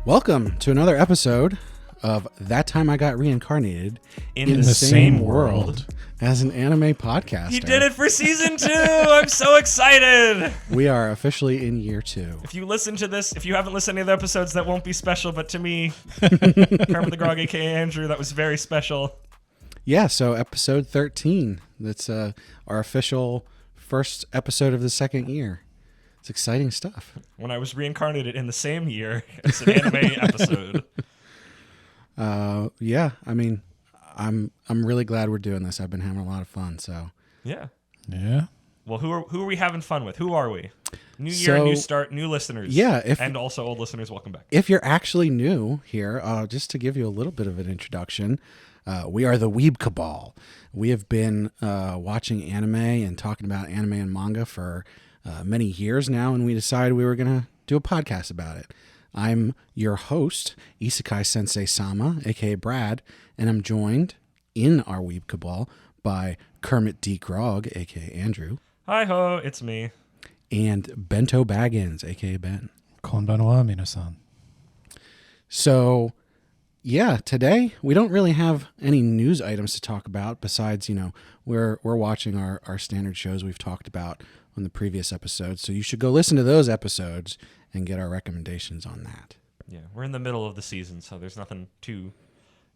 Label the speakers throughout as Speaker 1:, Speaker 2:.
Speaker 1: Welcome to another episode of That Time I Got Reincarnated
Speaker 2: in the same world
Speaker 1: as an anime podcaster.
Speaker 2: He did it for season 2! I'm so excited!
Speaker 1: We are officially in year 2.
Speaker 2: If you listen to this, if you haven't listened to the other episodes, that won't be special, but to me, Kermit the Grog, aka Andrew, that was very special.
Speaker 1: Yeah, so episode 13. That's our official first episode of the second year. It's exciting stuff.
Speaker 2: When I was reincarnated in the same year as an anime episode.
Speaker 1: Yeah, I mean, I'm really glad we're doing this. I've been having a lot of fun, so.
Speaker 2: Yeah.
Speaker 3: Well,
Speaker 2: who are we having fun with? Who are we? New year, new start, new listeners.
Speaker 1: Yeah.
Speaker 2: And also old listeners, welcome back.
Speaker 1: If you're actually new here, just to give you a little bit of an introduction, we are the Weeb Cabal. We have been watching anime and talking about anime and manga for many years now, and we decided we were going to do a podcast about it. I'm your host, Isekai Sensei-Sama, aka Brad, and I'm joined in our Weeb Cabal by Kermit D. Grog, aka Andrew.
Speaker 2: Hi ho, it's me.
Speaker 1: And Bento Baggins, aka Ben.
Speaker 3: Konbanwa, minasan.
Speaker 1: So, yeah, today we don't really have any news items to talk about besides, we're watching our standard shows we've talked about on the previous episodes. So you should go listen to those episodes and get our recommendations on that.
Speaker 2: Yeah, we're in the middle of the season, so there's nothing too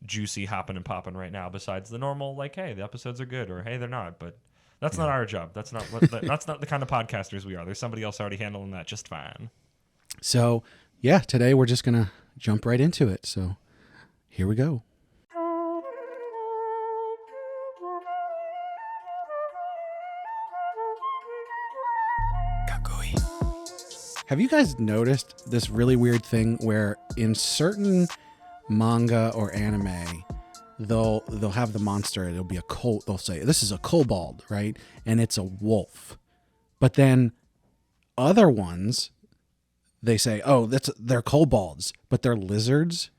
Speaker 2: juicy hopping and popping right now besides the normal, like, hey, the episodes are good, or hey, they're not. But that's not our job. That's not that's not the kind of podcasters we are. There's somebody else already handling that just fine.
Speaker 1: So, yeah, today we're just going to jump right into it. So here we go. Have you guys noticed this really weird thing where in certain manga or anime, they'll have the monster, it'll be they'll say, this is a kobold, right? And it's a wolf. But then other ones, they say, oh, they're kobolds, but they're lizards.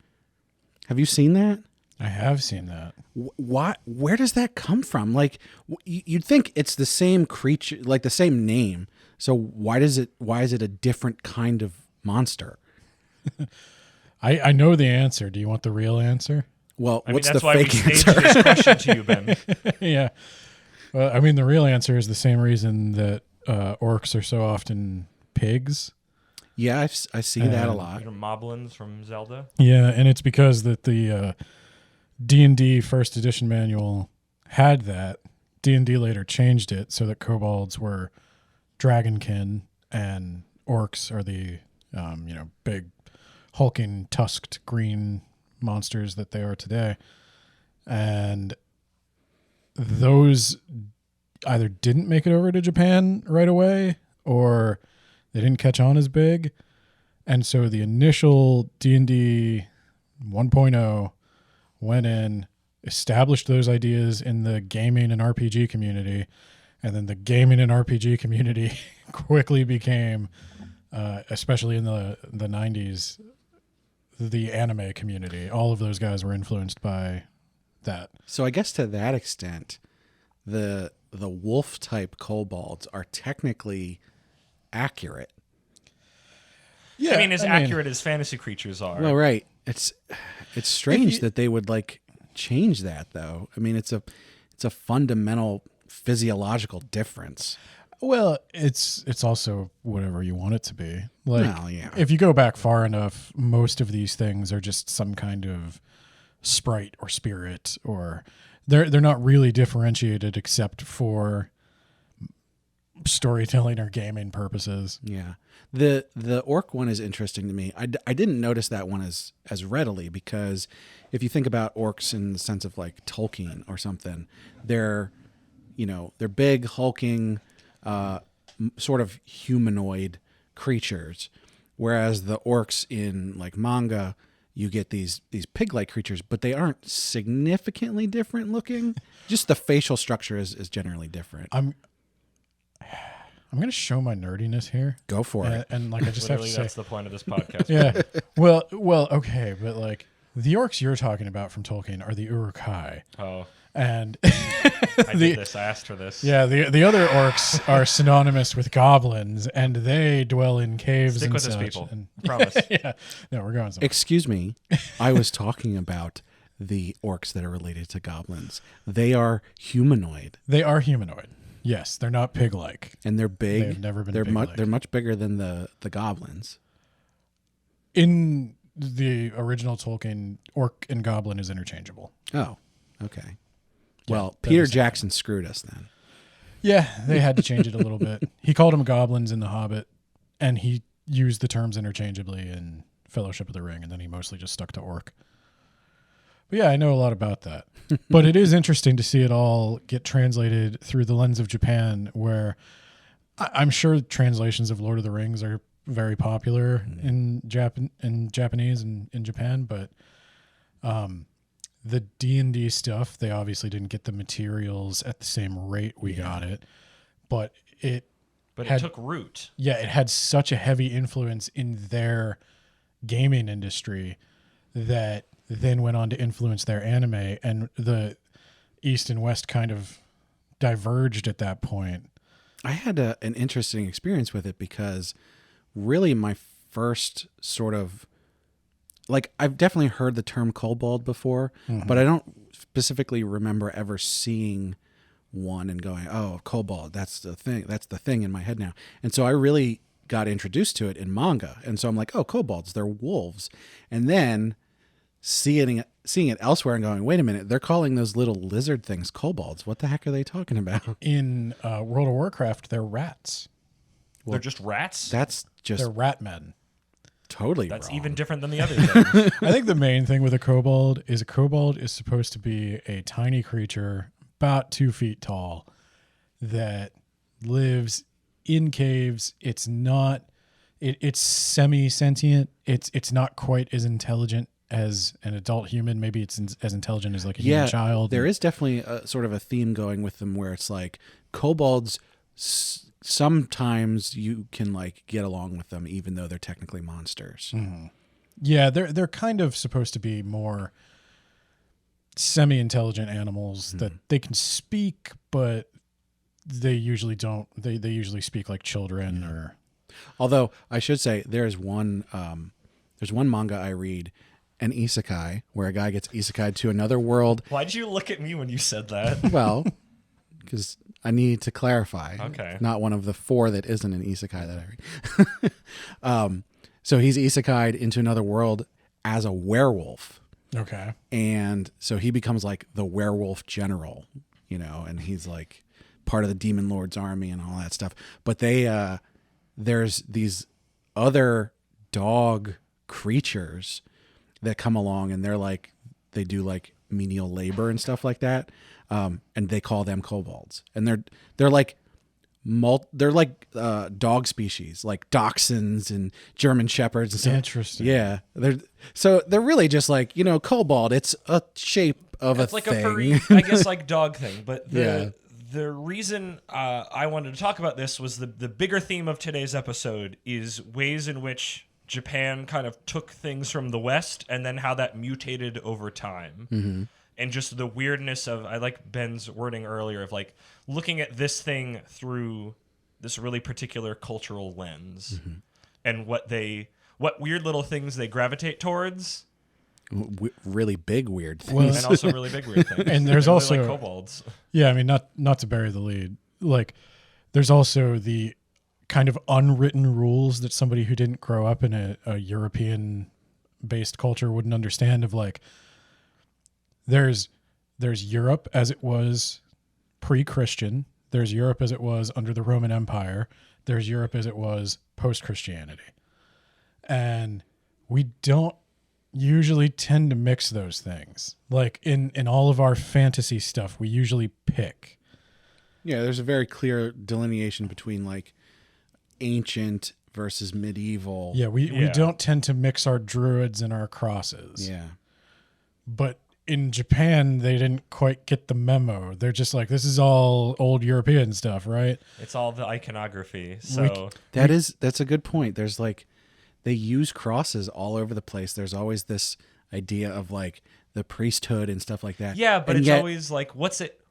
Speaker 1: Have you seen that?
Speaker 3: I have seen that.
Speaker 1: Where does that come from? Like, you'd think it's the same creature, like the same name. So why is it a different kind of monster?
Speaker 3: I know the answer. Do you want the real answer?
Speaker 1: Well, what's
Speaker 2: that's
Speaker 1: the
Speaker 2: why
Speaker 1: fake
Speaker 2: we
Speaker 1: answer?
Speaker 2: staged this question to you, Ben.
Speaker 3: Yeah. Well, I mean, the real answer is the same reason that orcs are so often pigs.
Speaker 1: Yeah, I see that a lot.
Speaker 2: Moblins from Zelda.
Speaker 3: Yeah, and it's because that the D&D first edition manual had that. D&D later changed it so that kobolds were dragonkin and orcs are the big hulking tusked green monsters that they are today. And those either didn't make it over to Japan right away or they didn't catch on as big. And so the initial D&D 1.0 went in, established those ideas in the gaming and RPG community, and then the gaming and RPG community quickly became, especially in the 90s, the anime community. All of those guys were influenced by that.
Speaker 1: So I guess to that extent, the wolf type kobolds are technically accurate.
Speaker 2: Yeah, I mean, accurate as fantasy creatures are.
Speaker 1: Well, right. It's strange that they would change that though. I mean, it's a fundamental physiological difference.
Speaker 3: Well, it's also whatever you want it to be.
Speaker 1: Well, yeah.
Speaker 3: If you go back far enough, most of these things are just some kind of sprite or spirit, or they're not really differentiated except for storytelling or gaming purposes.
Speaker 1: Yeah. The orc one is interesting to me. I didn't notice that one as readily because if you think about orcs in the sense of like Tolkien or something, they're big, hulking, sort of humanoid creatures, whereas the orcs in like manga, you get these pig-like creatures, but they aren't significantly different looking. Just the facial structure is generally different.
Speaker 3: I'm going to show my nerdiness here.
Speaker 1: Go for it.
Speaker 3: And like I just have to say,
Speaker 2: that's the point of this podcast.
Speaker 3: Yeah. Well, okay, but like the orcs you're talking about from Tolkien are the Uruk-hai.
Speaker 2: Oh.
Speaker 3: And
Speaker 2: I did this. I asked for this.
Speaker 3: yeah, the other orcs are synonymous with goblins, and they dwell in caves
Speaker 2: Stick
Speaker 3: and
Speaker 2: with
Speaker 3: such.
Speaker 2: us, people.
Speaker 3: And
Speaker 2: Promise.
Speaker 3: yeah, no, we're going somewhere.
Speaker 1: Excuse me. I was talking about the orcs that are related to goblins. They are humanoid,
Speaker 3: They are humanoid. Yes, they're not pig-like.
Speaker 1: and they're big.
Speaker 3: They've never been
Speaker 1: They're
Speaker 3: pig-like.
Speaker 1: they're much bigger than the goblins.
Speaker 3: In the original Tolkien, orc and goblin is interchangeable.
Speaker 1: Oh, okay. Well,
Speaker 3: that
Speaker 1: Peter
Speaker 3: is-
Speaker 1: Jackson screwed us then.
Speaker 3: Yeah, they had to change it a little bit. He called them goblins in The Hobbit, and he used the terms interchangeably in Fellowship of the Ring, and then he mostly just stuck to orc. But yeah, I know a lot about that. But it is interesting to see it all get translated through the lens of Japan, where I'm sure translations of Lord of the Rings are very popular in Japanese and in Japan, but the D&D stuff, they obviously didn't get the materials at the same rate we got it, but it
Speaker 2: took root.
Speaker 3: yeah, it had such a heavy influence in their gaming industry that then went on to influence their anime, and the East and West kind of diverged at that point.
Speaker 1: I had an interesting experience with it because really my first sort of, like, I've definitely heard the term kobold before, but I don't specifically remember ever seeing one and going, oh, kobold, that's the thing in my head now. And so I really got introduced to it in manga. And so I'm like, oh, kobolds, they're wolves. And then seeing it elsewhere and going, wait a minute, they're calling those little lizard things kobolds. What the heck are they talking about?
Speaker 3: In World of Warcraft, they're rats.
Speaker 2: They're just rats.
Speaker 1: That's just
Speaker 3: They're rat men.
Speaker 1: totally
Speaker 2: That's
Speaker 1: wrong.
Speaker 2: even different than the other things.
Speaker 3: I think the main thing with a kobold is supposed to be a tiny creature about 2 feet tall that lives in caves. It's not. It's semi-sentient. It's not quite as intelligent as an adult human. Maybe it's as intelligent as like a human child.
Speaker 1: There is definitely a sort of a theme going with them where it's like kobolds, sometimes you can like get along with them even though they're technically monsters.
Speaker 3: Yeah, they're kind of supposed to be more semi-intelligent animals that they can speak, but they usually don't. They usually speak like children or.
Speaker 1: Although I should say there's one manga I read, an isekai, where a guy gets isekai'd to another world.
Speaker 2: Why did you look at me when you said that?
Speaker 1: Well, because I need to clarify.
Speaker 2: Okay.
Speaker 1: Not one of the 4 that isn't an isekai that I read. So he's isekai'd into another world as a werewolf.
Speaker 3: Okay.
Speaker 1: And so he becomes like the werewolf general, and he's like part of the demon lord's army and all that stuff. But there's these other dog creatures that come along, and they do like menial labor and stuff like that. And they call them kobolds, and they're like dog species, like dachshunds and German shepherds and stuff.
Speaker 3: Interesting.
Speaker 1: Yeah, they're really just like kobold. It's a shape of
Speaker 2: It's
Speaker 1: a
Speaker 2: like
Speaker 1: thing.
Speaker 2: a furry, I guess, like dog thing. But
Speaker 1: Yeah.
Speaker 2: the reason I wanted to talk about this was the bigger theme of today's episode is ways in which Japan kind of took things from the West and then how that mutated over time. And just the weirdness of, I like Ben's wording earlier of like looking at this thing through this really particular cultural lens and what weird little things they gravitate towards.
Speaker 1: Really big weird things.
Speaker 3: Well,
Speaker 2: And also really big weird things.
Speaker 3: And there's
Speaker 2: I really
Speaker 3: also-
Speaker 2: like kobolds.
Speaker 3: Yeah, I mean, not to bury the lead. Like, there's also the kind of unwritten rules that somebody who didn't grow up in a European-based culture wouldn't understand. Of like, there's Europe as it was pre-Christian. There's Europe as it was under the Roman Empire. There's Europe as it was post-Christianity, and we don't usually tend to mix those things. Like in all of our fantasy stuff, we usually pick.
Speaker 1: Yeah, there's a very clear delineation between like ancient versus medieval.
Speaker 3: Yeah, we
Speaker 2: Yeah.
Speaker 3: don't tend to mix our druids and our crosses.
Speaker 1: Yeah.
Speaker 3: But in Japan, they didn't quite get the memo. They're just like, this is all old European stuff, right?
Speaker 2: It's all the iconography. So
Speaker 1: That's a good point. There's like, they use crosses all over the place. There's always this idea of like the priesthood and stuff like that.
Speaker 2: Yeah, but
Speaker 1: and
Speaker 2: it's
Speaker 1: yet,
Speaker 2: always like, what's it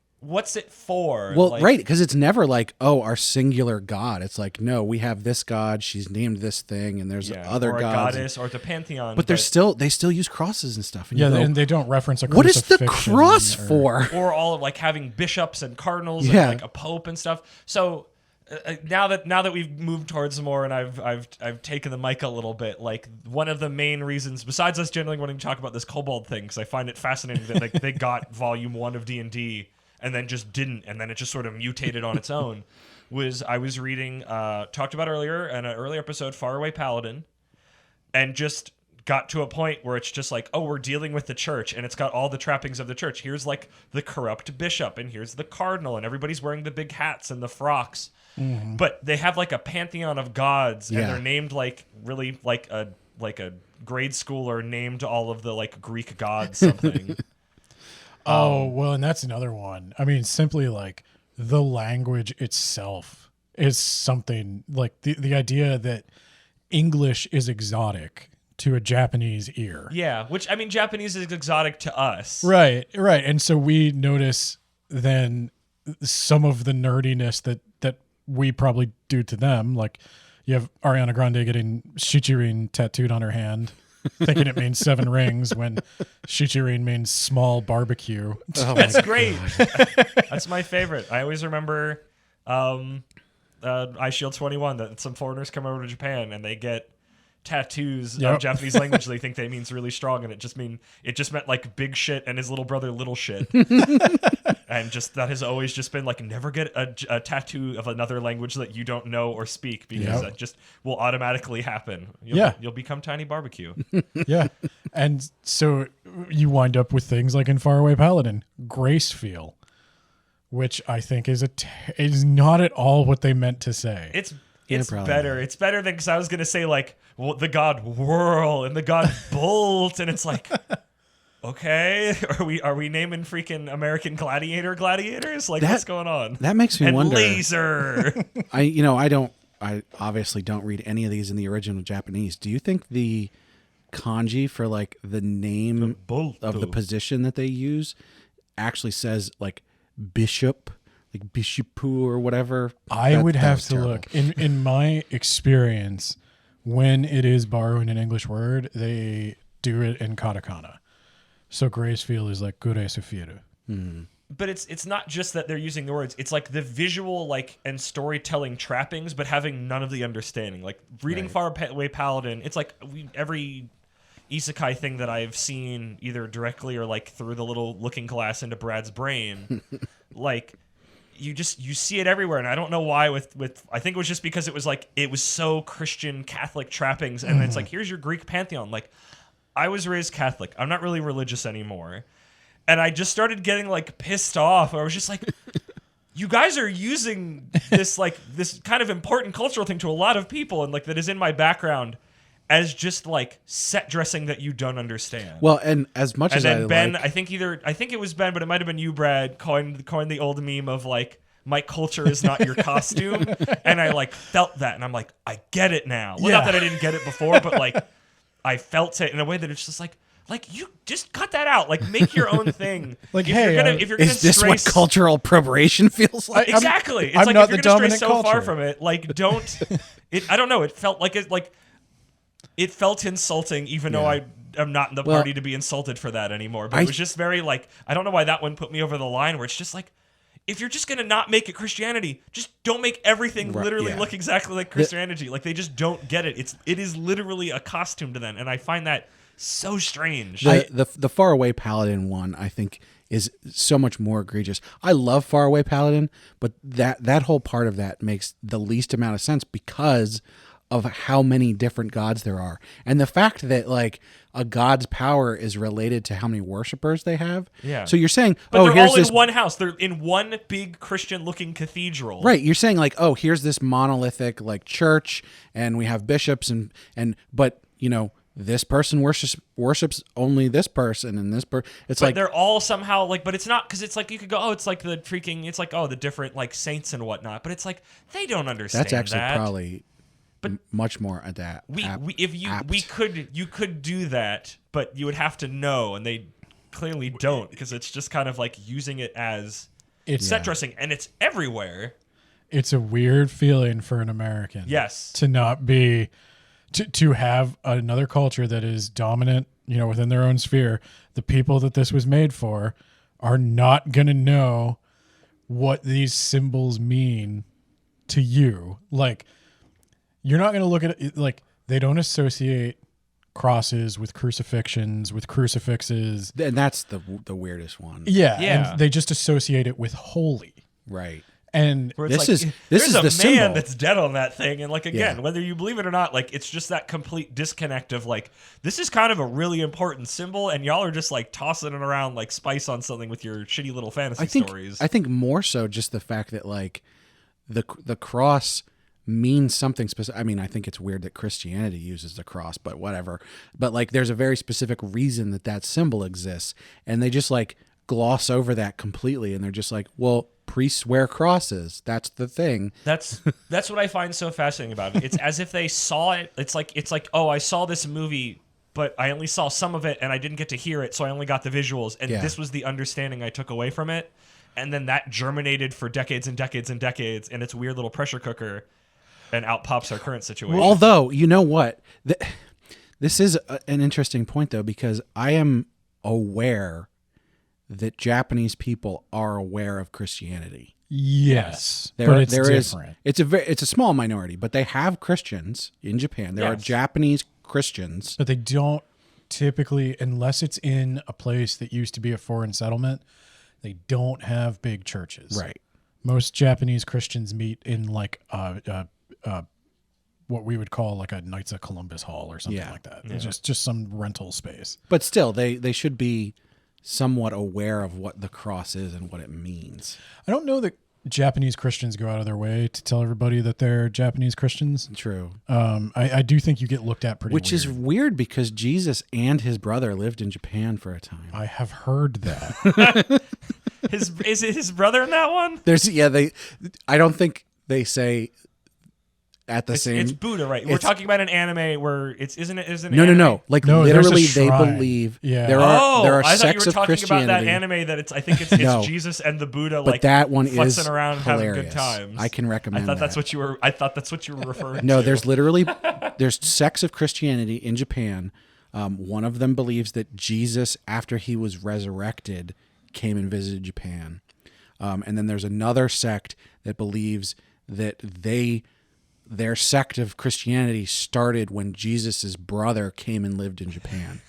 Speaker 2: for?
Speaker 1: well,
Speaker 2: like,
Speaker 1: right, because it's never like, oh, our singular god. It's like, no, we have this god. She's named this thing, and there's other
Speaker 2: or
Speaker 1: gods,
Speaker 2: a goddess, or the pantheon.
Speaker 1: but they still use crosses and stuff. And
Speaker 3: Yeah,
Speaker 1: you go,
Speaker 3: and they don't reference a
Speaker 1: what is the
Speaker 3: crucifixion
Speaker 1: cross for?
Speaker 2: or all of like having bishops and cardinals
Speaker 1: Yeah.
Speaker 2: and like a pope and stuff. So now that we've moved towards more, and I've taken the mic a little bit, like one of the main reasons, besides us generally wanting to talk about this kobold thing, because I find it fascinating that like they got volume 1 of D&D and then just didn't, and then it just sort of mutated on its own. Was I was reading, talked about earlier in an earlier episode, Faraway Paladin, and just got to a point where it's just like, oh, we're dealing with the church, and it's got all the trappings of the church. Here's like the corrupt bishop, and here's the cardinal, and everybody's wearing the big hats and the frocks. Mm-hmm. But they have like a pantheon of gods, and they're named like really like a grade schooler named all of the like Greek gods something.
Speaker 3: Oh, well, and that's another one. I mean, simply like the language itself is something like the idea that English is exotic to a Japanese ear.
Speaker 2: Yeah, which, I mean, Japanese is exotic to us.
Speaker 3: Right. And so we notice then some of the nerdiness that we probably do to them. Like you have Ariana Grande getting Shichirin tattooed on her hand, thinking it means 7 rings when Shichirin means small barbecue.
Speaker 1: Oh,
Speaker 2: that's great. That's my favorite. I always remember iShield 21 that some foreigners come over to Japan and they get tattoos of Japanese language they think they means really strong, and it just meant like big shit and his little brother little shit. And just that has always just been like, never get a tattoo of another language that you don't know or speak, because that just will automatically happen. You'll become Tiny Barbecue.
Speaker 3: Yeah. And so you wind up with things like in Faraway Paladin, Grace Feel, which I think is not at all what they meant to say.
Speaker 2: It's better. It's better than, because I was gonna say like, well, the god Whirl and the god Bolt, and it's like, okay, are we naming freaking American gladiators? Like, what's going on?
Speaker 1: That makes me wonder.
Speaker 2: Laser.
Speaker 1: I obviously don't read any of these in the original Japanese. Do you think the kanji for like the name of the position that they use actually says like bishop? Like Bishipu or whatever.
Speaker 3: I would have to look. In my experience, when it is borrowing an English word, they do it in katakana. So Gracefield is like Gure Sufiru.
Speaker 2: But it's not just that they're using the words. It's like the visual like and storytelling trappings, but having none of the understanding. Like reading Faraway Paladin, it's like every isekai thing that I've seen either directly or like through the little looking glass into Brad's brain, like you see it everywhere. And I don't know why with I think it was just because it was so Christian Catholic trappings, and it's like, here's your Greek pantheon. Like, I was raised Catholic. I'm not really religious anymore. And I just started getting like pissed off. I was just like, you guys are using this like this kind of important cultural thing to a lot of people, and like that is in my background, as just like set dressing that you don't understand.
Speaker 1: Well, and as much as
Speaker 2: then Ben, I think it was Ben, but it might have been you, Brad, coined the old meme of like, my culture is not your costume. And I like felt that, and I'm like, I get it now. Well, not that I didn't get it before, but like I felt it in a way that it's just like you just cut that out. Like, make your own thing.
Speaker 3: Like,
Speaker 2: if
Speaker 3: hey,
Speaker 2: you're gonna
Speaker 1: is this what cultural appropriation feels like?
Speaker 2: Exactly. It's
Speaker 3: I'm
Speaker 2: like,
Speaker 3: not
Speaker 2: if
Speaker 3: the
Speaker 2: you're gonna stray
Speaker 3: dominant
Speaker 2: so
Speaker 3: culture.
Speaker 2: far from it, like, don't. I don't know. It felt like it felt insulting, even though I am not in the party to be insulted for that anymore. But it was just very like, I don't know why that one put me over the line, where it's just like, if you're just gonna not make it Christianity, just don't make everything literally look exactly like Christianity. Like, they just don't get it. It is literally a costume to them, and I find that so strange.
Speaker 1: The Faraway Paladin one, I think, is so much more egregious. I love Faraway Paladin, but that whole part of that makes the least amount of sense because of how many different gods there are, and the fact that like a god's power is related to how many worshipers they have. Yeah. So you're saying,
Speaker 2: but they're
Speaker 1: here's
Speaker 2: all
Speaker 1: this
Speaker 2: in one house. They're in one big Christian-looking cathedral.
Speaker 1: Right. You're saying like, here's this monolithic like church, and we have bishops, but you know, this person worships only this person, and this person. It's
Speaker 2: but
Speaker 1: like
Speaker 2: they're all somehow like, but it's not, because it's like you could go, it's like the freaking, it's like the different like saints and whatnot. But it's like they don't understand.
Speaker 1: That's actually
Speaker 2: that.
Speaker 1: probably. But much more adapt.
Speaker 2: You could do that, but you would have to know, and they clearly don't, because it's just kind of like using it as set dressing, and it's everywhere.
Speaker 3: It's a weird feeling for an American.
Speaker 2: Yes.
Speaker 3: To not be, to have another culture that is dominant, within their own sphere. The people that this was made for are not going to know what these symbols mean to you. Like, you're not going to look at it, like, they don't associate crosses with crucifixions, with crucifixes.
Speaker 1: And that's the weirdest one.
Speaker 3: Yeah.
Speaker 2: Yeah.
Speaker 3: And they just associate it with holy.
Speaker 1: Right.
Speaker 3: And
Speaker 2: Where it's
Speaker 1: This
Speaker 2: like,
Speaker 1: is the
Speaker 2: there's a man
Speaker 1: symbol.
Speaker 2: that's dead on that thing, and like again,
Speaker 1: Yeah.
Speaker 2: whether you believe it or not, like it's just that complete disconnect of like this is kind of a really important symbol, and y'all are just like tossing it around like spice on something with your shitty little fantasy stories.
Speaker 1: I think more so just the fact that like the cross means something specific. I mean, I think it's weird that Christianity uses the cross, but whatever. But like, there's a very specific reason that symbol exists, and they just like gloss over that completely, and they're just like, well, priests wear crosses. That's the thing.
Speaker 2: That's what I find so fascinating about it. It's as if they saw it. It's like, oh, I saw this movie, but I only saw some of it, and I didn't get to hear it, so I only got the visuals, and this was the understanding I took away from it. And then that germinated for decades and decades and decades in its weird little pressure cooker, and out pops our current situation.
Speaker 1: Although, you know what? This is an interesting point, though, because I am aware that Japanese people are aware of Christianity.
Speaker 3: yes,
Speaker 1: There
Speaker 3: but it's
Speaker 1: is-
Speaker 3: different.
Speaker 1: it's a small minority, but they have Christians in Japan. There are
Speaker 2: Yes.
Speaker 1: Japanese Christians.
Speaker 3: But they don't typically, unless it's in a place that used to be a foreign settlement, they don't have big churches.
Speaker 1: Right.
Speaker 3: Most Japanese Christians meet in like what we would call like a Knights of Columbus Hall or something like that.
Speaker 2: Yeah.
Speaker 3: Just some rental space.
Speaker 1: But still, they should be somewhat aware of what the cross is and what it means.
Speaker 3: I don't know that Japanese Christians go out of their way to tell everybody that they're Japanese Christians.
Speaker 1: True.
Speaker 3: I do think you get looked at pretty
Speaker 1: Which is
Speaker 3: weird.
Speaker 1: weird because Jesus and his brother lived in Japan for a time.
Speaker 3: I have heard that.
Speaker 2: Is it his brother in that one?
Speaker 1: I don't think they say at the same.
Speaker 2: It's Buddha, right? We're talking about an anime where isn't it?
Speaker 1: No. Like
Speaker 3: No, there's a
Speaker 1: literally, they
Speaker 3: shrine.
Speaker 1: believe
Speaker 3: Yeah.
Speaker 1: there are
Speaker 2: I thought you
Speaker 1: sects
Speaker 2: were
Speaker 1: of
Speaker 2: talking
Speaker 1: Christianity.
Speaker 2: about that anime that I think it's
Speaker 1: No.
Speaker 2: Jesus and the Buddha,
Speaker 1: But
Speaker 2: like
Speaker 1: that one is
Speaker 2: futzing around and having
Speaker 1: hilarious.
Speaker 2: good times.
Speaker 1: I can recommend.
Speaker 2: I thought that's
Speaker 1: that.
Speaker 2: what you were. I thought that's what you were referring to.
Speaker 1: No, there's sects of Christianity in Japan. One of them believes that Jesus, after he was resurrected, came and visited Japan. And then there's another sect that believes that their sect of Christianity started when Jesus's brother came and lived in Japan.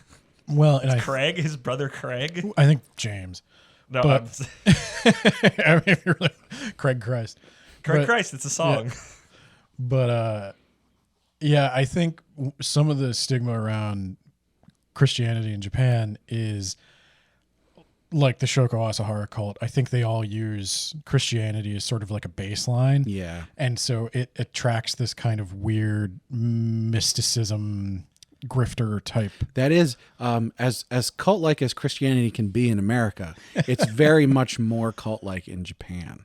Speaker 3: Well, and
Speaker 2: Craig, his brother Craig.
Speaker 3: I think James.
Speaker 2: No,
Speaker 3: But- I mean, if you're like, Craig Christ.
Speaker 2: Craig
Speaker 3: But-
Speaker 2: Christ. It's a song.
Speaker 3: But yeah, I think some of the stigma around Christianity in Japan is like the Shoko Asahara cult. I think they all use Christianity as sort of like a baseline.
Speaker 1: Yeah.
Speaker 3: And so it attracts this kind of weird mysticism grifter type.
Speaker 1: That is, as cult-like as Christianity can be in America, it's very much more cult-like in Japan.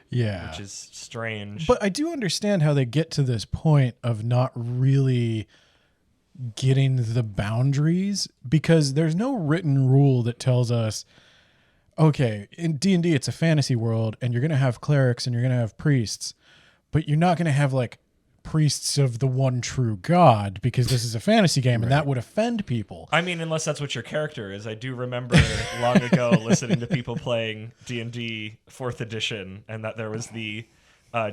Speaker 3: Yeah.
Speaker 2: Which is strange.
Speaker 3: But I do understand how they get to this point of not really getting the boundaries, because there's no written rule that tells us, okay, in D&D it's a fantasy world and you're going to have clerics and you're going to have priests, but you're not going to have like priests of the one true God, because this is a fantasy game and that would offend people.
Speaker 2: I mean, unless that's what your character is. I do remember long ago listening to people playing D&D 4th edition, and that there was the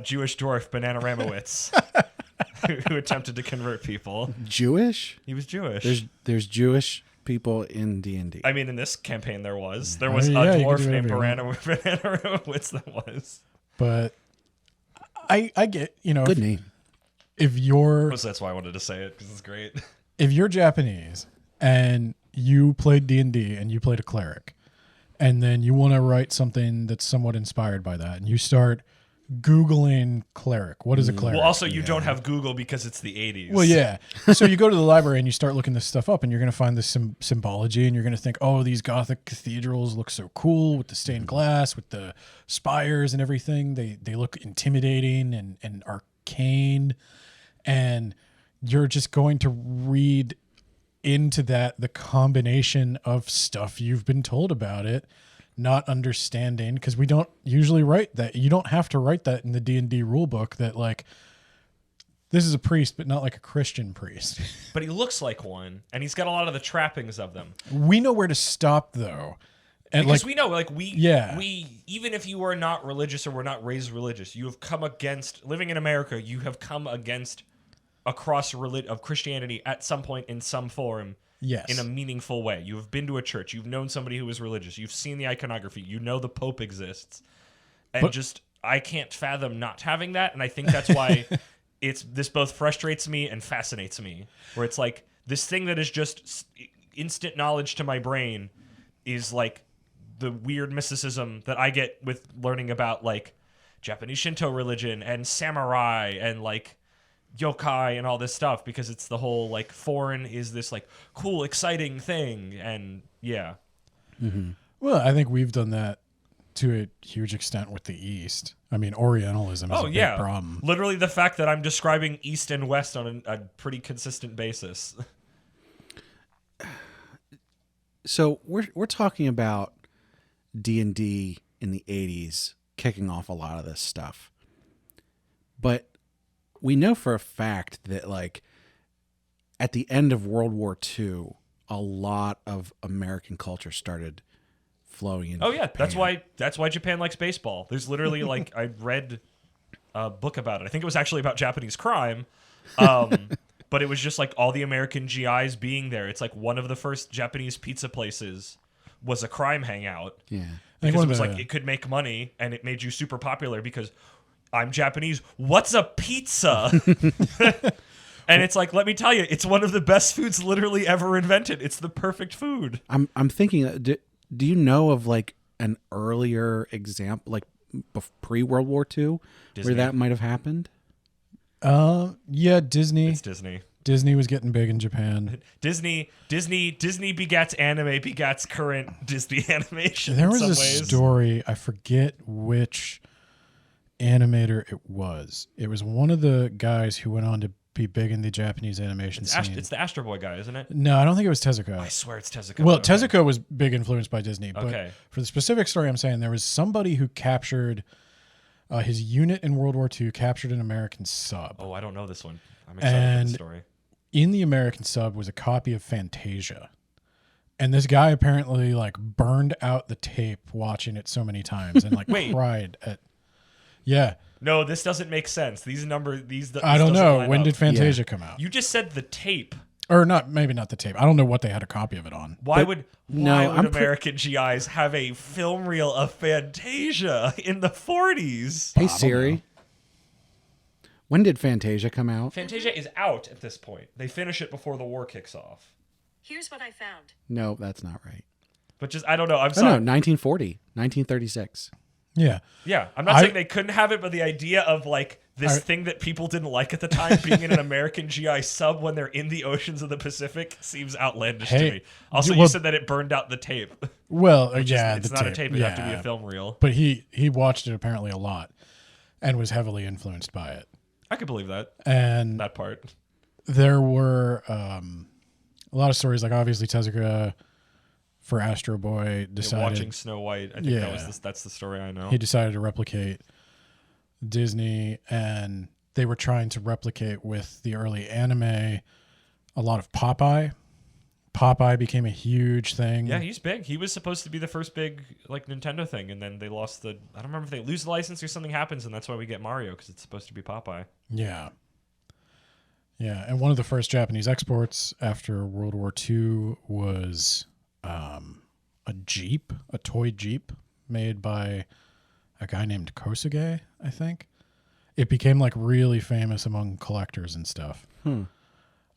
Speaker 2: Jewish dwarf Banana Ramowitz who attempted to convert people.
Speaker 1: Jewish?
Speaker 2: He was Jewish.
Speaker 1: There's Jewish people in D&D.
Speaker 2: I mean, in this campaign there was. There was
Speaker 3: Yeah,
Speaker 2: a
Speaker 3: you can
Speaker 2: dwarf
Speaker 3: do
Speaker 2: named
Speaker 3: whatever
Speaker 2: Banana Ramowitz that was.
Speaker 3: But I get,
Speaker 1: Good name.
Speaker 3: if you're
Speaker 2: That's why I wanted to say it, because it's great.
Speaker 3: if you're Japanese and you played D&D and you played a cleric, and then you want to write something that's somewhat inspired by that, and you start Googling cleric. What is a cleric?
Speaker 2: Well, also, you don't have Google because it's the 80s.
Speaker 3: Well, yeah. So you go to the library and you start looking this stuff up, and you're going to find this symbology, and you're going to think, oh, these Gothic cathedrals look so cool with the stained glass, with the spires and everything. They look intimidating and arcane. And you're just going to read into that, the combination of stuff you've been told about it, not understanding, because we don't usually write that. You don't have to write that in the D&D rule book, that like, this is a priest, but not like a Christian priest.
Speaker 2: But he looks like one, and he's got a lot of the trappings of them.
Speaker 3: We know where to stop, though. And
Speaker 2: Because
Speaker 3: like,
Speaker 2: we know, like, we even if you were not religious or were not raised religious, you have come against, living in America, you have come against a cross of Christianity at some point in some form.
Speaker 3: yes,
Speaker 2: In a meaningful way. You have been to a church. You've known somebody who was religious. You've seen the iconography. You know the Pope exists. And I can't fathom not having that. And I think that's why this both frustrates me and fascinates me. Where it's like, this thing that is just instant knowledge to my brain is like the weird mysticism that I get with learning about like Japanese Shinto religion and samurai and like yokai and all this stuff, because it's the whole like foreign is this like cool, exciting thing. And yeah.
Speaker 1: Mm-hmm.
Speaker 3: well, I think we've done that to a huge extent with the East. I mean, Orientalism is a big problem.
Speaker 2: Literally the fact that I'm describing East and West on a pretty consistent basis.
Speaker 1: So we're talking about D&D in the 80s kicking off a lot of this stuff. But we know for a fact that like at the end of World War II, a lot of American culture started flowing into
Speaker 2: Oh yeah,
Speaker 1: Japan.
Speaker 2: that's why Japan likes baseball. There's literally like I read a book about it. I think it was actually about Japanese crime. But it was just like all the American GIs being there. It's like one of the first Japanese pizza places was a crime hangout.
Speaker 1: Yeah.
Speaker 2: Because it was like it could make money and it made you super popular because I'm Japanese. What's a pizza? And it's like, let me tell you, it's one of the best foods literally ever invented. It's the perfect food.
Speaker 1: I'm thinking, do you know of like an earlier example, like pre-World War II,
Speaker 2: Disney.
Speaker 1: where that might have happened?
Speaker 3: Yeah, Disney.
Speaker 2: It's Disney.
Speaker 3: Disney was getting big in Japan.
Speaker 2: Disney begats anime, begats current Disney animation.
Speaker 3: There was
Speaker 2: in
Speaker 3: a
Speaker 2: some ways.
Speaker 3: story, I forget which animator it was. It was one of the guys who went on to be big in the Japanese animation scene.
Speaker 2: It's the Astro Boy guy, isn't it?
Speaker 3: No, I don't think it was Tezuka.
Speaker 2: I swear it's Tezuka.
Speaker 3: Well,
Speaker 2: Okay.
Speaker 3: Tezuka was big influenced by Disney, but
Speaker 2: Okay.
Speaker 3: for the specific story I'm saying, there was somebody who captured his unit in World War II, captured an American sub.
Speaker 2: Oh, I don't know this one. I'm excited for
Speaker 3: And
Speaker 2: the story.
Speaker 3: in the American sub was a copy of Fantasia. And this guy apparently like burned out the tape watching it so many times and like
Speaker 2: Wait.
Speaker 3: cried at. Yeah.
Speaker 2: No, this doesn't make sense. These
Speaker 3: I don't
Speaker 2: doesn't
Speaker 3: know.
Speaker 2: line
Speaker 3: When
Speaker 2: up.
Speaker 3: did Fantasia come out?
Speaker 2: You just said the tape.
Speaker 3: Or not, maybe not the tape. I don't know what they had a copy of it on.
Speaker 2: Why
Speaker 1: But-
Speaker 2: would
Speaker 1: no, I'm
Speaker 2: American GIs have a film reel of Fantasia in the 40s?
Speaker 1: Hey Siri, when did Fantasia come out?
Speaker 2: Fantasia is out at this point. They finish it before the war kicks off.
Speaker 4: Here's what I found.
Speaker 1: No, that's not right.
Speaker 2: But just I don't know. I'm
Speaker 1: Oh no,
Speaker 2: sorry.
Speaker 1: 1940, 1936.
Speaker 3: Yeah.
Speaker 2: Yeah, I'm not saying they couldn't have it, but the idea of like this thing that people didn't like at the time being in an American GI sub when they're in the oceans of the Pacific seems outlandish to me. Also, you said that it burned out the tape.
Speaker 3: Well,
Speaker 2: It's
Speaker 3: the
Speaker 2: not a tape. It'd have to be
Speaker 3: yeah.
Speaker 2: a film reel.
Speaker 3: But he watched it apparently a lot and was heavily influenced by it.
Speaker 2: I could believe that.
Speaker 3: And
Speaker 2: That part.
Speaker 3: there were a lot of stories, like obviously Tezuka for Astro Boy
Speaker 2: Yeah,
Speaker 3: decided
Speaker 2: watching Snow White. I think that's the story I know.
Speaker 3: he decided to replicate Disney, and they were trying to replicate with the early anime a lot of Popeye. Popeye became a huge thing.
Speaker 2: Yeah, he's big. He was supposed to be the first big like Nintendo thing, and then they lost the. I don't remember if they lose the license or something happens, and that's why we get Mario because it's supposed to be Popeye.
Speaker 3: Yeah. Yeah, and one of the first Japanese exports after World War II was a Jeep, a toy Jeep made by a guy named Kosuge, I think. It became like really famous among collectors and stuff.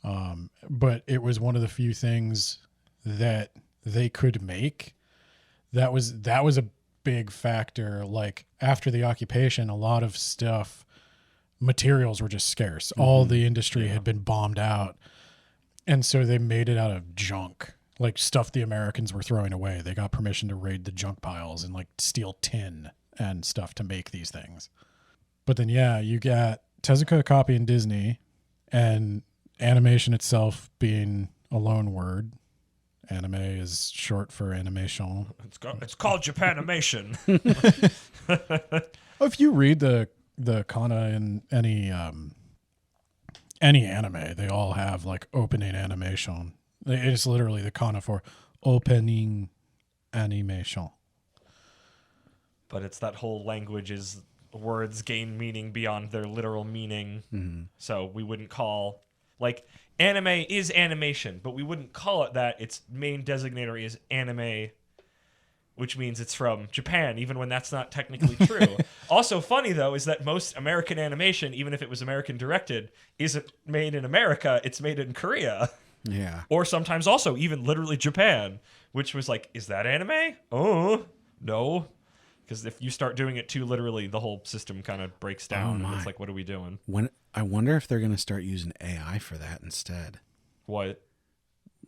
Speaker 3: But it was one of the few things that they could make. That was a big factor. Like after the occupation, a lot of stuff, materials were just scarce. All the industry had been bombed out. And so they made it out of junk, like stuff the Americans were throwing away. They got permission to raid the junk piles and like steal tin and stuff to make these things. But then, yeah, you got Tezuka copying Disney and animation itself being a loan word. Anime is short for animation.
Speaker 2: It's called Japanimation.
Speaker 3: If you read the kana in any anime, they all have like opening animation. It's literally the kana for opening animation.
Speaker 2: But it's that whole language is words gain meaning beyond their literal meaning.
Speaker 1: Mm-hmm.
Speaker 2: So we wouldn't call, like, anime is animation, but we wouldn't call it that. Its main designator is anime, which means it's from Japan, even when that's not technically true. Also funny, though, is that most American animation, even if it was American directed, isn't made in America. It's made in Korea.
Speaker 1: Yeah.
Speaker 2: Or sometimes also even literally Japan, which was like, is that anime? Oh, no. Because if you start doing it too literally, the whole system kind of breaks down. And it's like, what are we doing?
Speaker 1: I wonder if they're going to start using AI for that instead.
Speaker 2: What?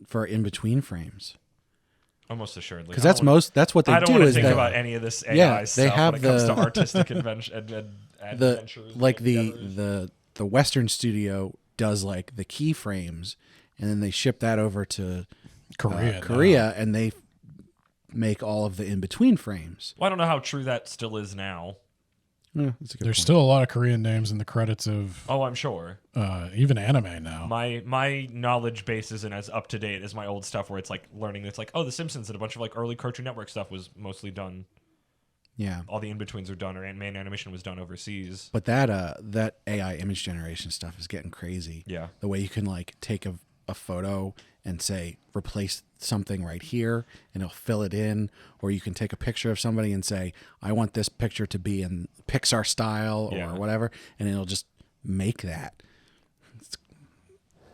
Speaker 1: For in-between frames.
Speaker 2: Almost assuredly.
Speaker 1: Because that's what they do.
Speaker 2: I don't want to
Speaker 1: is
Speaker 2: think
Speaker 1: that,
Speaker 2: about any of this AI stuff
Speaker 1: they have
Speaker 2: when it comes to artistic adventures.
Speaker 1: The Western studio does like the keyframes, and then they ship that over to Korea, and they make all of the in-between frames.
Speaker 2: Well, I don't know how true that still is now.
Speaker 1: There's
Speaker 3: point. Still a lot of Korean names in the credits of
Speaker 2: I'm sure.
Speaker 3: Even anime now.
Speaker 2: My knowledge base isn't as up to date as my old stuff where it's like learning it's like, The Simpsons and a bunch of like early Cartoon Network stuff was mostly done.
Speaker 1: Yeah.
Speaker 2: All the in-betweens are done, or main animation was done overseas.
Speaker 1: But that AI image generation stuff is getting crazy.
Speaker 2: Yeah.
Speaker 1: The way you can like take a photo and say replace something right here and it'll fill it in, or you can take a picture of somebody and say I want this picture to be in Pixar style or whatever, and it'll just make that.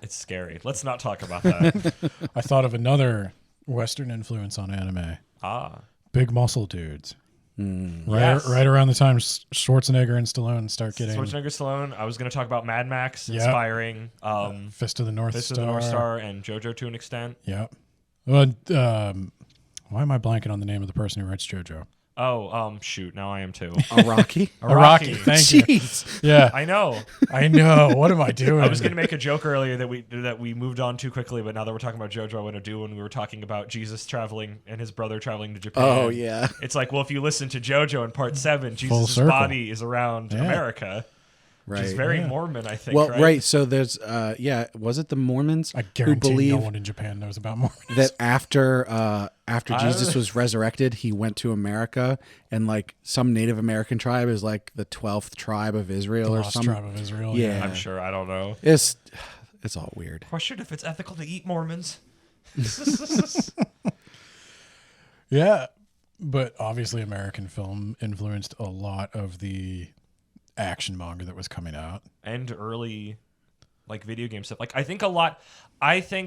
Speaker 2: It's scary. Let's not talk about that.
Speaker 3: I thought of another Western influence on anime. Big muscle dudes. Right around the time Schwarzenegger and Stallone start getting...
Speaker 2: Schwarzenegger, Stallone. I was going to am talk about Mad Max inspiring
Speaker 3: Fist of the North
Speaker 2: Star and JoJo to an extent.
Speaker 3: Yep. Well, why am I blanking on the name of the person who writes JoJo?
Speaker 2: Shoot. Now I am too.
Speaker 1: Araki?
Speaker 3: Araki. Thank you.
Speaker 1: Jeez.
Speaker 3: Yeah.
Speaker 2: I know.
Speaker 3: What am I doing?
Speaker 2: I was going to make a joke earlier that we moved on too quickly, but now that we're talking about JoJo, I want to do when we were talking about Jesus traveling and his brother traveling to Japan.
Speaker 1: Oh, yeah.
Speaker 2: It's like, well, if you listen to JoJo in part 7, Jesus' body is around America.
Speaker 1: Right.
Speaker 2: Which is very Mormon, I think.
Speaker 1: Well, right. So there's, was it the Mormons
Speaker 3: I guarantee
Speaker 1: who believe
Speaker 3: no one in Japan knows about Mormons.
Speaker 1: that after Jesus was resurrected, he went to America, and like some Native American tribe is like the 12th tribe of Israel or something.
Speaker 3: Tribe of Israel.
Speaker 1: Yeah.
Speaker 2: I'm sure. I don't know.
Speaker 1: It's all weird.
Speaker 2: Question if it's ethical to eat Mormons.
Speaker 3: Yeah, but obviously American film influenced a lot of the action manga that was coming out
Speaker 2: and early like video game stuff. Like I think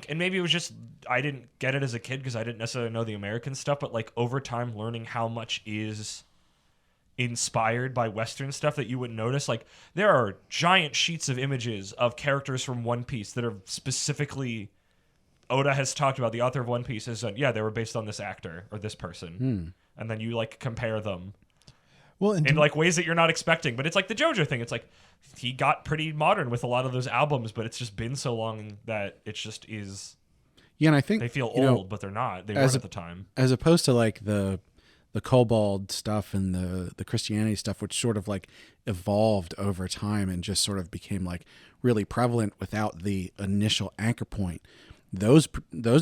Speaker 2: and maybe it was just I didn't get it as a kid because I didn't necessarily know the American stuff, but like over time learning how much is inspired by Western stuff that you wouldn't notice. Like there are giant sheets of images of characters from One Piece that are specifically Oda has talked about. The author of One Piece has said, they were based on this actor or this person. And then you like compare them. Well, in like ways that you're not expecting. But it's like the JoJo thing. It's like he got pretty modern with a lot of those albums, but it's just been so long that it just is.
Speaker 1: Yeah, and I think
Speaker 2: they feel old, but they're not. They weren't at the time.
Speaker 1: As opposed to like the Kobold stuff and the Christianity stuff, which sort of like evolved over time and just sort of became like really prevalent without the initial anchor point. Those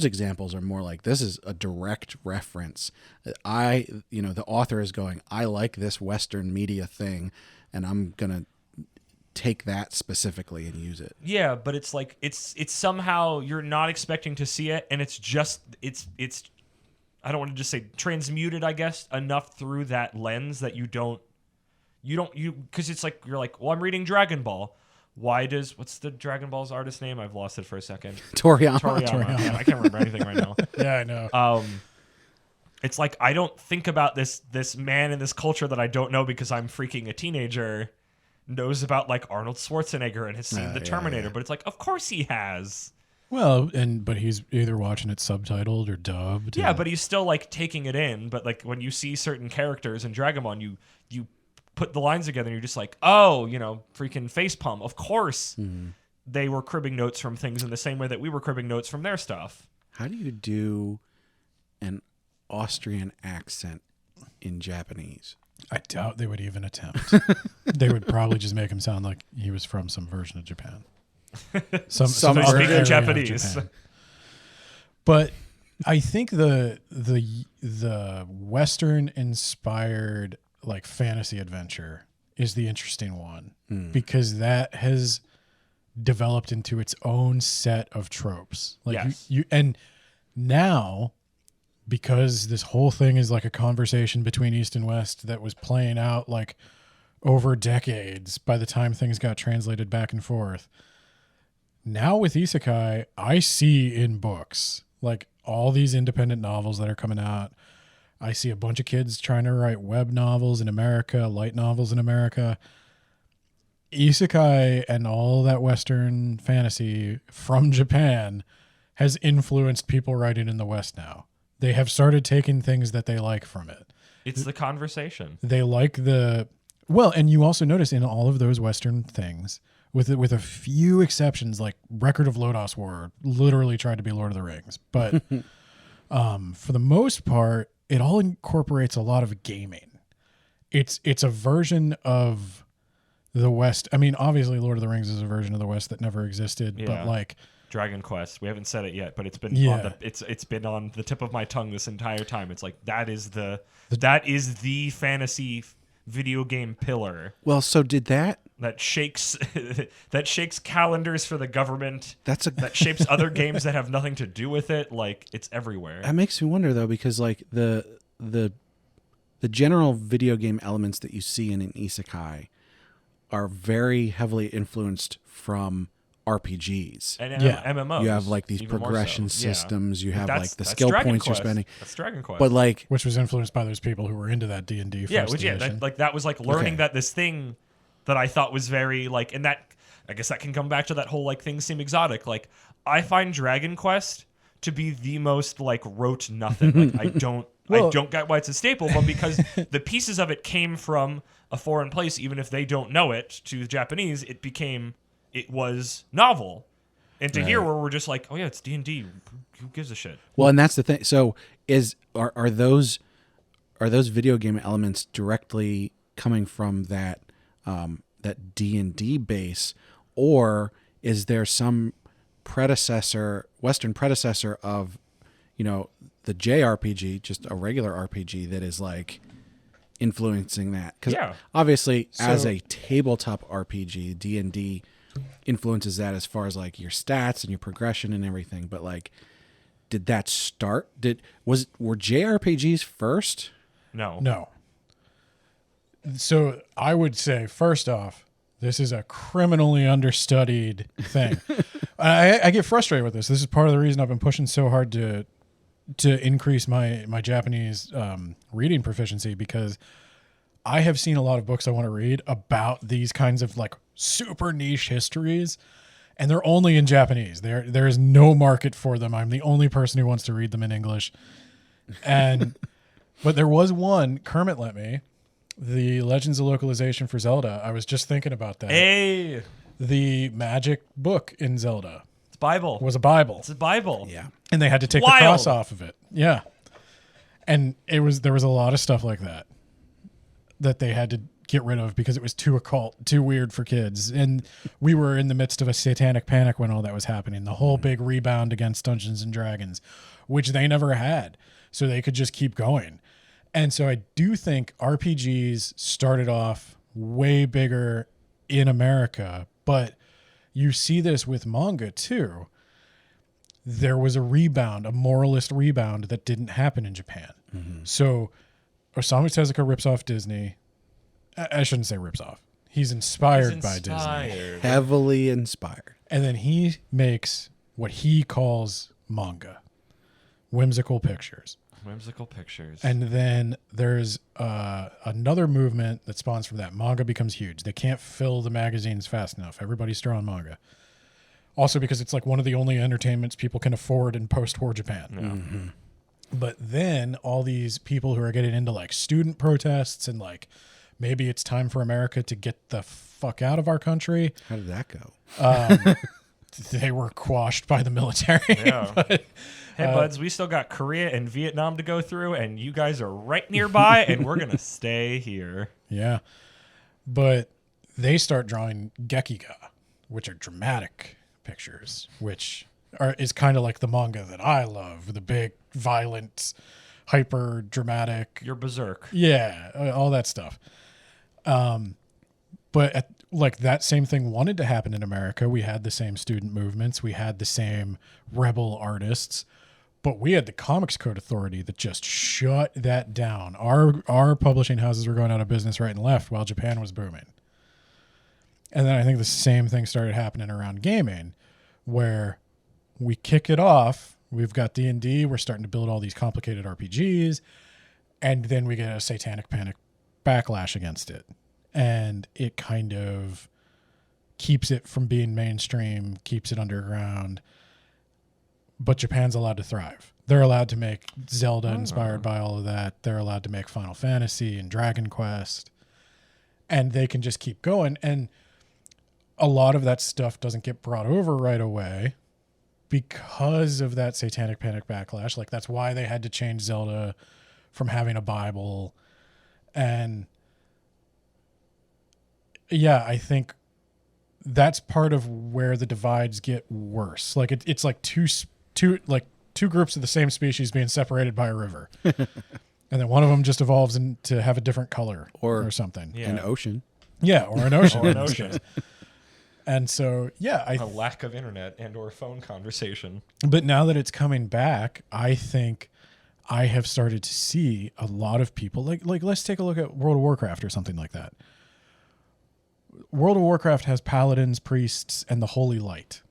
Speaker 1: examples are more like this is a direct reference. The author is going, I like this Western media thing, and I'm gonna take that specifically and use it.
Speaker 2: Yeah, but it's like it's somehow you're not expecting to see it, and it's I don't want to just say transmuted, I guess, enough through that lens that you because it's like you're like, well, I'm reading Dragon Ball. What's the Dragon Ball's artist name? I've lost it for a second.
Speaker 1: Toriyama.
Speaker 2: Man, I can't remember anything right now.
Speaker 3: Yeah, I know.
Speaker 2: It's like I don't think about this man in this culture that I don't know because I'm freaking a teenager knows about like Arnold Schwarzenegger and has seen the Terminator, but it's like of course he has.
Speaker 3: Well, but he's either watching it subtitled or dubbed.
Speaker 2: Yeah, but he's still like taking it in. But like when you see certain characters in Dragon Ball, you put the lines together and you're just like, oh, freaking facepalm. Of course they were cribbing notes from things in the same way that we were cribbing notes from their stuff.
Speaker 1: How do you do an Austrian accent in Japanese?
Speaker 3: I doubt they would even attempt. They would probably just make him sound like he was from some version of Japan. Some
Speaker 1: version
Speaker 2: Speaking
Speaker 3: area of
Speaker 2: Japanese.
Speaker 3: Japan. But I think the Western inspired like fantasy adventure is the interesting one because that has developed into its own set of tropes. Like
Speaker 2: Yes.
Speaker 3: you and now, because this whole thing is like a conversation between East and West that was playing out like over decades by the time things got translated back and forth. Now with Isekai, I see in books like all these independent novels that are coming out. I see a bunch of kids trying to write web novels in America, light novels in America. Isekai and all that Western fantasy from Japan has influenced people writing in the West now. They have started taking things that they like from it.
Speaker 2: It's the conversation.
Speaker 3: They like and you also notice in all of those Western things, with a few exceptions, like Record of Lodoss War literally tried to be Lord of the Rings. But for the most part, it all incorporates a lot of gaming. It's a version of the West. I mean, obviously Lord of the Rings is a version of the West that never existed, but like
Speaker 2: Dragon Quest. We haven't said it yet, but it's been it's been on the tip of my tongue this entire time. It's like that is the fantasy video game pillar.
Speaker 1: Well, so did that
Speaker 2: shakes calendars for the government. That shapes other games that have nothing to do with it. Like it's everywhere.
Speaker 1: That makes me wonder though, because like the general video game elements that you see in an isekai are very heavily influenced from RPGs.
Speaker 2: And MMOs.
Speaker 1: You have like these
Speaker 2: even
Speaker 1: progression
Speaker 2: more so. Yeah.
Speaker 1: systems. You have
Speaker 2: That's-
Speaker 1: like the
Speaker 2: that's
Speaker 1: skill
Speaker 2: Dragon
Speaker 1: points you're
Speaker 2: Quest.
Speaker 1: spending.
Speaker 2: That's Dragon Quest.
Speaker 1: But like,
Speaker 3: which was influenced by those people who were into that D&D first edition.
Speaker 2: that was like learning
Speaker 1: Okay.
Speaker 2: that this thing that I thought was very like, and that I guess that can come back to that whole like things seem exotic. Like I find Dragon Quest to be the most like rote nothing. Like I don't get why it's a staple, but because the pieces of it came from a foreign place, even if they don't know it, to the Japanese, it was novel. And to hear where we're just like, oh yeah, it's D&D. Who gives a shit?
Speaker 1: well, and that's the thing. So are those video game elements directly coming from that D&D base, or is there some Western predecessor of, the JRPG, just a regular RPG that is like influencing that? Because obviously, as a tabletop RPG, D&D influences that as far as like your stats and your progression and everything. But like, did that start? Were JRPGs first?
Speaker 3: No. So I would say, first off, this is a criminally understudied thing. I get frustrated with this. This is part of the reason I've been pushing so hard to increase my Japanese reading proficiency, because I have seen a lot of books I want to read about these kinds of like super niche histories, and they're only in Japanese. There is no market for them. I'm the only person who wants to read them in English. And but there was one, Kermit lent me, the Legends of Localization for Zelda. I was just thinking about that.
Speaker 2: Hey,
Speaker 3: The magic book in Zelda
Speaker 2: it's Bible.
Speaker 3: was a Bible.
Speaker 2: It's a Bible.
Speaker 1: Yeah.
Speaker 3: And they had to take the
Speaker 2: Wild.
Speaker 3: cross off of it. Yeah. And there was a lot of stuff like that they had to get rid of because it was too occult, too weird for kids. And we were in the midst of a satanic panic when all that was happening. The whole big rebound against Dungeons and Dragons, which they never had. So they could just keep going. And so I do think RPGs started off way bigger in America, but you see this with manga too. There was a rebound, a moralist rebound that didn't happen in Japan. Mm-hmm. So Osamu Tezuka rips off Disney. I shouldn't say rips off. He's inspired by Disney.
Speaker 1: Heavily inspired.
Speaker 3: And then he makes what he calls manga. Whimsical pictures.
Speaker 2: Whimsical pictures.
Speaker 3: And then there's another movement that spawns from that. Manga becomes huge. They can't fill the magazines fast enough. Everybody's drawing manga. Also because it's like one of the only entertainments people can afford in post-war Japan.
Speaker 2: Yeah.
Speaker 1: Mm-hmm.
Speaker 3: But then all these people who are getting into like student protests and like maybe it's time for America to get the fuck out of our country.
Speaker 1: How did that go?
Speaker 3: They were quashed by the military.
Speaker 2: Yeah.
Speaker 3: But,
Speaker 2: Hey, buds, we still got Korea and Vietnam to go through, and you guys are right nearby, and we're going to stay here.
Speaker 3: yeah. But they start drawing gekiga, which are dramatic pictures, which is kind of like the manga that I love, the big, violent, hyper dramatic.
Speaker 2: You're berserk.
Speaker 3: Yeah, all that stuff. But like that same thing wanted to happen in America. We had the same student movements. We had the same rebel artists. But we had the Comics Code Authority that just shut that down. Our publishing houses were going out of business right and left while Japan was booming. And then I think the same thing started happening around gaming, where we kick it off. We've got D&D. We're starting to build all these complicated RPGs. And then we get a satanic panic backlash against it. And it kind of keeps it from being mainstream, keeps it underground. But Japan's allowed to thrive. They're allowed to make Zelda inspired by all of that. They're allowed to make Final Fantasy and Dragon Quest. And they can just keep going. And a lot of that stuff doesn't get brought over right away because of that satanic panic backlash. Like, that's why they had to change Zelda from having a Bible. And yeah, I think that's part of where the divides get worse. Like it's like two groups of the same species being separated by a river. And then one of them just evolves to have a different color or something.
Speaker 2: Yeah.
Speaker 1: An ocean.
Speaker 3: Yeah, or an ocean.
Speaker 2: Or an ocean.
Speaker 3: And so, yeah,
Speaker 2: A lack of internet and or phone conversation.
Speaker 3: but now that it's coming back, I think I have started to see a lot of people like let's take a look at World of Warcraft or something like that. World of Warcraft has paladins, priests, and the Holy Light.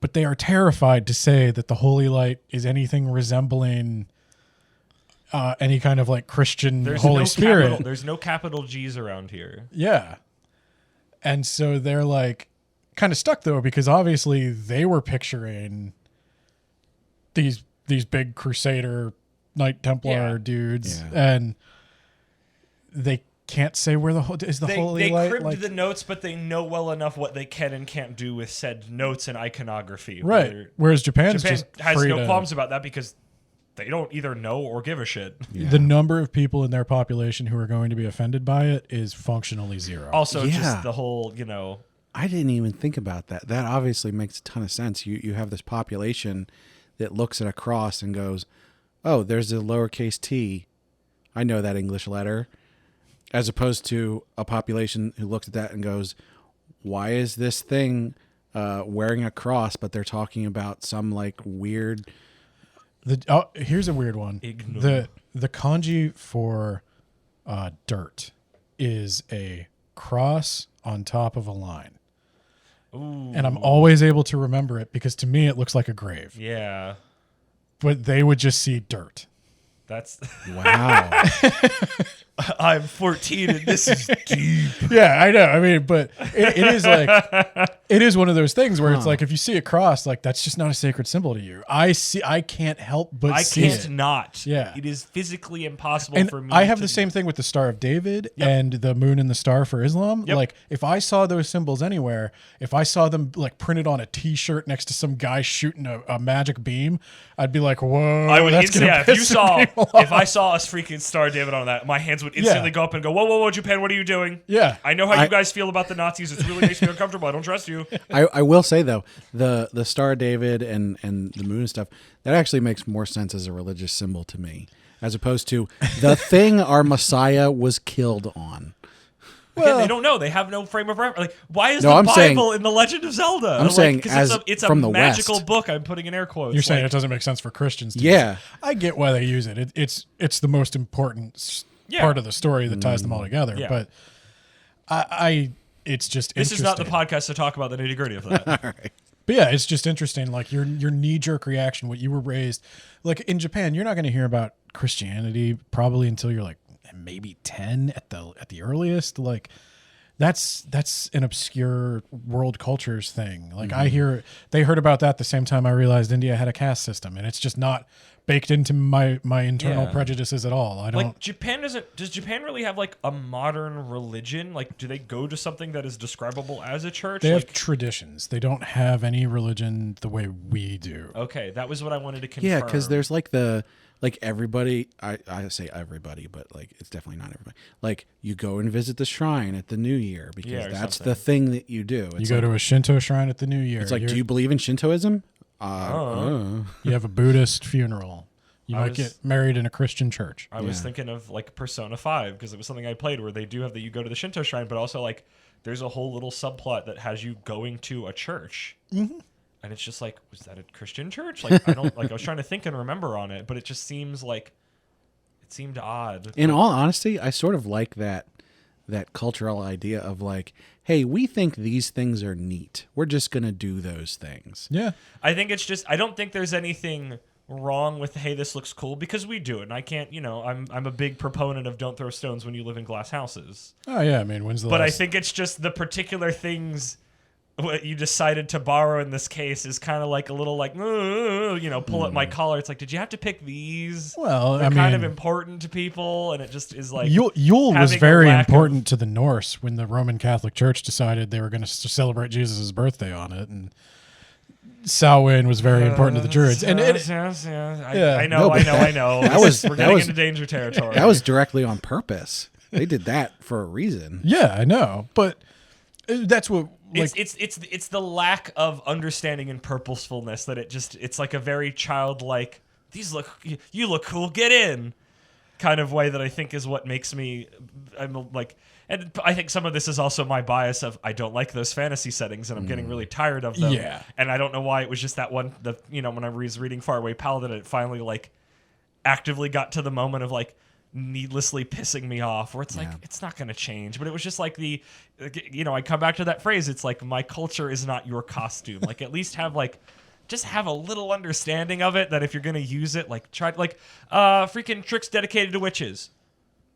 Speaker 3: But they are terrified to say that the Holy Light is anything resembling any kind of like Christian Holy Spirit.
Speaker 2: There's no capital G's around here.
Speaker 3: Yeah. And so they're like kind of stuck though, because obviously they were picturing these big Crusader Knight Templar dudes, and they can't say where the Holy Light.
Speaker 2: They cribbed
Speaker 3: like,
Speaker 2: the notes, but they know well enough what they can and can't do with said notes and iconography.
Speaker 3: right. Whereas Japan
Speaker 2: Japan
Speaker 3: just
Speaker 2: has
Speaker 3: free
Speaker 2: no
Speaker 3: to-
Speaker 2: qualms about that because they don't either know or give a shit.
Speaker 1: Yeah.
Speaker 3: The number of people in their population who are going to be offended by it is functionally zero.
Speaker 2: Also,
Speaker 1: Yeah.
Speaker 2: just the whole,
Speaker 1: I didn't even think about that. That obviously makes a ton of sense. You have this population that looks at a cross and goes, "Oh, there's a lowercase t. I know that English letter." As opposed to a population who looks at that and goes, "Why is this thing wearing a cross?" But they're talking about some like weird.
Speaker 3: Here's a weird one.
Speaker 2: Ignore.
Speaker 3: The kanji for dirt is a cross on top of a line.
Speaker 2: Ooh.
Speaker 3: And I'm always able to remember it because to me it looks like a grave.
Speaker 2: Yeah.
Speaker 3: But they would just see dirt.
Speaker 2: That's...
Speaker 1: Wow.
Speaker 2: I'm 14 and this is deep.
Speaker 3: Yeah, I know. I mean, but it is like, it is one of those things where it's like, if you see a cross, like that's just not a sacred symbol to you. I can't help but see
Speaker 2: I can't
Speaker 3: it.
Speaker 2: not.
Speaker 3: Yeah.
Speaker 2: It is physically impossible
Speaker 3: And
Speaker 2: for me
Speaker 3: I have
Speaker 2: to
Speaker 3: the same thing with the Star of David
Speaker 2: Yep.
Speaker 3: and the moon and the star for Islam.
Speaker 2: Yep.
Speaker 3: Like if I saw those symbols anywhere, if I saw them like printed on a T-shirt next to some guy shooting a magic beam, I'd be like, "Whoa!"
Speaker 2: I would
Speaker 3: that's gonna
Speaker 2: instantly,
Speaker 3: piss some people
Speaker 2: if I
Speaker 3: off.
Speaker 2: saw us freaking Star David on that, my hands would instantly go up and go, whoa, Japan, what are you doing?
Speaker 3: Yeah.
Speaker 2: I know how you guys feel about the Nazis. It really makes me uncomfortable. I don't trust you.
Speaker 1: I will say though, the Star of David and the moon and stuff, that actually makes more sense as a religious symbol to me, as opposed to the thing our Messiah was killed on.
Speaker 2: Again, they don't know. They have no frame of reference. Like, why is
Speaker 1: No,
Speaker 2: the
Speaker 1: I'm
Speaker 2: Bible
Speaker 1: saying-
Speaker 2: in the Legend of Zelda?
Speaker 1: I'm saying
Speaker 2: 'cause
Speaker 1: as
Speaker 2: it's a
Speaker 1: from the
Speaker 2: magical
Speaker 1: West.
Speaker 2: book. I'm putting in air quotes.
Speaker 3: You're saying
Speaker 2: Like,
Speaker 3: it doesn't make sense for Christians to
Speaker 1: Yeah.
Speaker 3: use it. I get why they use it. It's the most important
Speaker 2: Yeah.
Speaker 3: part of the story that ties them all together.
Speaker 2: Yeah.
Speaker 3: But I it's just
Speaker 2: this is not the
Speaker 3: interesting.
Speaker 2: podcast to talk about the nitty gritty of that.
Speaker 3: But yeah, it's just interesting. Like your knee jerk reaction, what you were raised like in Japan. You're not going to hear about Christianity probably until you're like maybe 10 at the earliest. Like that's an obscure world cultures thing. Like I hear they heard about that the same time I realized India had a caste system, and it's just not baked into my internal
Speaker 2: Yeah.
Speaker 3: prejudices at all. I don't.
Speaker 2: Like Japan does Japan really have like a modern religion? Like, do they go to something that is describable as a church?
Speaker 3: They have
Speaker 2: Like,
Speaker 3: traditions. They don't have any religion the way we do.
Speaker 2: okay, that was what I wanted to confirm.
Speaker 1: Yeah, because there's like everybody. I say everybody, but like it's definitely not everybody. Like you go and visit the shrine at the New Year because
Speaker 2: Yeah, or
Speaker 1: that's
Speaker 2: something.
Speaker 1: the thing that you do.
Speaker 3: You go to a Shinto shrine at the New Year.
Speaker 1: It's like, do you believe in Shintoism?
Speaker 3: You have a Buddhist funeral. You might get married in a Christian church.
Speaker 2: I was thinking of like Persona 5 because it was something I played where they do have that you go to the Shinto shrine, but also like there's a whole little subplot that has you going to a church. Mm-hmm. And it's just like, was that a Christian church? Like, I don't like. I was trying to think and remember on it, but it just seems like it seemed odd.
Speaker 1: In all honesty, I sort of like that cultural idea of like, hey, we think these things are neat. We're just gonna do those things.
Speaker 3: Yeah.
Speaker 2: I think it's just. I don't think there's anything wrong with hey, this looks cool because we do it. And I can't. I'm a big proponent of don't throw stones when you live in glass houses.
Speaker 3: Oh yeah. I mean, when's the
Speaker 2: But
Speaker 3: last?
Speaker 2: I think it's just the particular things what you decided to borrow in this case is kind of like a little like, pull up my collar. It's like, did you have to pick these?
Speaker 3: Well,
Speaker 2: They're
Speaker 3: I
Speaker 2: kind of
Speaker 3: mean,
Speaker 2: important to people, and it just is like
Speaker 3: Yule was
Speaker 2: having a
Speaker 3: very
Speaker 2: lack of-
Speaker 3: important to the Norse when the Roman Catholic Church decided they were going to celebrate Jesus' birthday on it, and Samhain was very important to the Druids. And
Speaker 2: I know.
Speaker 1: That was-
Speaker 2: we're
Speaker 1: that
Speaker 2: getting
Speaker 1: was-
Speaker 2: into danger territory.
Speaker 1: That was directly on purpose. They did that for a reason.
Speaker 3: yeah, I know, but that's what. Like,
Speaker 2: It's the lack of understanding and purposefulness that it's like a very childlike. You look cool, get in, kind of way that I think is what makes me. I'm like, and I think some of this is also my bias of I don't like those fantasy settings and I'm getting really tired of them.
Speaker 3: Yeah.
Speaker 2: And I don't know why it was just that one. When I was reading Faraway Paladin, it finally like actively got to the moment of like needlessly pissing me off where it's like it's not going to change, but it was just like I come back to that phrase, it's like my culture is not your costume. Like at least have just have a little understanding of it, that if you're going to use it, like try freaking tricks dedicated to witches,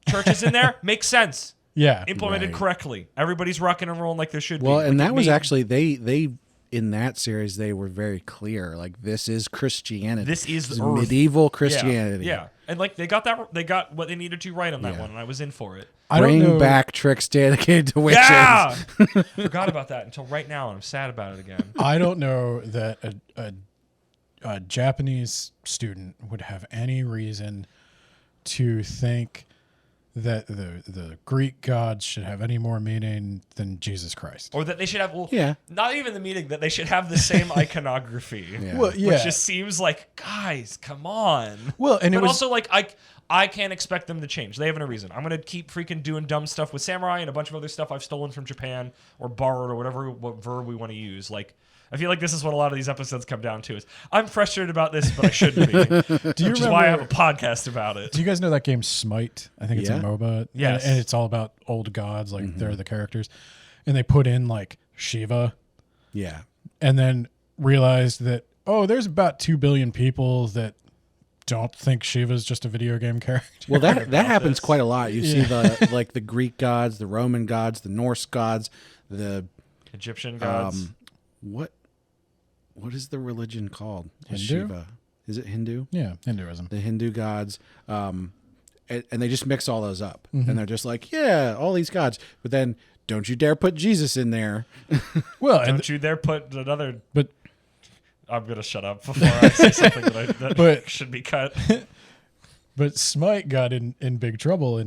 Speaker 2: churches in there makes sense, implemented correctly, everybody's rocking and rolling like there should be.
Speaker 1: Well, and that was actually they in that series they were very clear, like this is Christianity.
Speaker 2: This is
Speaker 1: medieval Christianity.
Speaker 2: Yeah. And like they got what they needed to right on that one, and I was in for it.
Speaker 1: Bring back tricks dedicated to witches.
Speaker 2: Yeah, forgot about that until right now, and I'm sad about it again.
Speaker 3: I don't know that a Japanese student would have any reason to think that the Greek gods should have any more meaning than Jesus Christ.
Speaker 2: Or that they should have, not even the meaning, that they should have the same iconography.
Speaker 1: Yeah.
Speaker 3: Well, yeah.
Speaker 2: Which just seems like, guys, come on.
Speaker 3: Well, and
Speaker 2: but also, like, I can't expect them to change. They have no reason. I'm going to keep freaking doing dumb stuff with samurai and a bunch of other stuff I've stolen from Japan or borrowed or what verb we want to use. Like, I feel like this is what a lot of these episodes come down to is I'm frustrated about this, but I shouldn't be. Which is why I have a podcast about it.
Speaker 3: Do you guys know that game Smite? I think it's a MOBA.
Speaker 2: Yes.
Speaker 3: And it's all about old gods, like they're the characters. And they put in like Shiva.
Speaker 1: Yeah.
Speaker 3: And then realized that, there's about 2 billion people that don't think Shiva's just a video game character.
Speaker 1: Well, that happens quite a lot. You see the Greek gods, the Roman gods, the Norse gods, the
Speaker 2: Egyptian gods.
Speaker 1: What is the religion called?
Speaker 3: Hindu?
Speaker 1: Shiva. Is it Hindu?
Speaker 3: Yeah, Hinduism.
Speaker 1: The Hindu gods. And they just mix all those up. And they're just like, yeah, all these gods. But then don't you dare put Jesus in there.
Speaker 3: Well,
Speaker 2: don't you dare put another...
Speaker 3: But
Speaker 2: I'm going to shut up before I say something that should be cut.
Speaker 3: But Smite got in big trouble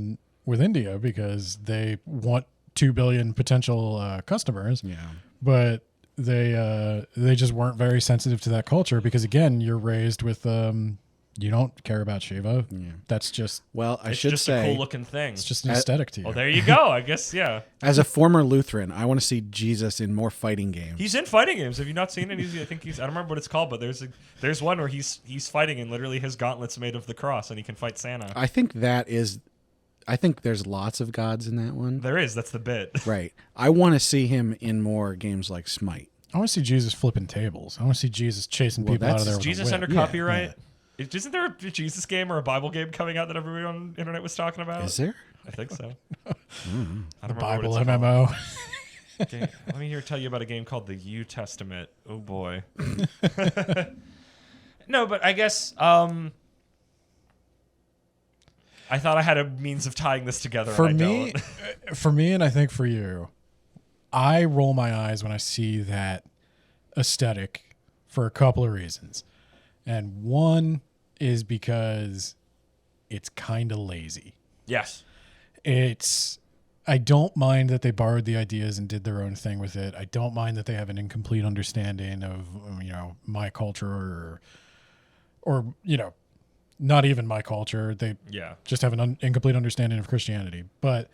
Speaker 3: with India because they want 2 billion potential customers.
Speaker 1: Yeah.
Speaker 3: But they just weren't very sensitive to that culture because, again, you're raised with you don't care about Shiva. Yeah. That's just
Speaker 1: I should say
Speaker 2: a cool looking thing.
Speaker 3: It's just an aesthetic to you.
Speaker 2: Well, there you go. I guess
Speaker 1: As a former Lutheran, I want to see Jesus in more fighting games.
Speaker 2: He's in fighting games. Have you not seen it? I don't remember what it's called, but there's one where he's fighting and literally his gauntlet's made of the cross and he can fight Santa.
Speaker 1: I think there's lots of gods in that one.
Speaker 2: There is. That's the bit.
Speaker 1: Right. I want to see him in more games like Smite.
Speaker 3: I want to see Jesus flipping tables. I want to see Jesus chasing people out of there.
Speaker 2: Is Jesus under copyright? Yeah. Isn't there a Jesus game or a Bible game coming out that everybody on the internet was talking about?
Speaker 1: Is there?
Speaker 2: I think so.
Speaker 3: The Bible MMO.
Speaker 2: Okay, let me tell you about a game called the New Testament. Oh boy. No, but I guess I thought I had a means of tying this together.
Speaker 3: For
Speaker 2: and
Speaker 3: me,
Speaker 2: I don't.
Speaker 3: for me, and I think for you, I roll my eyes when I see that aesthetic for a couple of reasons. And one is because it's kind of lazy.
Speaker 2: Yes.
Speaker 3: I don't mind that they borrowed the ideas and did their own thing with it. I don't mind that they have an incomplete understanding of, my culture or not even my culture. They just have an incomplete understanding of Christianity. But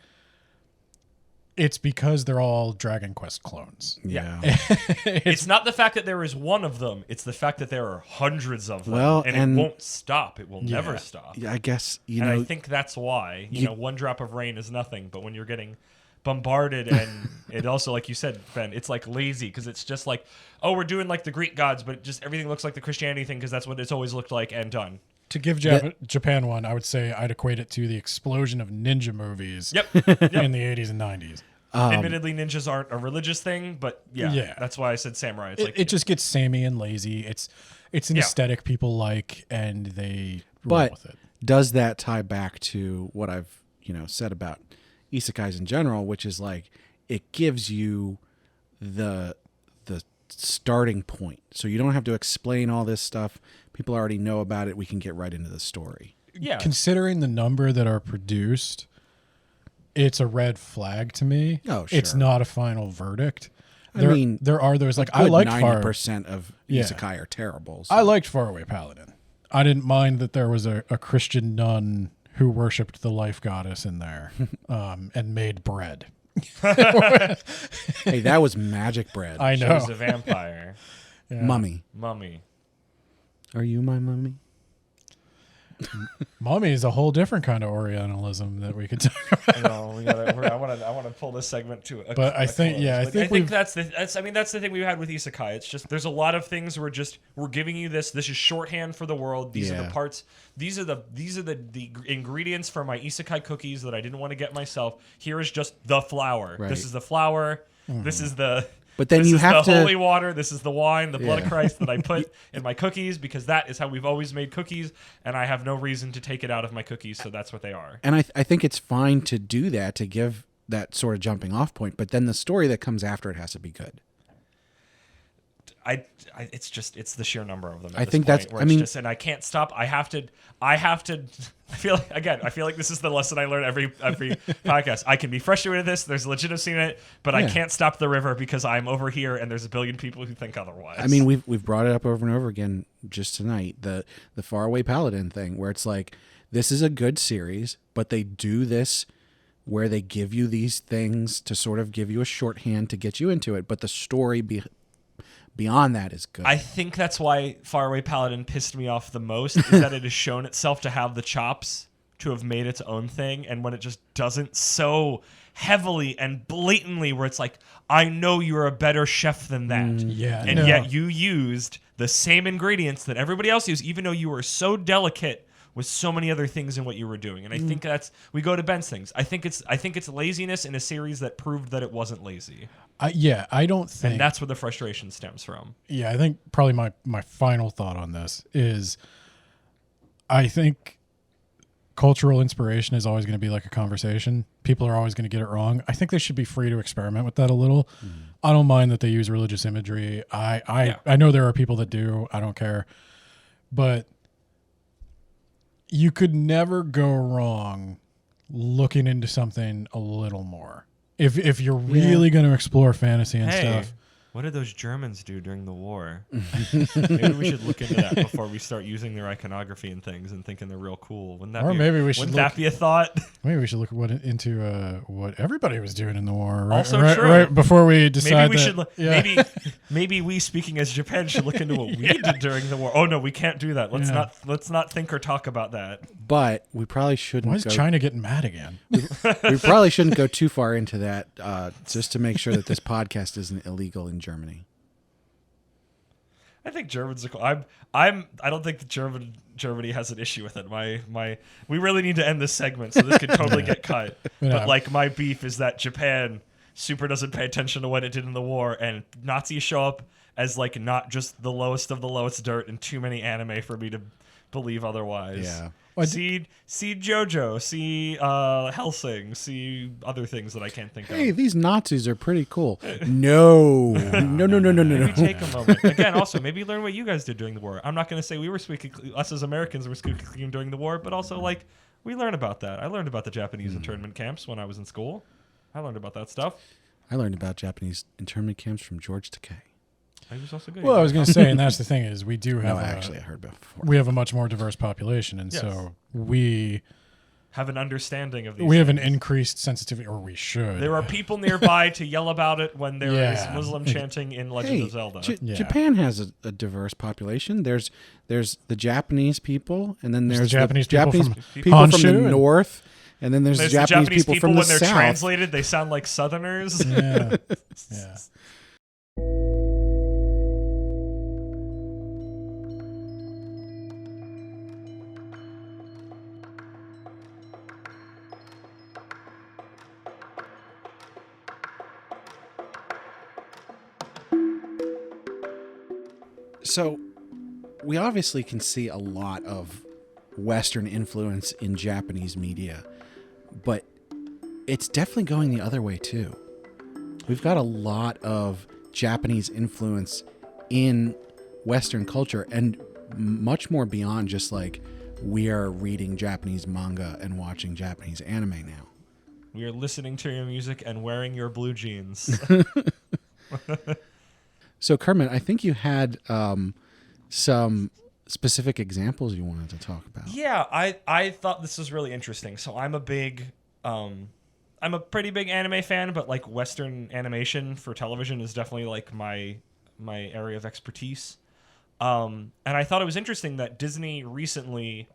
Speaker 3: it's because they're all Dragon Quest clones.
Speaker 1: Yeah.
Speaker 2: It's not the fact that there is one of them. It's the fact that there are hundreds of them.
Speaker 1: Well,
Speaker 2: and it won't stop. It will never stop.
Speaker 1: I guess,
Speaker 2: I think that's why, one drop of rain is nothing. But when you're getting bombarded and it also, like you said, Ben, it's like lazy because it's just like, oh, we're doing like the Greek gods, but just everything looks like the Christianity thing because that's what it's always looked like and done.
Speaker 3: To give Japan one, I would say I'd equate it to the explosion of ninja movies in the 80s and 90s.
Speaker 2: Admittedly, ninjas aren't a religious thing, but that's why I said samurai. It's
Speaker 3: it just gets samey and lazy. It's an aesthetic people like, and they roll with it.
Speaker 1: Does that tie back to what I've said about isekais in general, which is like it gives you the starting point, so you don't have to explain all this stuff. People already know about it. We can get right into the story.
Speaker 2: Yeah,
Speaker 3: considering the number that are produced, it's a red flag to me.
Speaker 1: Oh, sure.
Speaker 3: It's not a final verdict. There are those I
Speaker 1: like
Speaker 3: liked
Speaker 1: 90% of isekai are terrible. So.
Speaker 3: I liked Faraway Paladin. I didn't mind that there was a Christian nun who worshipped the life goddess in there and made bread.
Speaker 1: Hey, that was magic bread.
Speaker 3: I know.
Speaker 2: She was a vampire.
Speaker 1: Mummy.
Speaker 2: Are
Speaker 1: you my mummy?
Speaker 3: Mummy is a whole different kind of Orientalism that we could talk about.
Speaker 2: I want to pull this segment to a.
Speaker 3: But I think
Speaker 2: that's the thing we've had with isekai. It's just there's a lot of things we're giving you this. This is shorthand for the world. These are the parts. These are the ingredients for my isekai cookies that I didn't want to get myself. Here is just the flour.
Speaker 1: Right.
Speaker 2: This is the flour. Mm-hmm. This is the.
Speaker 1: But then
Speaker 2: this
Speaker 1: you
Speaker 2: is
Speaker 1: have
Speaker 2: the
Speaker 1: to
Speaker 2: holy water. This is the wine, the blood of Christ that I put in my cookies because that is how we've always made cookies, and I have no reason to take it out of my cookies, so that's what they are.
Speaker 1: And I think it's fine to do that, to give that sort of jumping off point, but then the story that comes after it has to be good.
Speaker 2: It's the sheer number of them.
Speaker 1: I think that's. I mean,
Speaker 2: and I can't stop. I have to. I feel like this is the lesson I learn every podcast. I can be frustrated with this. There's legitimacy in it, but I can't stop the river because I'm over here and there's a billion people who think otherwise.
Speaker 1: I mean, we've brought it up over and over again just tonight. The Faraway Paladin thing, where it's like this is a good series, but they do this where they give you these things to sort of give you a shorthand to get you into it, but the story beyond that is good.
Speaker 2: I think that's why Faraway Paladin pissed me off the most, is that it has shown itself to have the chops to have made its own thing, and when it just doesn't so heavily and blatantly where it's like, I know you're a better chef than that. Yet you used the same ingredients that everybody else used, even though you were so delicate with so many other things in what you were doing. And I think we go to Ben's things. I think it's laziness in a series that proved that it wasn't lazy.
Speaker 3: I don't think...
Speaker 2: And that's where the frustration stems from.
Speaker 3: Yeah, I think probably my final thought on this is I think cultural inspiration is always going to be like a conversation. People are always going to get it wrong. I think they should be free to experiment with that a little. I don't mind that they use religious imagery. I know there are people that do. I don't care. But you could never go wrong looking into something a little more. If you're really going to explore fantasy and stuff.
Speaker 2: What did those Germans do during the war? Maybe we should look into that before we start using their iconography and things and thinking they're real cool. Wouldn't that be a thought?
Speaker 3: Maybe we should look into what everybody was doing in the war. Right?
Speaker 2: Also
Speaker 3: right,
Speaker 2: true.
Speaker 3: Right before we decide
Speaker 2: maybe we, speaking as Japan, should look into what we did during the war. Oh no, we can't do that. Let's not think or talk about that.
Speaker 1: But we probably shouldn't.
Speaker 3: Why is China getting mad again?
Speaker 1: We probably shouldn't go too far into that, just to make sure that this podcast isn't illegal in Germany.
Speaker 2: I think Germans are cool. I don't think Germany has an issue with it. We really need to end this segment, so this could totally get cut. But like my beef is that Japan super doesn't pay attention to what it did in the war, and Nazis show up as like not just the lowest of the lowest dirt and too many anime for me to believe otherwise.
Speaker 1: Yeah.
Speaker 2: See JoJo, see Hellsing, see other things that I can't think
Speaker 1: Hey,
Speaker 2: of.
Speaker 1: these Nazis are pretty cool. No. No.
Speaker 2: Maybe take a moment. Again, also, maybe learn what you guys did during the war. I'm not going to say we were us as Americans were squeaky clean during the war, but also, like, we learn about that. I learned about the Japanese internment camps when I was in school. I learned about that stuff.
Speaker 1: I learned about Japanese internment camps from George Takei.
Speaker 2: I was also good.
Speaker 3: Well, I was going to say, and that's the thing is we do have
Speaker 1: No, actually, I heard about it before.
Speaker 3: we have a much more diverse population, and
Speaker 2: Yes.
Speaker 3: so we
Speaker 2: have an understanding of these
Speaker 3: we have an
Speaker 2: things.
Speaker 3: increased sensitivity, or we should.
Speaker 2: There are people nearby to yell about it when there is
Speaker 3: Yeah.
Speaker 2: Muslim chanting in Legend
Speaker 1: Hey,
Speaker 2: of Zelda.
Speaker 3: Yeah.
Speaker 1: Japan has a diverse population. There's the Japanese people, and then there's
Speaker 3: the Japanese
Speaker 1: the
Speaker 3: people
Speaker 1: Japanese
Speaker 3: from
Speaker 1: people from
Speaker 3: Honshu
Speaker 1: the
Speaker 3: and-
Speaker 1: north, and then there's
Speaker 2: There's
Speaker 1: the Japanese people from the
Speaker 2: when they're
Speaker 1: south.
Speaker 2: translated, they sound like Southerners.
Speaker 3: Yeah. Yeah.
Speaker 1: So, we obviously can see a lot of Western influence in Japanese media, but it's definitely going the other way too. We've got a lot of Japanese influence in Western culture, and much more beyond just like we are reading Japanese manga and watching Japanese anime now.
Speaker 2: We are listening to your music and wearing your blue jeans.
Speaker 1: So, Kermit, I think you had some specific examples you wanted to talk about.
Speaker 2: Yeah, I thought this was really interesting. So I'm a pretty big anime fan, but like Western animation for television is definitely like my area of expertise. And I thought it was interesting that Disney recently,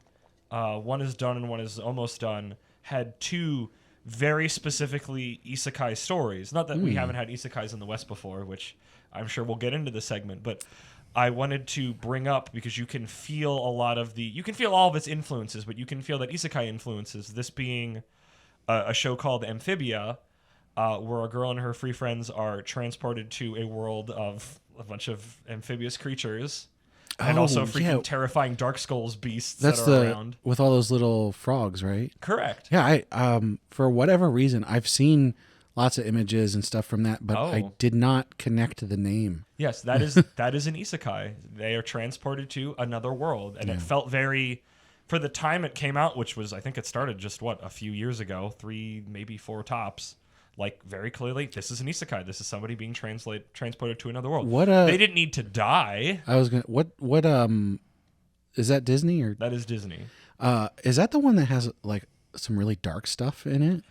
Speaker 2: one is done and one is almost done, had two very specifically isekai stories. Not that we haven't had isekais in the West before, which I'm sure we'll get into this segment, but I wanted to bring up because you can feel all of its influences, but you can feel that isekai influences, this being a show called Amphibia, where a girl and her three friends are transported to a world of a bunch of amphibious creatures. And also freaking terrifying Dark Skulls beasts
Speaker 1: That's
Speaker 2: that are around.
Speaker 1: with all those little frogs, right?
Speaker 2: Correct.
Speaker 1: Yeah, I for whatever reason, I've seen lots of images and stuff from that, but I did not connect to the name.
Speaker 2: Yes, that is an isekai. They are transported to another world, and it felt very, for the time it came out, which was, I think it started just a few years ago, 3 maybe 4 tops. Like very clearly, this is an isekai. This is somebody being transported to another world. They didn't need to die.
Speaker 1: I was gonna what is that Disney or
Speaker 2: That is Disney.
Speaker 1: is that the one that has like some really dark stuff in it?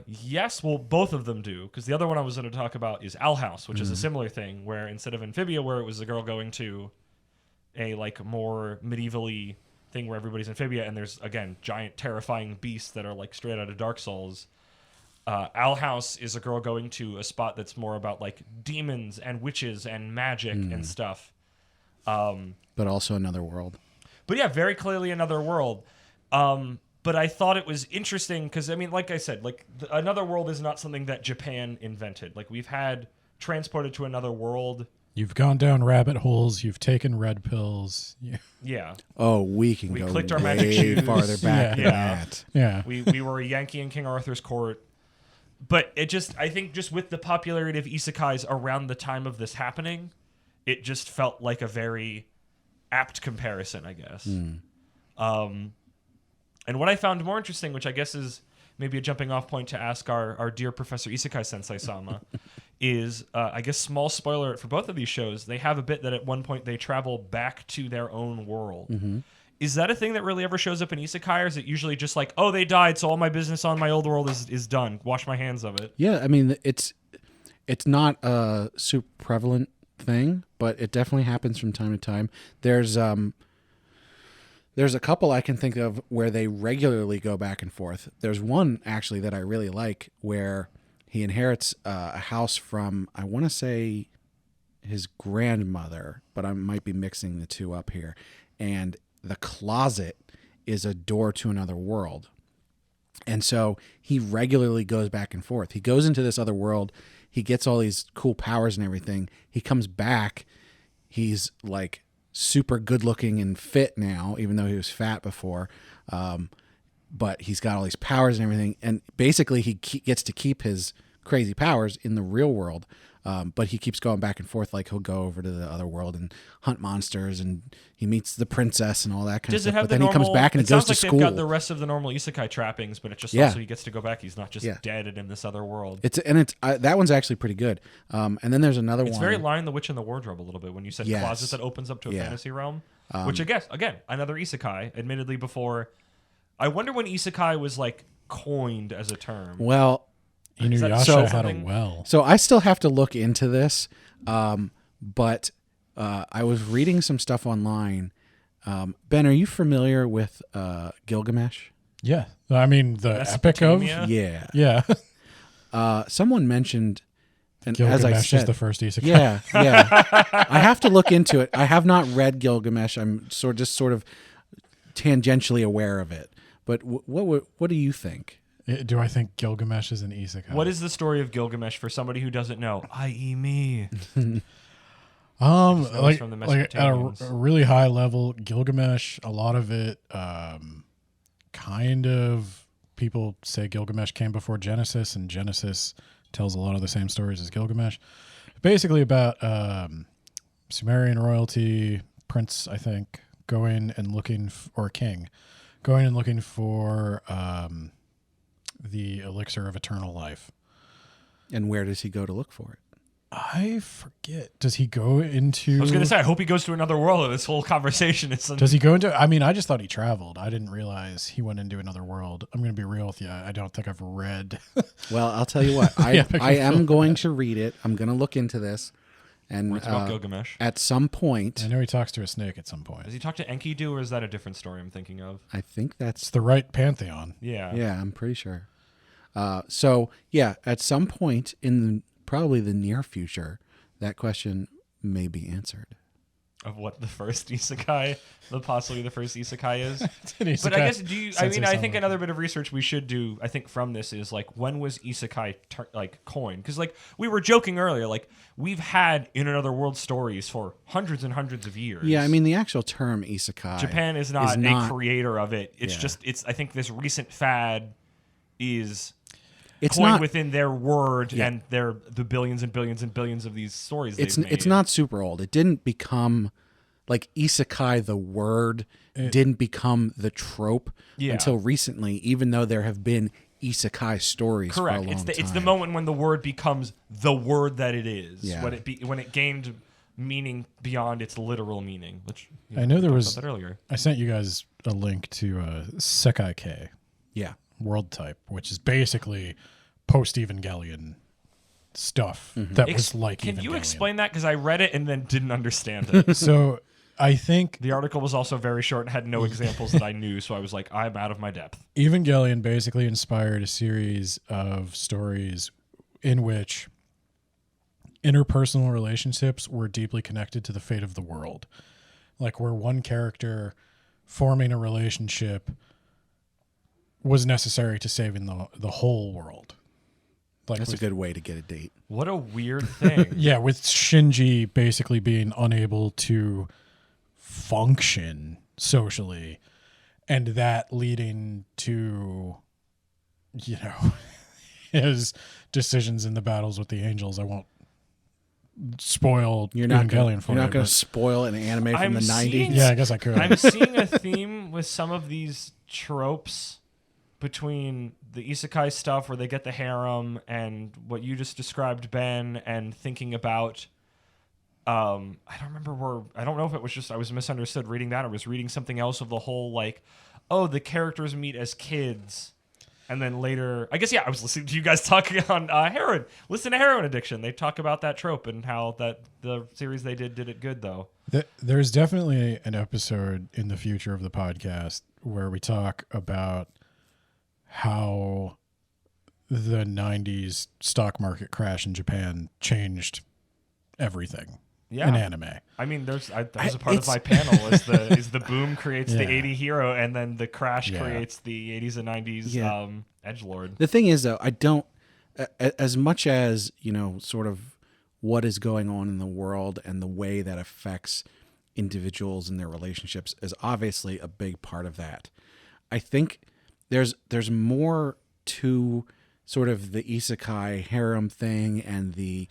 Speaker 2: Yes, well, both of them do, because the other one I was going to talk about is Owl House, which is a similar thing, where instead of Amphibia, where it was a girl going to a like more medievally thing where everybody's amphibia, and there's again giant terrifying beasts that are like straight out of Dark Souls. Owl House is a girl going to a spot that's more about like demons and witches and magic and stuff.
Speaker 1: But also another world.
Speaker 2: But yeah, very clearly another world. But I thought it was interesting because, I mean, like I said, like another world is not something that Japan invented. Like we've had transported to another world.
Speaker 3: You've gone down rabbit holes. You've taken red pills.
Speaker 2: Yeah.
Speaker 1: Oh, we can go
Speaker 2: clicked our
Speaker 1: way
Speaker 2: magic shoes.
Speaker 1: farther back than
Speaker 2: Yeah.
Speaker 1: that.
Speaker 3: Yeah.
Speaker 2: We were a Yankee in King Arthur's court. But I think just with the popularity of isekais around the time of this happening, it just felt like a very apt comparison, I guess. And what I found more interesting, which I guess is maybe a jumping off point to ask our dear Professor Isekai Sensei-Sama, is, I guess, small spoiler for both of these shows, they have a bit that at one point they travel back to their own world. Mm-hmm. Is that a thing that really ever shows up in Isekai, or is it usually just like, oh, they died, so all my business on my old world is done. Wash my hands of it.
Speaker 1: Yeah, I mean it's not a super prevalent thing, but it definitely happens from time to time. There's a couple I can think of where they regularly go back and forth. There's one actually that I really like where he inherits a house from, I want to say, his grandmother, but I might be mixing the two up here. And the closet is a door to another world. And so he regularly goes back and forth. He goes into this other world. he gets all these cool powers and everything. He comes back. He's like super good looking and fit now, even though he was fat before. But he's got all these powers and everything. And basically he gets to keep his crazy powers in the real world. But he keeps going back and forth. Like he'll go over to the other world and hunt monsters, and he meets the princess and all that kind of stuff. But then he comes back and he goes to school.
Speaker 2: They've got the rest of the normal isekai trappings, but it's just also he gets to go back. He's not just dead and in this other world.
Speaker 1: That one's actually pretty good. And then there's another one.
Speaker 2: It's very Lion the Witch in the Wardrobe a little bit when you said closet that opens up to a fantasy realm, which I guess again another isekai. Admittedly, before I wonder when isekai was like coined as a term.
Speaker 1: Well.
Speaker 3: Inuyasha had a well.
Speaker 1: So I still have to look into this, but I was reading some stuff online. Ben, are you familiar with Gilgamesh?
Speaker 3: Yeah. I mean, the epic of?
Speaker 1: Yeah.
Speaker 3: Yeah.
Speaker 1: Someone mentioned, and
Speaker 3: Gilgamesh
Speaker 1: as I said,
Speaker 3: is the first isekai.
Speaker 1: Yeah. I have to look into it. I have not read Gilgamesh. I'm sort of tangentially aware of it. But what do you think?
Speaker 3: Do I think Gilgamesh is an isekai?
Speaker 2: What is the story of Gilgamesh for somebody who doesn't know? I.e. me.
Speaker 3: Like
Speaker 2: from the
Speaker 3: at a really high level, Gilgamesh, a lot of it, kind of people say Gilgamesh came before Genesis, and Genesis tells a lot of the same stories as Gilgamesh. Basically about Sumerian royalty, prince, I think, going and looking or king, going and looking for the elixir of eternal life.
Speaker 1: And where does he go to look for it?
Speaker 3: I forget. Does he go into...
Speaker 2: I was going to say, I hope he goes to another world of this whole conversation.
Speaker 3: Does he go into... I mean, I just thought he traveled. I didn't realize he went into another world. I'm going to be real with you. I don't think I've read...
Speaker 1: Well, I'll tell you what. I am going to read it. I'm going to look into this. And
Speaker 2: it's about Gilgamesh.
Speaker 1: At some point...
Speaker 3: I know he talks to a snake at some point.
Speaker 2: Does he talk to Enkidu, or is that a different story I'm thinking of?
Speaker 1: I think that's...
Speaker 3: It's the right pantheon.
Speaker 2: Yeah.
Speaker 1: Yeah, I'm pretty sure. So, yeah, at some point in probably the near future, that question may be answered.
Speaker 2: Of what the first isekai, possibly the first isekai is.
Speaker 3: Isekai
Speaker 2: But I guess, I think
Speaker 3: Sensei-Sama.
Speaker 2: another bit of research we should do, I think from this is like, when was isekai coined? Because like we were joking earlier, like we've had in another world stories for hundreds and hundreds of years.
Speaker 1: Yeah, I mean the actual term isekai.
Speaker 2: Japan is not a creator of it. It's just I think this recent fad is coined within their word and the billions and billions and billions of these stories they've made.
Speaker 1: It's not super old. It didn't become like isekai, the word didn't become the trope until recently, even though there have been isekai stories for a long time.
Speaker 2: It's the moment when the word becomes the word that it is.
Speaker 1: Yeah.
Speaker 2: When it gained meaning beyond its literal meaning. Which
Speaker 3: I know there was
Speaker 2: that earlier.
Speaker 3: I sent you guys a link to Sekai K.
Speaker 1: Yeah.
Speaker 3: World type, which is basically post-Evangelion stuff that was like
Speaker 2: Can
Speaker 3: Evangelion.
Speaker 2: you explain that? Because I read it and then didn't understand it.
Speaker 3: So I think
Speaker 2: the article was also very short and had no examples that I knew, so I was like, I'm out of my depth.
Speaker 3: Evangelion basically inspired a series of stories in which interpersonal relationships were deeply connected to the fate of the world. Like where one character forming a relationship was necessary to saving the whole world. Like
Speaker 1: That's a good way to get a date.
Speaker 2: What a weird thing.
Speaker 3: Yeah, with Shinji basically being unable to function socially, and that leading to, his decisions in the battles with the angels. I won't spoil Evangelion for you.
Speaker 1: You're not going to spoil an anime from the 90s?
Speaker 3: Yeah, I guess I could.
Speaker 2: I'm seeing a theme with some of these tropes between the isekai stuff where they get the harem and what you just described, Ben, and thinking about I don't know if it was just I was misunderstood reading that or was reading something else of the whole like, oh, the characters meet as kids and then later I guess I was listening to you guys talking on heroin. Listen to Heroin Addiction. They talk about that trope and how that the series they did it good though.
Speaker 3: There's definitely an episode in the future of the podcast where we talk about how the 90s stock market crash in Japan changed everything in anime.
Speaker 2: I mean, that was a part of my panel is the boom creates the 80 hero and then the crash creates the 80s and 90s edgelord.
Speaker 1: The thing is, though, as much as, sort of what is going on in the world and the way that affects individuals and their relationships is obviously a big part of that. I think there's more to sort of the isekai harem thing and the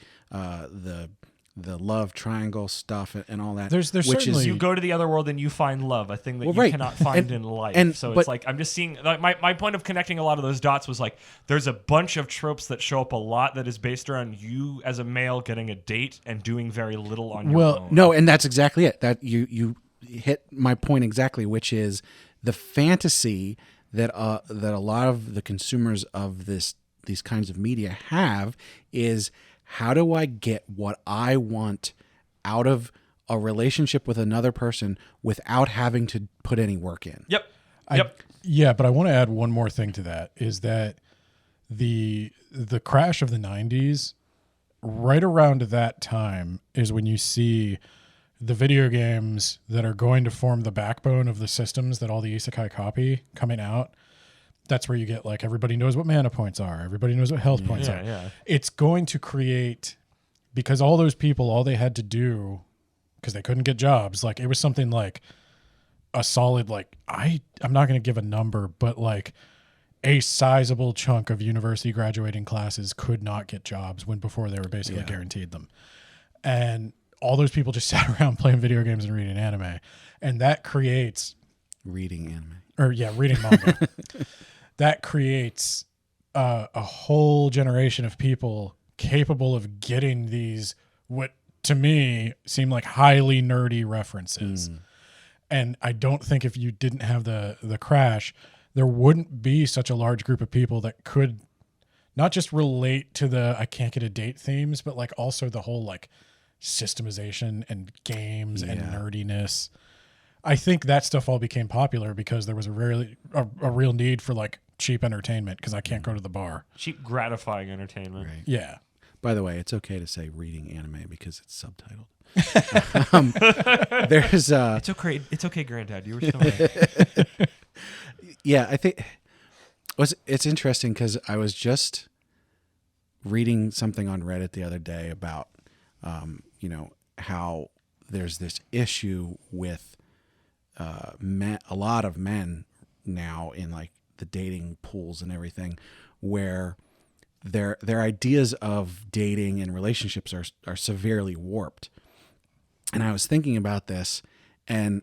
Speaker 1: love triangle stuff and all that.
Speaker 3: There's
Speaker 1: which
Speaker 3: certainly-
Speaker 1: is
Speaker 2: You go to the other world and you find love, a thing that
Speaker 1: Well,
Speaker 2: you
Speaker 1: right.
Speaker 2: cannot find
Speaker 1: And-
Speaker 2: in life.
Speaker 1: and-
Speaker 2: So
Speaker 1: but-
Speaker 2: it's like I'm just seeing like, my point of connecting a lot of those dots was like there's a bunch of tropes that show up a lot that is based around you as a male getting a date and doing very little on your own.
Speaker 1: No, and that's exactly it. That you hit my point exactly, which is the fantasy that a lot of the consumers of these kinds of media have is, how do I get what I want out of a relationship with another person without having to put any work in?
Speaker 2: Yep.
Speaker 3: Yeah, but I want to add one more thing to that, is that the crash of the 90s, right around that time is when you see the video games that are going to form the backbone of the systems that all the isekai copy coming out. That's where you get like, everybody knows what mana points are. Everybody knows what health points are.
Speaker 2: Yeah.
Speaker 3: It's going to create, because all those people, all they had to do, because they couldn't get jobs, like it was something like a solid, like I'm not going to give a number, but like a sizable chunk of university graduating classes could not get jobs when before they were basically guaranteed them. And all those people just sat around playing video games and reading anime. And that creates
Speaker 1: Reading anime.
Speaker 3: reading manga. That creates a whole generation of people capable of getting these, what to me seem like highly nerdy references. And I don't think if you didn't have the crash, there wouldn't be such a large group of people that could not just relate to the I can't get a date themes, but like also the whole like systemization and games and nerdiness. I think that stuff all became popular because there was a real need for like cheap entertainment, because I can't go to the bar.
Speaker 2: Cheap, gratifying entertainment.
Speaker 1: Right.
Speaker 3: Yeah.
Speaker 1: By the way, it's okay to say reading anime because it's subtitled. There's
Speaker 2: It's okay, Granddad. You were still right.
Speaker 1: yeah, I think it's interesting because I was just reading something on Reddit the other day about how there's this issue with a lot of men now in like the dating pools and everything, where their ideas of dating and relationships are severely warped. And I was thinking about this, and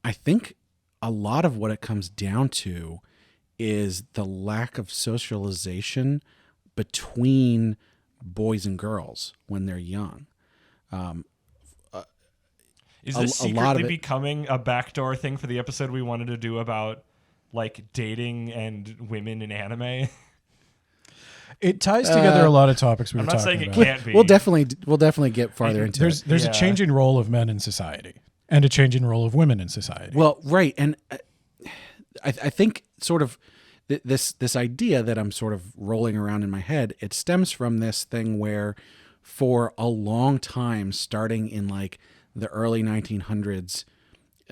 Speaker 1: I think a lot of what it comes down to is the lack of socialization between boys and girls when they're young.
Speaker 2: Is
Speaker 1: a
Speaker 2: this
Speaker 1: lot of
Speaker 2: secretly
Speaker 1: it-
Speaker 2: becoming a backdoor thing for the episode we wanted to do about like dating and women in anime?
Speaker 3: It ties together a lot of topics we
Speaker 2: I'm
Speaker 3: were
Speaker 2: not
Speaker 3: talking
Speaker 2: saying it
Speaker 3: about.
Speaker 2: can't be.
Speaker 1: We'll definitely get farther into it.
Speaker 3: There's
Speaker 2: Yeah.
Speaker 3: a changing role of men in society and a changing role of women in society.
Speaker 1: Well, right, and I think sort of this idea that I'm sort of rolling around in my head, it stems from this thing where for a long time, starting in like the early 1900s,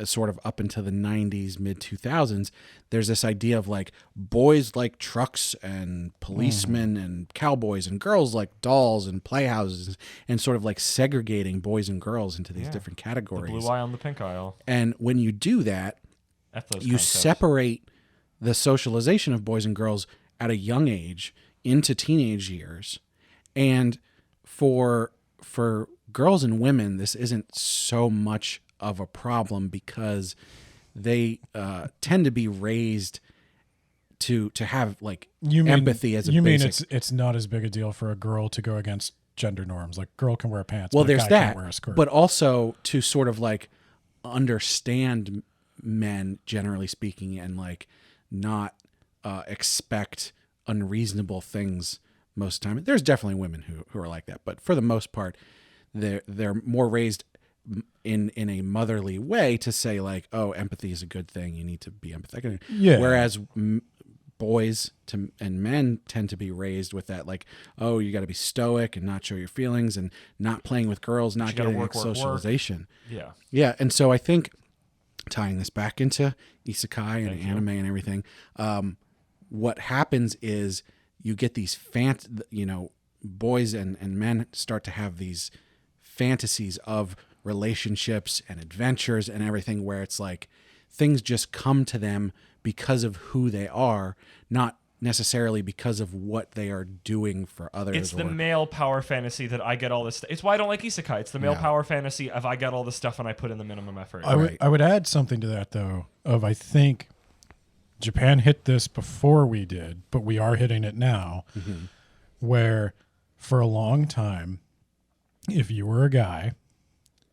Speaker 1: sort of up into the 90s, mid 2000s, there's this idea of like boys like trucks and policemen and cowboys, and girls like dolls and playhouses, and sort of like segregating boys and girls into these different
Speaker 2: The
Speaker 1: categories.
Speaker 2: blue eye on the pink aisle.
Speaker 1: And when you do that,
Speaker 2: Ethos
Speaker 1: you
Speaker 2: concepts.
Speaker 1: separate the socialization of boys and girls at a young age into teenage years. And for girls and women, this isn't so much of a problem because they tend to be raised to have like empathy as a basic.
Speaker 3: It's not as big a deal for a girl to go against gender norms. Like, girl can wear pants,
Speaker 1: Well,
Speaker 3: but a
Speaker 1: there's
Speaker 3: guy
Speaker 1: that,
Speaker 3: can't wear a skirt.
Speaker 1: but also to sort of like understand men, generally speaking, and like not expect unreasonable things most of the time. There's definitely women who are like that, but for the most part, they're more raised in a motherly way to say like, oh, empathy is a good thing. You need to be empathetic.
Speaker 3: Yeah.
Speaker 1: Whereas boys and men tend to be raised with that, like, oh, you got to be stoic and not show your feelings and not playing with girls, not
Speaker 2: you gotta
Speaker 1: getting
Speaker 2: work, work, work.
Speaker 1: socialization.
Speaker 2: Yeah.
Speaker 1: Yeah, and so I think tying this back into isekai and
Speaker 2: Thank you.
Speaker 1: anime and everything, what happens is you get these boys and men start to have these fantasies of relationships and adventures and everything, where it's like things just come to them because of who they are, not necessarily because of what they are doing for others.
Speaker 2: It's the male power fantasy that I get all this. It's why I don't like isekai. It's the male power fantasy of I get all this stuff and I put in the minimum effort.
Speaker 3: I would add something to that though. I think Japan hit this before we did, but we are hitting it now.
Speaker 1: Mm-hmm.
Speaker 3: Where for a long time, if you were a guy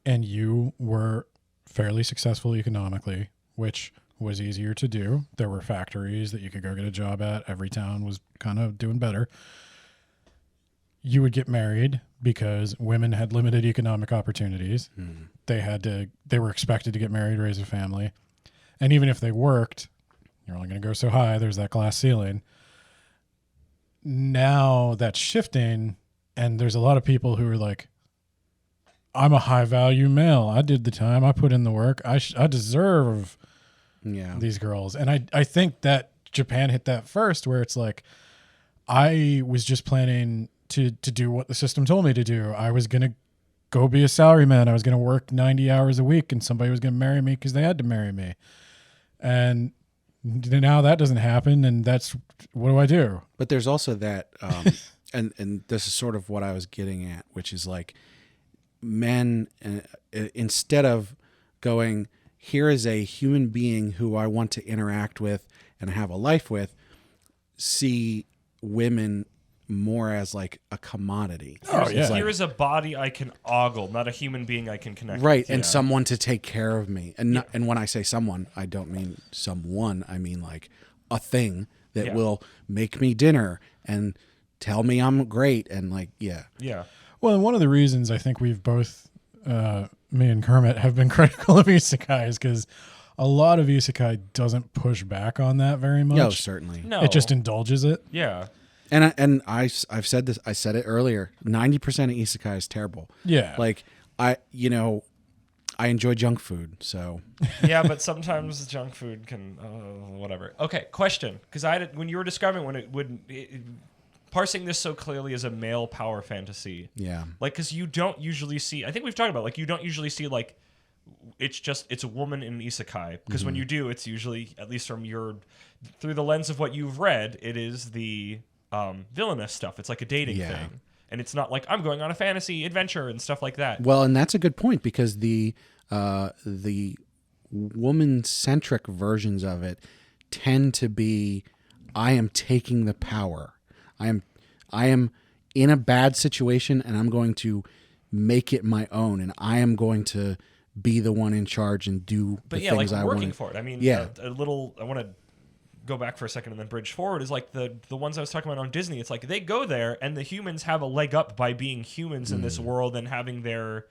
Speaker 3: and you were fairly successful economically, which was easier to do. There were factories that you could go get a job at. Every town was kind of doing better. You would get married because women had limited economic opportunities. They were expected to get married, raise a family. And even if they worked, you're only going to go so high. There's that glass ceiling. Now that's shifting, and there's a lot of people who are like, I'm a high value male. I did the time. I put in the work. I deserve these girls. And I think that Japan hit that first, where it's like, I was just planning to do what the system told me to do. I was going to go be a salaryman. I was going to work 90 hours a week, and somebody was going to marry me because they had to marry me. And now that doesn't happen. And that's, what do I do?
Speaker 1: But there's also that, and this is sort of what I was getting at, which is like, men, instead of going, here is a human being who I want to interact with and have a life with, see women more as like a commodity.
Speaker 2: Here is a body I can ogle, not a human being I can connect
Speaker 1: right,
Speaker 2: with.
Speaker 1: And someone to take care of me. And and when I say someone, I don't mean someone. I mean like a thing that will make me dinner and tell me I'm great and like, yeah.
Speaker 3: Well, and one of the reasons I think we've both, me and Kermit, have been critical of isekai is because a lot of isekai doesn't push back on that very much.
Speaker 1: No, certainly.
Speaker 2: No.
Speaker 3: It just indulges it.
Speaker 2: Yeah.
Speaker 1: And I've said this. I said it earlier. 90% of isekai is terrible.
Speaker 3: Yeah.
Speaker 1: Like I enjoy junk food. So
Speaker 2: Yeah, but sometimes junk food can whatever. Okay, question. Because when you were describing when it would. Parsing this so clearly as a male power fantasy.
Speaker 1: Yeah.
Speaker 2: Like, because you don't usually see, I think we've talked about, like, you don't usually see, like, it's a woman in an isekai. Because when you do, it's usually, at least through the lens of what you've read, it is the villainous stuff. It's like a dating thing. And it's not like, I'm going on a fantasy adventure and stuff like that.
Speaker 1: Well, and that's a good point, because the woman-centric versions of it tend to be, I am taking the power. I am in a bad situation, and I'm going to make it my own, and I am going to be the one in charge and do the things I want.
Speaker 2: Working for it. I mean, I want to go back for a second and then bridge forward, is like the ones I was talking about on Disney. It's like they go there, and the humans have a leg up by being humans in this world and having their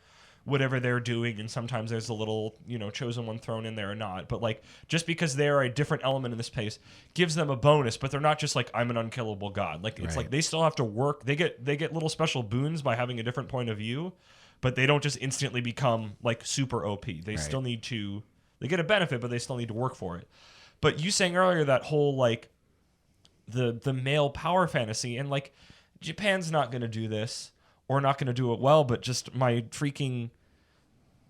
Speaker 2: whatever they're doing, and sometimes there's a little, chosen one thrown in there or not. But like, just because they're a different element in this place gives them a bonus, but they're not just like, I'm an unkillable god. Like, it's like they still have to work. They get little special boons by having a different point of view, but they don't just instantly become like super OP. They still need to, they get a benefit, but they still need to work for it. But you saying earlier that whole like the male power fantasy, and like Japan's not going to do this, or not going to do it well, but just my freaking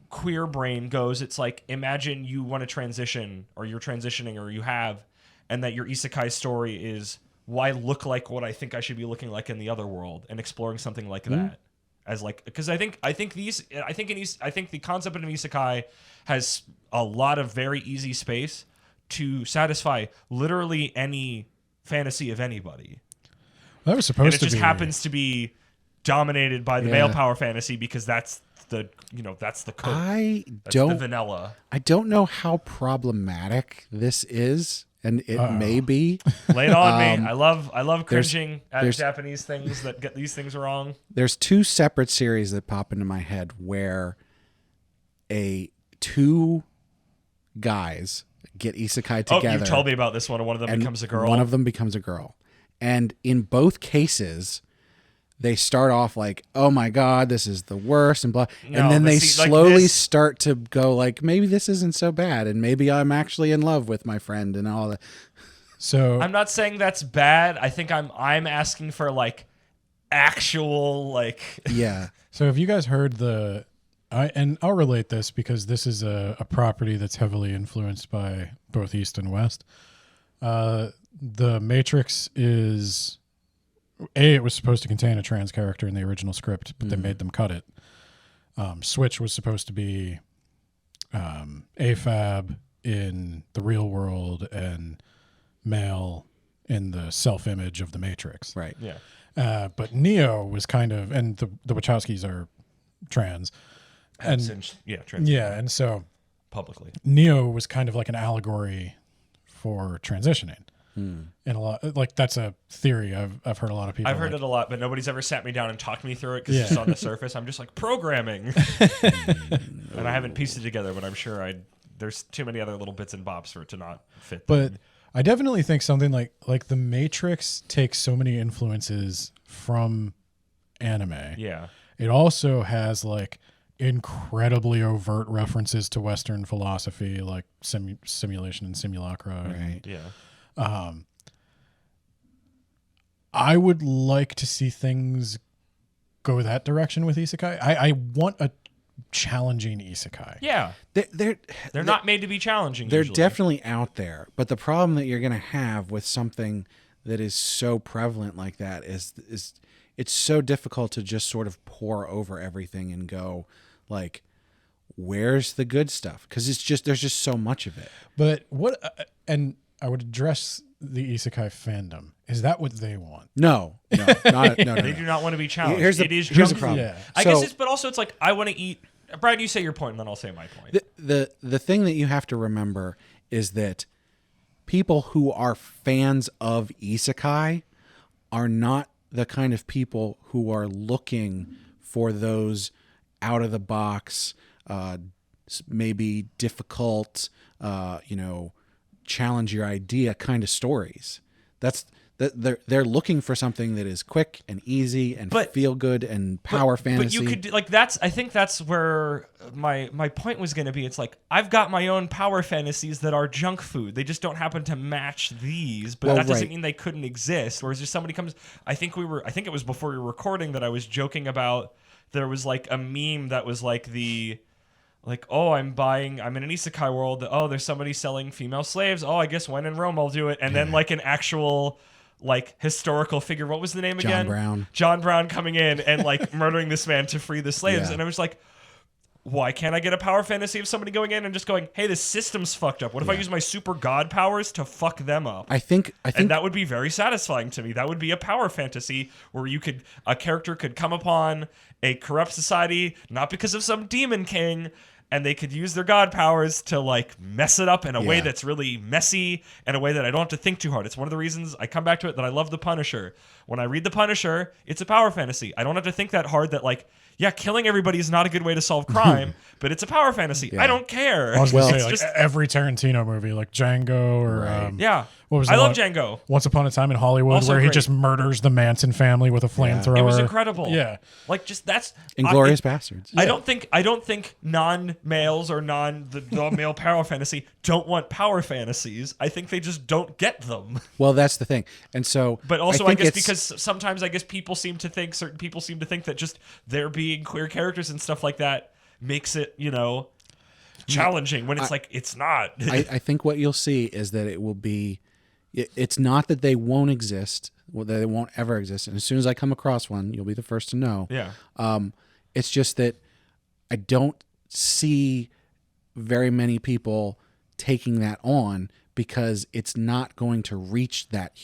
Speaker 2: queer brain goes, it's like, imagine you want to transition, or you're transitioning, or you have, and that your isekai story is, why look like what I think I should be looking like in the other world, and exploring something like that. As like, because I think the concept of an isekai has a lot of very easy space to satisfy literally any fantasy of anybody.
Speaker 3: That was supposed to be.
Speaker 2: And it just happens to be dominated by the male power fantasy, because that's the code. That's the vanilla.
Speaker 1: I don't know how problematic this is, and it may be.
Speaker 2: Lay it on me. I love cringing at Japanese things that get these things wrong.
Speaker 1: There's two separate series that pop into my head where two guys get isekai together.
Speaker 2: Oh, you've told me about this one, and one of them becomes a girl.
Speaker 1: One of them becomes a girl. And in both cases, they start off like, oh my God, this is the worst, and blah. And then they slowly start to go like, maybe this isn't so bad, and maybe I'm actually in love with my friend and all that.
Speaker 3: So
Speaker 2: I'm not saying that's bad. I think I'm asking for like actual like
Speaker 1: Yeah.
Speaker 3: So have you guys heard and I'll relate this because this is a property that's heavily influenced by both East and West. The Matrix is it was supposed to contain a trans character in the original script, but they made them cut it. Switch was supposed to be AFAB in the real world and male in the self-image of the Matrix.
Speaker 1: Right.
Speaker 2: yeah.
Speaker 3: But Neo was kind of, and the Wachowskis are trans. And and so
Speaker 2: publicly.
Speaker 3: Neo was kind of like an allegory for transitioning. In a lot, like that's a theory I've heard a lot of people.
Speaker 2: I've heard it a lot, but nobody's ever sat me down and talked me through it because it's just on the surface. I'm just like programming, and I haven't pieced it together. But I'm sure there's too many other little bits and bobs for it to not fit.
Speaker 3: But I definitely think something like the Matrix takes so many influences from anime.
Speaker 2: Yeah.
Speaker 3: It also has like incredibly overt references to Western philosophy, like simulation and simulacra.
Speaker 1: Right.
Speaker 2: Yeah.
Speaker 3: I would like to see things go that direction with isekai. I want a challenging isekai.
Speaker 2: Yeah.
Speaker 1: They're
Speaker 2: Not made to be challenging.
Speaker 1: They're
Speaker 2: usually.
Speaker 1: definitely out there, but the problem that you're going to have with something that is so prevalent like that is it's so difficult to just sort of pour over everything and go like, where's the good stuff? Because there's just so much of it.
Speaker 3: But and I would address the isekai fandom. Is that what they want?
Speaker 1: No.
Speaker 2: They do not want to be challenged.
Speaker 1: Here's the
Speaker 2: junk
Speaker 1: problem.
Speaker 2: food.
Speaker 3: Yeah.
Speaker 2: I guess but also it's like I want to eat. Brian, you say your point, and then I'll say my point.
Speaker 1: The thing that you have to remember is that people who are fans of isekai are not the kind of people who are looking for those out of the box, maybe difficult, challenge your idea kind of stories. They're looking for something that is quick and easy and feel good and power fantasy.
Speaker 2: But you could I think that's where my point was going to be. It's like I've got my own power fantasies that are junk food. They just don't happen to match these, but that doesn't mean they couldn't exist. Whereas if somebody comes, I think it was before we were recording that I was joking about there was like a meme that was like I'm in an isekai world. Oh, there's somebody selling female slaves. Oh, I guess when in Rome I'll do it. And then like an actual like historical figure. What was the name again? John Brown coming in and like murdering this man to free the slaves.
Speaker 1: Yeah.
Speaker 2: And I was like, why can't I get a power fantasy of somebody going in and just going, hey, this system's fucked up. What if I use my super god powers to fuck them up?
Speaker 1: I think
Speaker 2: and that would be very satisfying to me. That would be a power fantasy where a character could come upon a corrupt society, not because of some demon king, and they could use their god powers to like mess it up in a way that's really messy and a way that I don't have to think too hard. It's one of the reasons I come back to it that I love The Punisher. When I read The Punisher, it's a power fantasy. I don't have to think that hard that like, yeah, killing everybody is not a good way to solve crime, but it's a power fantasy. I don't care.
Speaker 3: I was going to say, like every Tarantino movie, like Django or... What was
Speaker 2: I love Django.
Speaker 3: Once Upon a Time in Hollywood,
Speaker 2: Also
Speaker 3: where he
Speaker 2: great.
Speaker 3: just murders the Manson family with a flamethrower.
Speaker 2: It was incredible.
Speaker 3: Yeah.
Speaker 2: Like just that's...
Speaker 1: Inglourious Bastards.
Speaker 2: I don't think non-males or the male power fantasy don't want power fantasies. I think they just don't get them.
Speaker 1: Well, that's the thing. And so...
Speaker 2: But also, I guess because sometimes certain people seem to think that just there being queer characters and stuff like that makes it, challenging when it's it's not.
Speaker 1: I think what you'll see is that it will be... It's not that they won't exist, that they won't ever exist. And as soon as I come across one, you'll be the first to know.
Speaker 2: Yeah.
Speaker 1: It's just that I don't see very many people taking that on because it's not going to reach that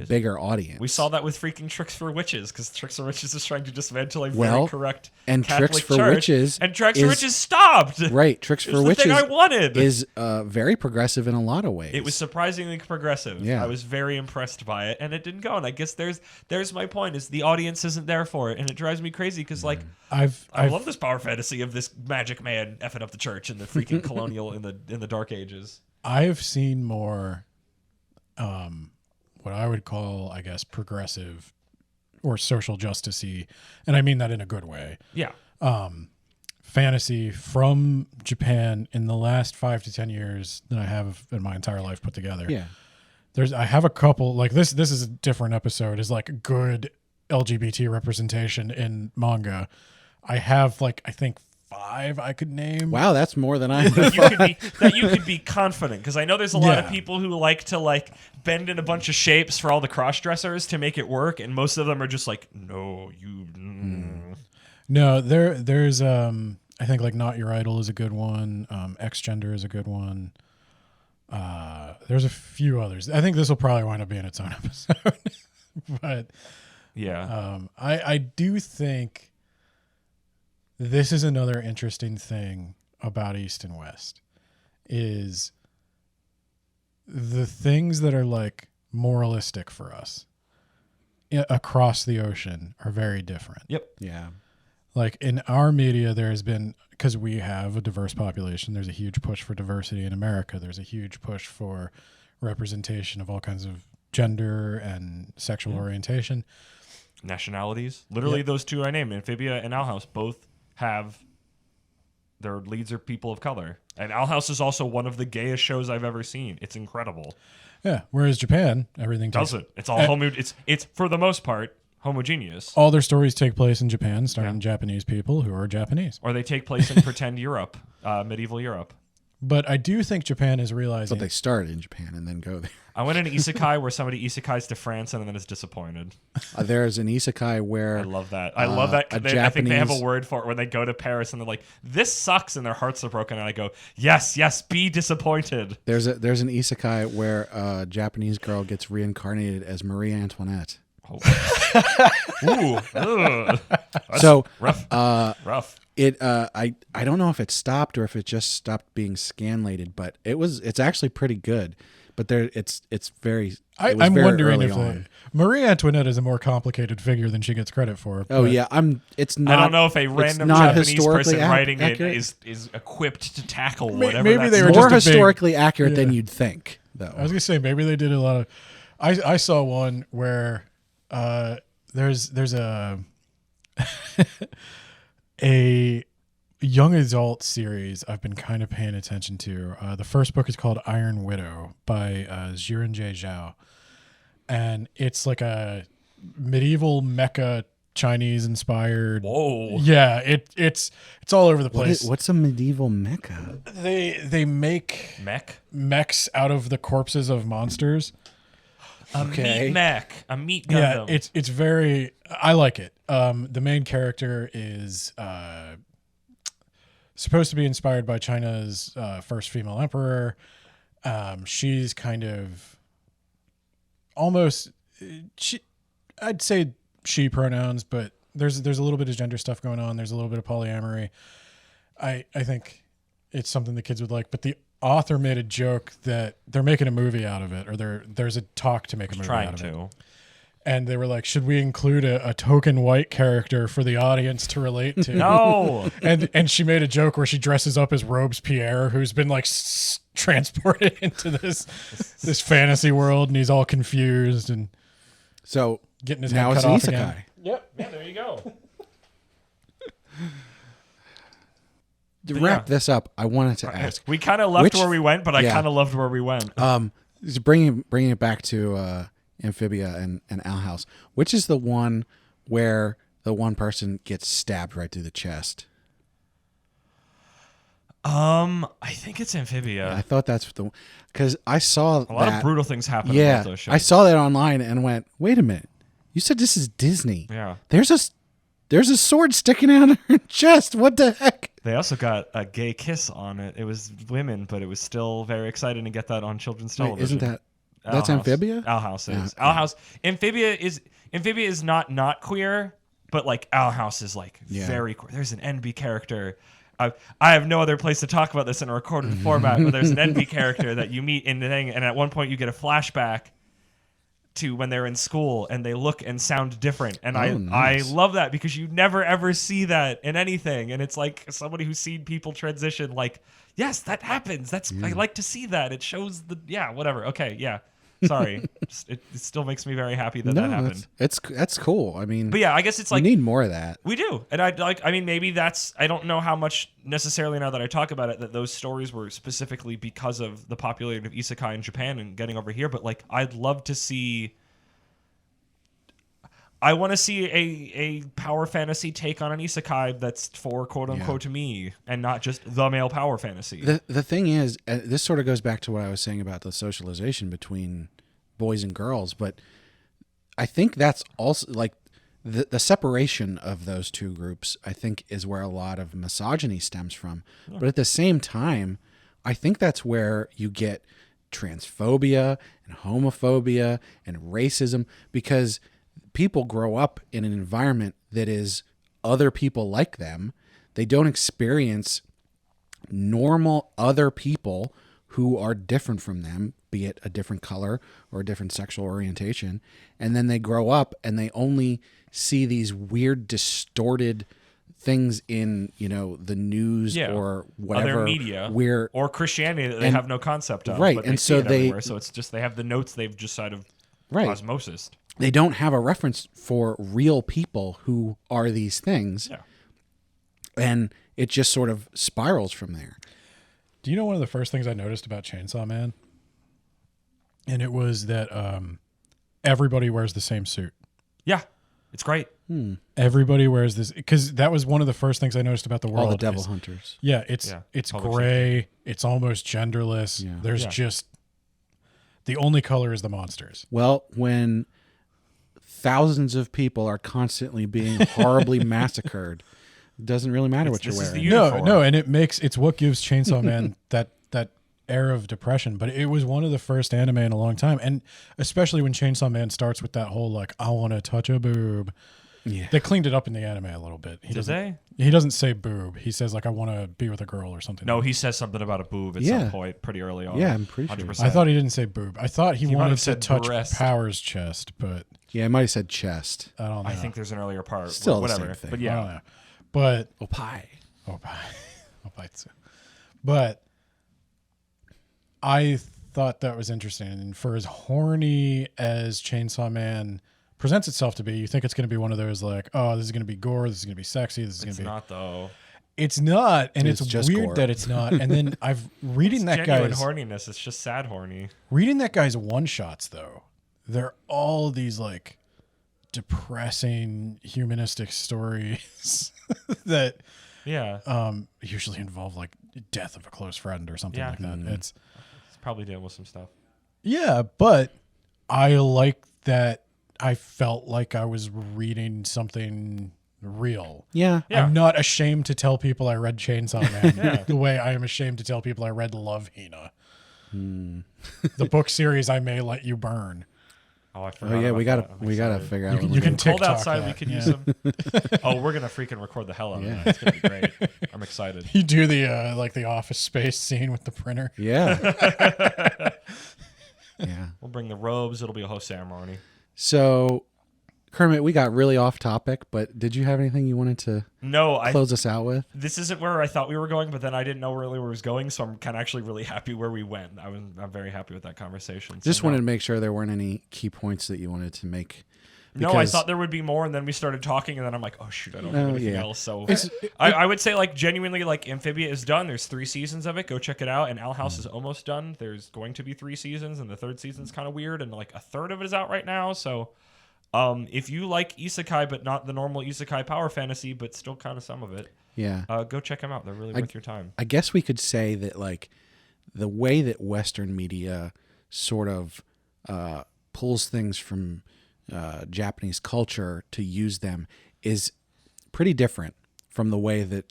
Speaker 1: bigger audience.
Speaker 2: We saw that with freaking Tricks for Witches, because Tricks for Witches is trying to dismantle a very correct
Speaker 1: and
Speaker 2: Catholic
Speaker 1: Tricks for
Speaker 2: church,
Speaker 1: Witches
Speaker 2: and Tricks for Witches stopped.
Speaker 1: Right, Tricks for Witches
Speaker 2: thing I wanted.
Speaker 1: is very progressive in a lot of ways.
Speaker 2: It was surprisingly progressive.
Speaker 1: Yeah.
Speaker 2: I was very impressed by it, and it didn't go. And I guess there's my point: is the audience isn't there for it, and it drives me crazy because like I love this power fantasy of this magic man effing up the church in the freaking colonial in the Dark Ages.
Speaker 3: I've seen more. What I would call, I guess, progressive or social justice-y, and I mean that in a good way.
Speaker 2: Yeah.
Speaker 3: Fantasy from Japan in the last 5 to 10 years than I have in my entire life put together.
Speaker 1: Yeah.
Speaker 3: I have a couple like this. This is a different episode. Is like good LGBT representation in manga. I have like I think 5 I could name.
Speaker 1: Wow, that's more than I.
Speaker 2: that you could be confident, because I know there's a lot of
Speaker 3: Yeah.
Speaker 2: people who like to like bend in a bunch of shapes for all the cross dressers to make it work, and most of them are just like, no, you.
Speaker 3: No, there's I think like Not Your Idol is a good one. X Gender is a good one. There's a few others. I think this will probably wind up being its own episode. But
Speaker 2: Yeah.
Speaker 3: I do think this is another interesting thing about East and West is the things that are like moralistic for us across the ocean are very different.
Speaker 2: Yep.
Speaker 1: Yeah.
Speaker 3: Like in our media, there has been, because we have a diverse population, there's a huge push for diversity in America. There's a huge push for representation of all kinds of gender and sexual orientation.
Speaker 2: Nationalities. Literally, those two I named, Amphibia and Owl House, both have their leads are people of color. And Owl House is also one of the gayest shows I've ever seen. It's incredible.
Speaker 3: Yeah. Whereas Japan, everything takes,
Speaker 2: Doesn't. It's all it's for the most part homogeneous.
Speaker 3: all their stories take place in Japan, starring Japanese people who are Japanese.
Speaker 2: Or they take place in pretend Europe, medieval Europe.
Speaker 3: But I do think Japan is realizing
Speaker 1: But they start in Japan and then go there.
Speaker 2: I went into Isekai where somebody isekais to France and then is disappointed.
Speaker 1: There's an isekai where
Speaker 2: I love that. I love that. I think they have a word for it when they go to Paris and they're like, "This sucks," and their hearts are broken. And I go, "Yes, yes, be disappointed."
Speaker 1: there's an isekai where a Japanese girl gets reincarnated as Marie Antoinette.
Speaker 2: Ooh, ugh. That's
Speaker 1: So
Speaker 2: rough. Rough.
Speaker 1: I don't know if it stopped or if it just stopped being scanlated, but it's actually pretty good. But it's very.
Speaker 3: I'm
Speaker 1: very
Speaker 3: wondering
Speaker 1: early
Speaker 3: if
Speaker 1: on.
Speaker 3: Marie Antoinette is a more complicated figure than she gets credit for.
Speaker 1: Oh
Speaker 3: but
Speaker 1: yeah, It's not.
Speaker 2: I don't know if a random
Speaker 1: not
Speaker 2: Japanese
Speaker 1: historically
Speaker 2: person writing
Speaker 1: accurate.
Speaker 2: it is equipped to tackle
Speaker 3: Maybe
Speaker 2: whatever.
Speaker 3: they
Speaker 2: that's
Speaker 3: were
Speaker 1: more
Speaker 3: just a big-
Speaker 1: historically accurate than you'd think, though.
Speaker 3: I was gonna say maybe they did a lot of. I saw one where there's a a young adult series I've been kind of paying attention to. The first book is called Iron Widow by Jiren J. Zhao, and it's like a medieval mecha Chinese inspired.
Speaker 2: Whoa.
Speaker 3: Yeah, it's all over the place.
Speaker 1: What's a medieval mecha?
Speaker 3: They make
Speaker 2: Mech?
Speaker 3: mechs out of the corpses of monsters.
Speaker 1: Okay.
Speaker 2: Meat mech. A meat
Speaker 3: Yeah,
Speaker 2: Gundam.
Speaker 3: it's very. I like it. The main character is supposed to be inspired by China's first female emperor. She's kind of almost. I'd say she pronouns, but there's a little bit of gender stuff going on. There's a little bit of polyamory. I think it's something the kids would like, but the author made a joke that they're making a movie out of it, or there's a talk to make a movie
Speaker 2: trying
Speaker 3: out of it.
Speaker 2: to.
Speaker 3: And they were like, should we include a token white character for the audience to relate to?
Speaker 2: No.
Speaker 3: And she made a joke where she dresses up as Robespierre, who's been like transported into this fantasy world, and he's all confused and
Speaker 1: So
Speaker 3: getting his
Speaker 1: now
Speaker 3: head
Speaker 1: it's
Speaker 3: cut
Speaker 1: an
Speaker 3: off
Speaker 1: isekai.
Speaker 3: again.
Speaker 2: Yep. Yeah, there you go.
Speaker 1: To wrap this up, I wanted to ask.
Speaker 2: We kind of left
Speaker 1: Which-
Speaker 2: where we went, but I
Speaker 1: yeah.
Speaker 2: kind of loved where we went.
Speaker 1: Just bringing it back to Amphibia and Owl House. Which is the one where the one person gets stabbed right through the chest?
Speaker 2: I think it's Amphibia.
Speaker 1: I thought that's the because I saw
Speaker 2: A lot of brutal things happen
Speaker 1: Yeah,
Speaker 2: about those shows.
Speaker 1: I saw that online and went, "Wait a minute! You said this is Disney.
Speaker 2: Yeah.
Speaker 1: There's a sword sticking out of her chest. What the heck?"
Speaker 2: They also got a gay kiss on it. It was women, but it was still very exciting to get that on children's
Speaker 1: Wait,
Speaker 2: television.
Speaker 1: isn't that
Speaker 2: Owl
Speaker 1: that's
Speaker 2: House.
Speaker 1: Amphibia?
Speaker 2: Owl House is.
Speaker 1: Yeah.
Speaker 2: Owl House. Amphibia is not queer, but like Owl House is like very queer. There's an NB character. I have no other place to talk about this in a recorded format, but there's an NB character that you meet in the thing, and at one point you get a flashback to when they're in school and they look and sound different. And
Speaker 1: nice.
Speaker 2: I love that because you never ever see that in anything. And it's like somebody who's seen people transition, like, yes, that happens. I like to see that. It shows whatever. Okay, yeah. Sorry, it still makes me very happy that that happened.
Speaker 1: That's cool. I mean,
Speaker 2: but yeah, I guess it's like
Speaker 1: we need more of that.
Speaker 2: We do, and I mean, maybe that's. I don't know how much necessarily now that I talk about it that those stories were specifically because of the popularity of isekai in Japan and getting over here. But like, I'd love to see. I want to see a power fantasy take on an isekai that's for quote unquote to me, and not just the male power fantasy.
Speaker 1: The thing is, this sort of goes back to what I was saying about the socialization between boys and girls, but I think that's also like the separation of those two groups, I think, is where a lot of misogyny stems from. Yeah. But at the same time, I think that's where you get transphobia and homophobia and racism, because people grow up in an environment that is other people like them. They don't experience normal other people who are different from them, be it a different color or a different sexual orientation. And then they grow up and they only see these weird, distorted things in, the news or whatever,
Speaker 2: other media, or Christianity that they have no concept of.
Speaker 1: Right.
Speaker 2: But
Speaker 1: and so
Speaker 2: so it's just, they have the notes they've just sort of osmosis.
Speaker 1: They don't have a reference for real people who are these things. Yeah. And it just sort of spirals from there.
Speaker 3: Do you know one of the first things I noticed about Chainsaw Man? And it was that everybody wears the same suit.
Speaker 2: Yeah. It's great.
Speaker 3: Everybody wears this, because that was one of the first things I noticed about the world.
Speaker 1: All the devil hunters.
Speaker 3: Yeah, it's gray. It's almost genderless. Yeah. There's just the only color is the monsters.
Speaker 1: Well, when thousands of people are constantly being horribly massacred, it doesn't really matter what you're wearing.
Speaker 3: No, and it's what gives Chainsaw Man that air of depression. But it was one of the first anime in a long time, and especially when Chainsaw Man starts with that whole like, I want to touch a boob. Yeah, they cleaned it up in the anime a little bit. He doesn't say boob. He says like, I want to be with a girl or something.
Speaker 2: No, he says something about a boob at some point pretty early on.
Speaker 1: Yeah, I'm pretty 100%.
Speaker 3: Sure. I thought he didn't say boob. I thought he wanted to touch Power's chest, but
Speaker 1: yeah, I might have said chest.
Speaker 3: I don't know.
Speaker 2: I think there's an earlier part.
Speaker 1: Still
Speaker 2: whatever.
Speaker 1: The same thing.
Speaker 3: But yeah, I don't know. But
Speaker 1: Opai.
Speaker 3: But I thought that was interesting, and for as horny as Chainsaw Man presents itself to be, you think it's going to be one of those like, oh, this is going to be gore, this is going to be sexy, this is going to be.
Speaker 2: It's not though.
Speaker 3: It's not, and it's
Speaker 1: just
Speaker 3: weird
Speaker 1: gore.
Speaker 3: that it's not. And then reading that guy's
Speaker 2: horniness. It's just sad horny.
Speaker 3: Reading that guy's one shots though, they're all these like depressing humanistic stories that usually involve like death of a close friend or something like that. It's
Speaker 2: probably dealing with some stuff.
Speaker 3: Yeah, but I like that. I felt like I was reading something real.
Speaker 1: Yeah.
Speaker 3: I'm not ashamed to tell people I read Chainsaw Man the way I am ashamed to tell people I read Love Hina. The book series I May Let You Burn.
Speaker 2: Oh, I forgot.
Speaker 1: Oh yeah, we gotta figure out.
Speaker 3: You can TikTok
Speaker 2: cold outside.
Speaker 3: That.
Speaker 2: We could use them. Oh, we're gonna freaking record the hell out of that. It's gonna be great. I'm excited.
Speaker 3: You do the like the Office Space scene with the printer.
Speaker 1: Yeah. Yeah.
Speaker 2: We'll bring the robes. It'll be a whole ceremony.
Speaker 1: So, Kermit, we got really off topic, but did you have anything you wanted to close us out with?
Speaker 2: This isn't where I thought we were going, but then I didn't know really where it was going, so I'm kind of actually really happy where we went. I'm very happy with that conversation.
Speaker 1: Just wanted to make sure there weren't any key points that you wanted to make.
Speaker 2: No, I thought there would be more, and then we started talking, and then I'm like, oh, shoot, I don't have anything else. So I would say, like, genuinely, like, Amphibia is done. There's 3 seasons of it. Go check it out. And Owl House is almost done. There's going to be 3 seasons, and the 3rd season's kind of weird, and, like, a third of it is out right now. So if you like isekai, but not the normal isekai power fantasy, but still kind of some of it, go check them out. They're really worth your time.
Speaker 1: I guess we could say that, like, the way that Western media sort of pulls things from Japanese culture to use them is pretty different from the way that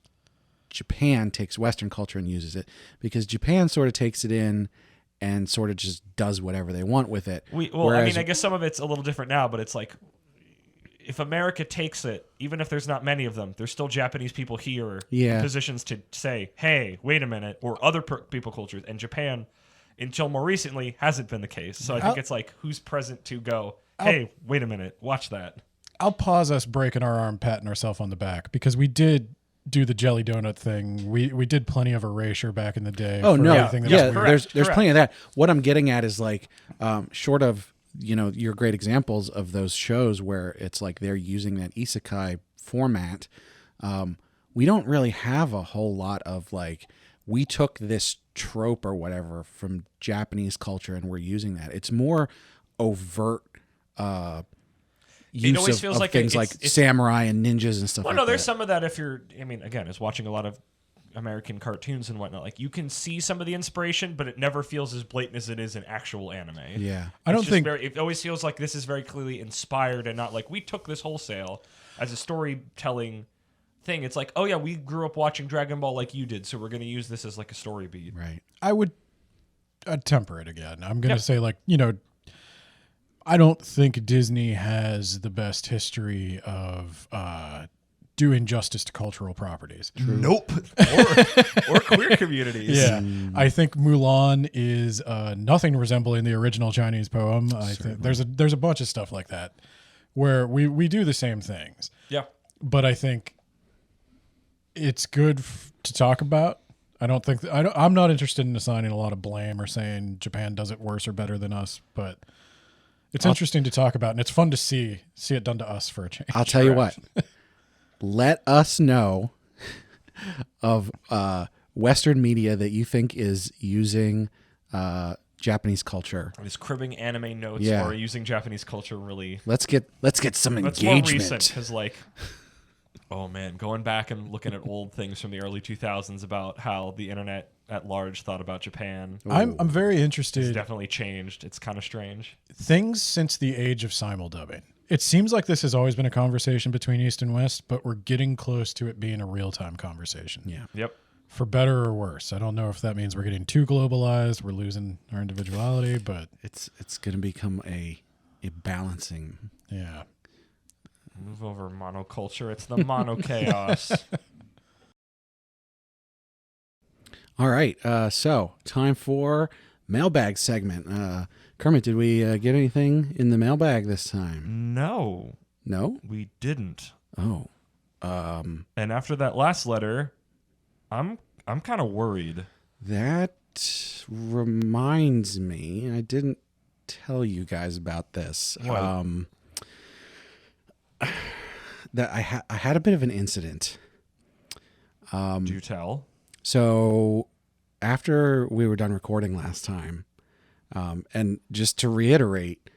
Speaker 1: Japan takes Western culture and uses it, because Japan sort of takes it in and sort of just does whatever they want with it.
Speaker 2: I guess some of it's a little different now, but it's like, if America takes it, even if there's not many of them, there's still Japanese people here in positions to say, hey, wait a minute, or other people cultures. And Japan, until more recently, hasn't been the case. So I think it's like, who's present to go, hey, wait a minute, watch that.
Speaker 3: I'll pause us breaking our arm, patting ourselves on the back, because we did do the jelly donut thing. We did plenty of erasure back in the day.
Speaker 1: Oh
Speaker 3: for
Speaker 1: no,
Speaker 3: everything that
Speaker 1: yeah,
Speaker 3: was weird.
Speaker 1: there's plenty of that. What I'm getting at is like, short of your great examples of those shows where it's like they're using that isekai format. We don't really have a whole lot of like, we took this trope or whatever from Japanese culture and we're using that. It's more overt. Use
Speaker 2: always
Speaker 1: of,
Speaker 2: feels
Speaker 1: of
Speaker 2: like
Speaker 1: things like samurai and ninjas and stuff.
Speaker 2: Well,
Speaker 1: like
Speaker 2: no, there's
Speaker 1: that.
Speaker 2: some of that if you're. I mean, again, it's watching a lot of American cartoons and whatnot. Like you can see some of the inspiration, but it never feels as blatant as it is in actual anime.
Speaker 1: Yeah,
Speaker 3: I don't think
Speaker 2: it always feels like this is very clearly inspired and not like we took this wholesale as a storytelling thing. It's like, oh yeah, we grew up watching Dragon Ball like you did, so we're going to use this as like a story beat.
Speaker 1: right.
Speaker 3: I would temper it again. I'm going to say like, I don't think Disney has the best history of doing justice to cultural properties.
Speaker 2: Nope. or queer communities.
Speaker 3: Yeah, I think Mulan is nothing resembling the original Chinese poem. I think there's a bunch of stuff like that where we do the same things.
Speaker 2: Yeah.
Speaker 3: But I think it's good to talk about. I don't think I'm not interested in assigning a lot of blame or saying Japan does it worse or better than us, but it's interesting to talk about, and it's fun to see it done to us for a change.
Speaker 1: I'll tell you what. Let us know of Western media that you think is using Japanese culture.
Speaker 2: Is cribbing anime notes
Speaker 1: Yeah.
Speaker 2: or using Japanese culture really?
Speaker 1: Let's get some
Speaker 2: That's more
Speaker 1: engagement.
Speaker 2: recent because, like, oh man, going back and looking at old things from the early 2000s about how the internet at large thought about Japan.
Speaker 3: I'm very
Speaker 2: It's
Speaker 3: interested.
Speaker 2: definitely changed. It's kind of strange.
Speaker 3: Things since the age of simuldubbing. It seems like this has always been a conversation between East and West, but we're getting close to it being a real-time conversation.
Speaker 1: Yeah.
Speaker 2: Yep.
Speaker 3: For better or worse. I don't know if that means we're getting too globalized, we're losing our individuality, but
Speaker 1: It's going to become a balancing.
Speaker 3: yeah.
Speaker 2: Move over monoculture. It's the mono chaos.
Speaker 1: All right. So time for mailbag segment. Kermit, did we get anything in the mailbag this time?
Speaker 2: No,
Speaker 1: No?
Speaker 2: we didn't.
Speaker 1: Oh.
Speaker 2: And after that last letter, I'm kind of worried.
Speaker 1: That reminds me, I didn't tell you guys about this.
Speaker 2: What?
Speaker 1: That I had a bit of an incident.
Speaker 2: Do tell.
Speaker 1: So after we were done recording last time, and just to reiterate,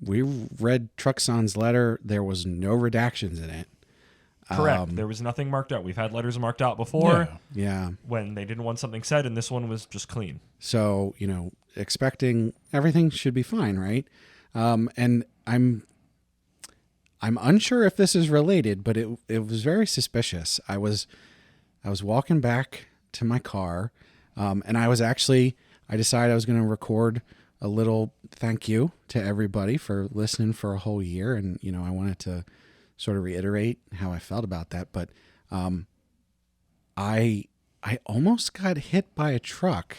Speaker 1: we read Truxon's letter. There was no redactions in it.
Speaker 2: Correct. There was nothing marked out. We've had letters marked out before
Speaker 1: Yeah.
Speaker 2: when they didn't want something said, and this one was just clean.
Speaker 1: So, expecting everything should be fine, right? And I'm unsure if this is related, but it was very suspicious. I was walking back to my car, and I decided I was going to record a little thank you to everybody for listening for a whole year, and I wanted to sort of reiterate how I felt about that. But I almost got hit by a truck.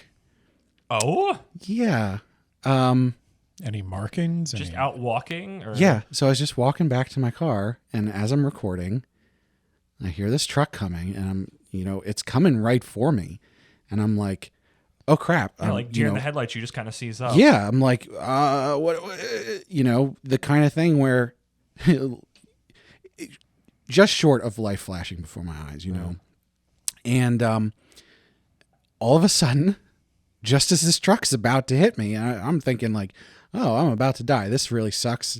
Speaker 2: Oh?
Speaker 1: Yeah.
Speaker 3: Any markings?
Speaker 2: Just
Speaker 3: Any-
Speaker 2: out walking? Or?
Speaker 1: Yeah. So I was just walking back to my car, and as I'm recording, I hear this truck coming, and it's coming right for me. And I'm like, oh crap.
Speaker 2: Yeah, like deer in the headlights, you just kind of seize up.
Speaker 1: Yeah. I'm like, what, the kind of thing where just short of life flashing before my eyes, and all of a sudden, just as this truck's about to hit me, I'm thinking like, oh, I'm about to die. This really sucks.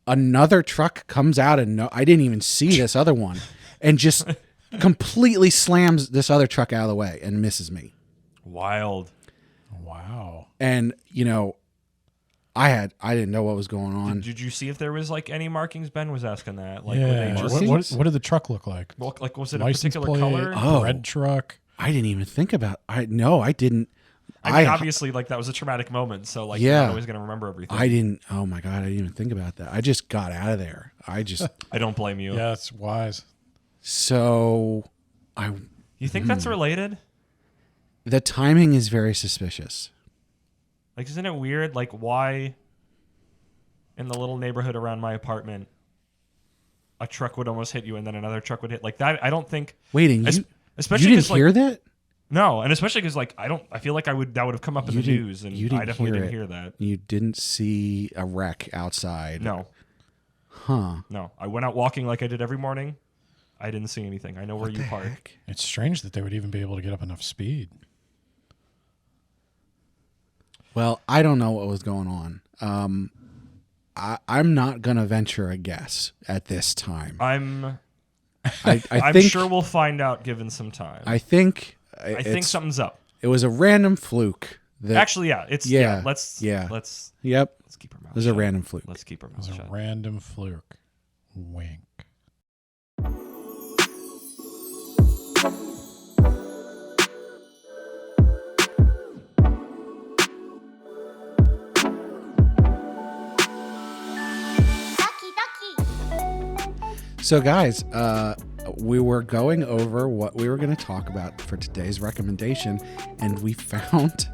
Speaker 1: Another truck comes out, and I didn't even see this other one, and just completely slams this other truck out of the way and misses me.
Speaker 2: Wild.
Speaker 3: Wow.
Speaker 1: And I didn't know what was going on.
Speaker 2: Did you see if there was like any markings? Ben was asking that. Like,
Speaker 3: Yeah.
Speaker 2: were they just,
Speaker 3: What did the truck look like?
Speaker 2: like was it a
Speaker 3: License
Speaker 2: particular
Speaker 3: plate,
Speaker 2: color?
Speaker 1: Oh.
Speaker 3: red truck.
Speaker 1: I didn't even think about. I didn't.
Speaker 2: I mean, obviously, like that was a traumatic moment. So, like, you're
Speaker 1: Yeah.
Speaker 2: not always going to remember everything.
Speaker 1: I didn't. Oh my god! I didn't even think about that. I just got out of there.
Speaker 2: I don't blame you.
Speaker 3: Yeah, it's wise.
Speaker 1: So
Speaker 2: You think that's related?
Speaker 1: the timing is very suspicious.
Speaker 2: Like, isn't it weird? Like, why in the little neighborhood around my apartment, a truck would almost hit you and then another truck would hit like that. I don't think
Speaker 1: Waiting,
Speaker 2: especially
Speaker 1: you didn't
Speaker 2: 'cause,
Speaker 1: hear
Speaker 2: like,
Speaker 1: that?
Speaker 2: no, and especially because like I feel like that would have come up in the news, and I definitely didn't hear that.
Speaker 1: You didn't see a wreck outside?
Speaker 2: No,
Speaker 1: Huh?
Speaker 2: no. I went out walking like I did every morning. I didn't see anything. I know where you park.
Speaker 1: Heck?
Speaker 3: It's strange that they would even be able to get up enough speed.
Speaker 1: Well, I don't know what was going on. I'm not gonna venture a guess at this time.
Speaker 2: I'm
Speaker 1: I think,
Speaker 2: sure we'll find out given some time.
Speaker 1: I think
Speaker 2: something's up.
Speaker 1: it was a random fluke. That,
Speaker 2: Actually, yeah, it's Let's
Speaker 1: yep.
Speaker 2: let's keep our mouth.
Speaker 1: It was
Speaker 2: shut.
Speaker 1: a random fluke.
Speaker 2: Let's keep our
Speaker 3: It
Speaker 2: mouth
Speaker 3: was a
Speaker 2: shut.
Speaker 3: random fluke. Wink.
Speaker 1: So, guys, we were going over what we were going to talk about for today's recommendation, and we found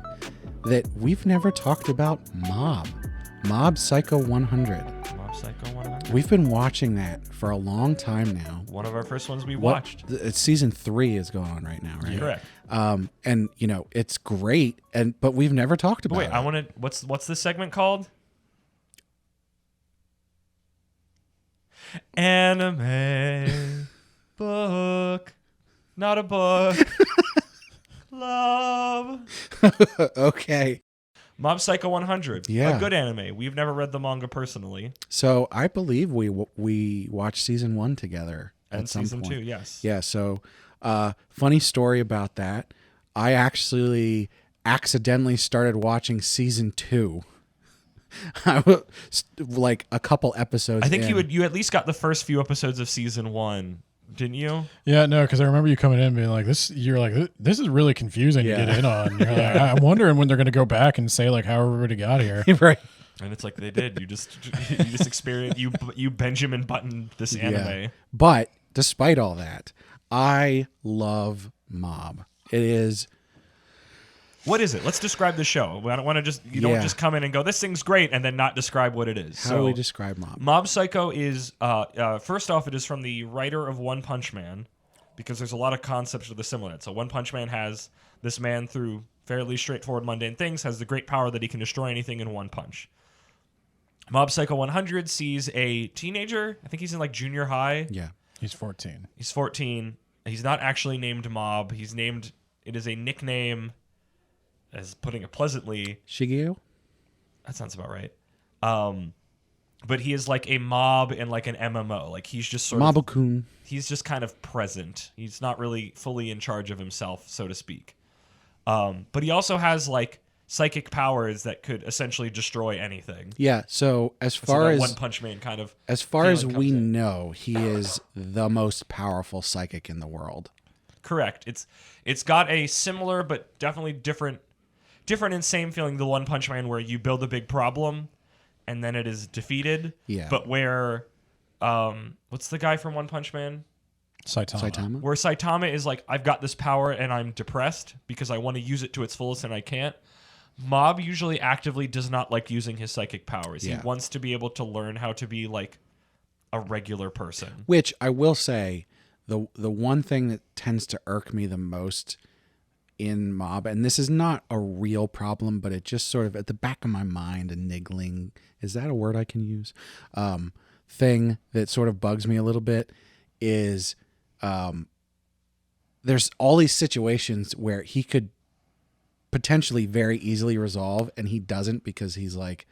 Speaker 1: that we've never talked about Mob Psycho 100.
Speaker 2: Mob Psycho 100.
Speaker 1: We've been watching that for a long time now.
Speaker 2: One of our first ones we watched.
Speaker 1: It's season 3 is going on right now, right?
Speaker 2: Correct.
Speaker 1: And it's great, but we've never talked about
Speaker 2: Wait,
Speaker 1: it.
Speaker 2: I want to. What's this segment called? Anime book, not a book. Love.
Speaker 1: Okay.
Speaker 2: Mob Psycho 100.
Speaker 1: Yeah.
Speaker 2: A good anime. We've never read the manga personally.
Speaker 1: So I believe we watched season 1 together
Speaker 2: And
Speaker 1: at some
Speaker 2: season
Speaker 1: point.
Speaker 2: 2, yes.
Speaker 1: Yeah. So, funny story about that. I actually accidentally started watching season 2. I was like a couple episodes.
Speaker 2: I think
Speaker 1: in.
Speaker 2: you at least got the first few episodes of season 1, didn't you?
Speaker 3: Yeah, no, because I remember you coming in and being like, "This." You're like, "This is really confusing
Speaker 1: Yeah.
Speaker 3: to get in on." You're like, I'm wondering when they're going to go back and say like how everybody got here.
Speaker 1: Right.
Speaker 2: And it's like they did. You just experienced you Benjamin Button this anime.
Speaker 1: Yeah. But despite all that, I love Mob. It is.
Speaker 2: What is it? Let's describe the show. I don't want to just don't just come in and go, this thing's great, and then not describe what it is.
Speaker 1: How do we describe Mob?
Speaker 2: Mob Psycho is first off, it is from the writer of One Punch Man, because there's a lot of concepts that are similar. So One Punch Man has this man through fairly straightforward mundane things has the great power that he can destroy anything in one punch. Mob Psycho 100 sees a teenager. I think he's in like junior high.
Speaker 1: Yeah.
Speaker 3: He's 14.
Speaker 2: He's 14. He's not actually named Mob. It is a nickname, as putting it pleasantly.
Speaker 1: Shigeo?
Speaker 2: That sounds about right. But he is like a mob in like an MMO. Like he's just sort of,
Speaker 1: Mabukun.
Speaker 2: he's just kind of present. He's not really fully in charge of himself, so to speak. But he also has like psychic powers that could essentially destroy anything.
Speaker 1: Yeah, so as
Speaker 2: So
Speaker 1: far
Speaker 2: that
Speaker 1: as
Speaker 2: One Punch Man kind of
Speaker 1: as far as
Speaker 2: feeling
Speaker 1: we
Speaker 2: comes in.
Speaker 1: know, he is the most powerful psychic in the world.
Speaker 2: Correct. It's got a similar but definitely different and same feeling to One Punch Man, where you build a big problem and then it is defeated.
Speaker 1: Yeah.
Speaker 2: But where what's the guy from One Punch Man?
Speaker 3: Saitama.
Speaker 2: Where Saitama is like, I've got this power and I'm depressed because I want to use it to its fullest and I can't. Mob usually actively does not like using his psychic powers.
Speaker 1: Yeah.
Speaker 2: He wants to be able to learn how to be like a regular person.
Speaker 1: Which I will say, the one thing that tends to irk me the most in Mob, and this is not a real problem, but it just sort of at the back of my mind, a niggling, is that a word I can use? Thing that sort of bugs me a little bit is there's all these situations where he could potentially very easily resolve, and he doesn't because he's like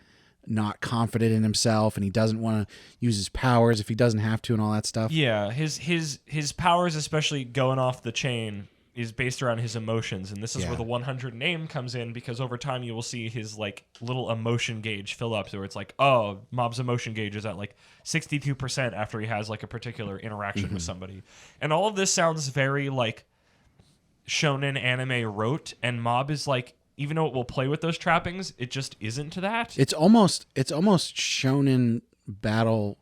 Speaker 1: not confident in himself and he doesn't want to use his powers if he doesn't have to and all that stuff.
Speaker 2: Yeah, his powers, especially going off the chain, is based around his emotions, and this is
Speaker 1: Yeah.
Speaker 2: where the 100 name comes in, because over time you will see his like little emotion gauge fill up, so it's like, oh, Mob's emotion gauge is at like 62% after he has like a particular interaction with somebody, and all of this sounds very like shonen anime rote, and Mob is like, even though it will play with those trappings, it just isn't that.
Speaker 1: It's almost shonen battle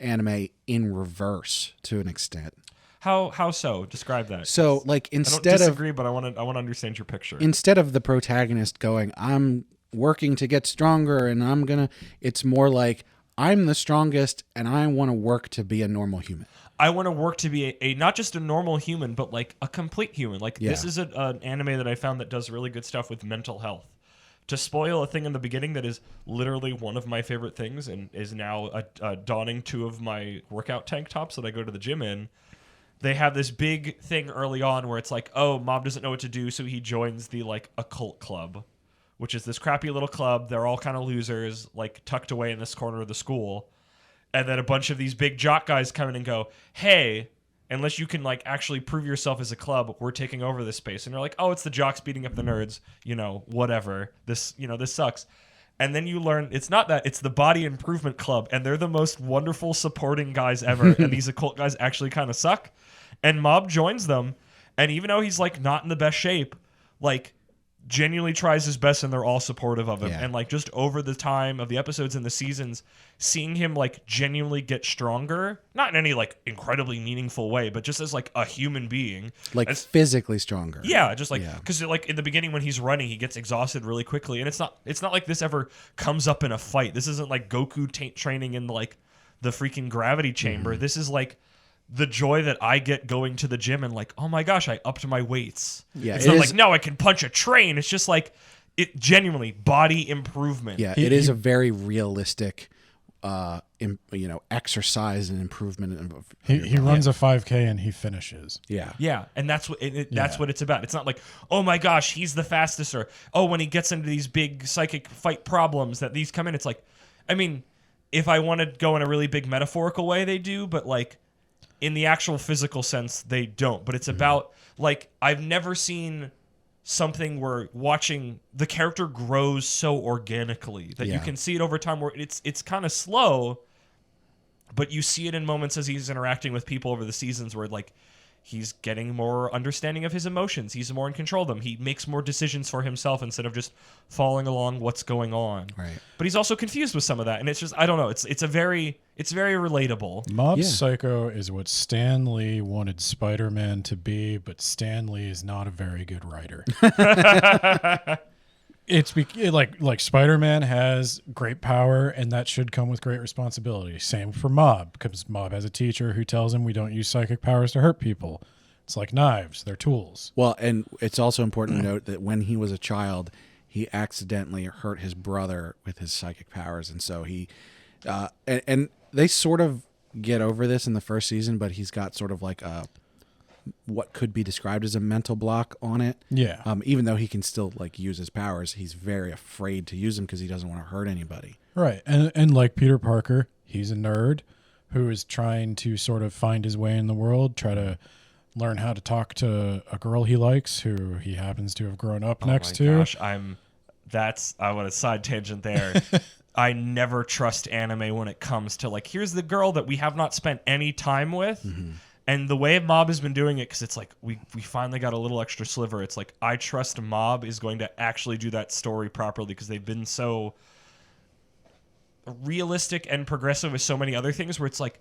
Speaker 1: anime in reverse to an extent.
Speaker 2: How so? Describe that.
Speaker 1: So like
Speaker 2: I don't
Speaker 1: instead of
Speaker 2: disagree, but I want to understand your picture.
Speaker 1: instead of the protagonist going, I'm working to get stronger and it's more like, I'm the strongest and I want to work to be a normal human.
Speaker 2: I want to work to be a not just a normal human, but like a complete human. Like
Speaker 1: Yeah.
Speaker 2: this is an anime that I found that does really good stuff with mental health. To spoil a thing in the beginning that is literally one of my favorite things and is now donning two of my workout tank tops that I go to the gym in. They have this big thing early on where it's like, oh, Mob doesn't know what to do, so he joins the like occult club, which is this crappy little club. They're all kind of losers, like tucked away in this corner of the school. And then a bunch of these big jock guys come in and go, hey, unless you can like actually prove yourself as a club, we're taking over this space. And you're like, oh, it's the jocks beating up the nerds, whatever. This sucks. And then you learn it's not that, it's the Body Improvement Club, and they're the most wonderful supporting guys ever. And these occult guys actually kind of suck. And Mob joins them, and even though he's like not in the best shape, like genuinely tries his best, and they're all supportive of him.
Speaker 1: Yeah.
Speaker 2: And like just over the time of the episodes and the seasons, seeing him like genuinely get stronger, not in any like incredibly meaningful way, but just as like a human being,
Speaker 1: Like physically stronger.
Speaker 2: yeah, just like because like in the beginning when he's running, he gets exhausted really quickly, and it's not like this ever comes up in a fight. This isn't like Goku training in like the freaking gravity chamber.
Speaker 1: Mm-hmm.
Speaker 2: This is like the joy that I get going to the gym and like, oh my gosh, I upped my weights.
Speaker 1: Yeah,
Speaker 2: it's
Speaker 1: it
Speaker 2: not
Speaker 1: is-
Speaker 2: like no, I can punch a train. It's just like it genuinely body improvement.
Speaker 1: Yeah, it is a very realistic, exercise and improvement.
Speaker 3: He runs a 5K and he finishes.
Speaker 1: Yeah.
Speaker 2: Yeah, and that's what that's what it's about. It's not like, oh my gosh, he's the fastest, or oh, when he gets into these big psychic fight problems that these come in. It's like, I mean, if I want to go in a really big metaphorical way, they do, but like in the actual physical sense, they don't. But it's about like I've never seen something where watching the character grows so organically that you can see it over time, where it's kind of slow, but you see it in moments as he's interacting with people over the seasons where like he's getting more understanding of his emotions. He's more in control of them. He makes more decisions for himself instead of just following along what's going on.
Speaker 1: Right.
Speaker 2: But he's also confused with some of that, and it's just I don't know. It's very relatable.
Speaker 3: Mob
Speaker 1: Yeah.
Speaker 3: Psycho is what Stan Lee wanted Spider-Man to be, but Stan Lee is not a very good writer. Like Spider-Man has great power, and that should come with great responsibility. Same for Mob, because Mob has a teacher who tells him we don't use psychic powers to hurt people. It's like knives; they're tools.
Speaker 1: Well, and it's also important to note that when he was a child, he accidentally hurt his brother with his psychic powers, and so he, and they sort of get over this in the first season, but he's got sort of like what could be described as a mental block on it.
Speaker 3: Yeah.
Speaker 1: Even though he can still like use his powers, he's very afraid to use them because he doesn't want to hurt anybody.
Speaker 3: Right. And like Peter Parker, he's a nerd who is trying to sort of find his way in the world, try to learn how to talk to a girl he likes who he happens to have grown up next to.
Speaker 2: Gosh, I want a side tangent there. I never trust anime when it comes to like, here's the girl that we have not spent any time with. Mm-hmm. And the way Mob has been doing it, because it's like we finally got a little extra sliver. It's like I trust Mob is going to actually do that story properly because they've been so realistic and progressive with so many other things where it's like,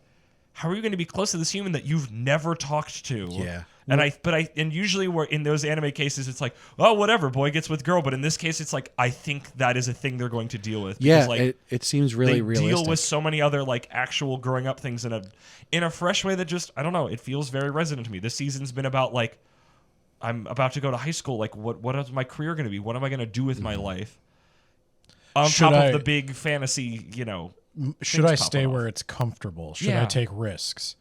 Speaker 2: how are you going to be close to this human that you've never talked to?
Speaker 1: Yeah.
Speaker 2: And usually we're in those anime cases, it's like, oh, whatever, boy gets with girl. But in this case, it's like, I think that is a thing they're going to deal with.
Speaker 1: Yeah,
Speaker 2: like,
Speaker 1: it seems really
Speaker 2: they
Speaker 1: realistic.
Speaker 2: deal with so many other like actual growing up things in a fresh way that just, I don't know, it feels very resonant to me. This season's been about like, I'm about to go to high school. Like, what is my career going to be? What am I going to do with my life? On top of the big fantasy,
Speaker 3: should I stay where it's comfortable? Should I take risks?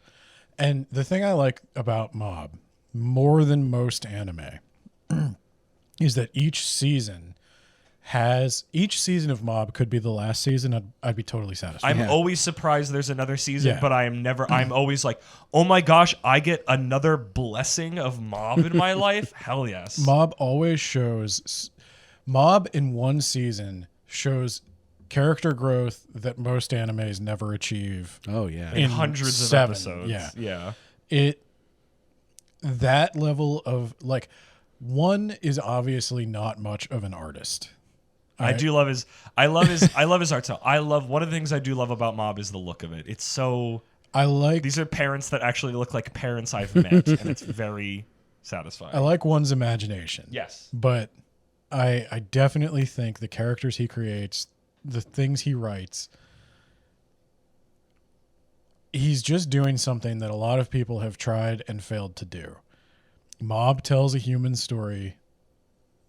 Speaker 3: And the thing I like about Mob more than most anime is that each season of Mob could be the last season. I'd be totally satisfied.
Speaker 2: I'm always surprised there's another season,
Speaker 3: Yeah.
Speaker 2: but I'm always like, oh my gosh, I get another blessing of Mob in my life. Hell yes.
Speaker 3: Mob in one season shows character growth that most animes never achieve.
Speaker 1: Oh yeah.
Speaker 2: in hundreds of
Speaker 3: 7,
Speaker 2: episodes. Yeah.
Speaker 3: That level of like, one is obviously not much of an artist.
Speaker 2: I love his art style. One of the things I do love about Mob is the look of it. It's so these are parents that actually look like parents I've met, and it's very satisfying.
Speaker 3: I like one's imagination.
Speaker 2: Yes.
Speaker 3: But I definitely think the characters he creates, the things he writes, he's just doing something that a lot of people have tried and failed to do. Mob tells a human story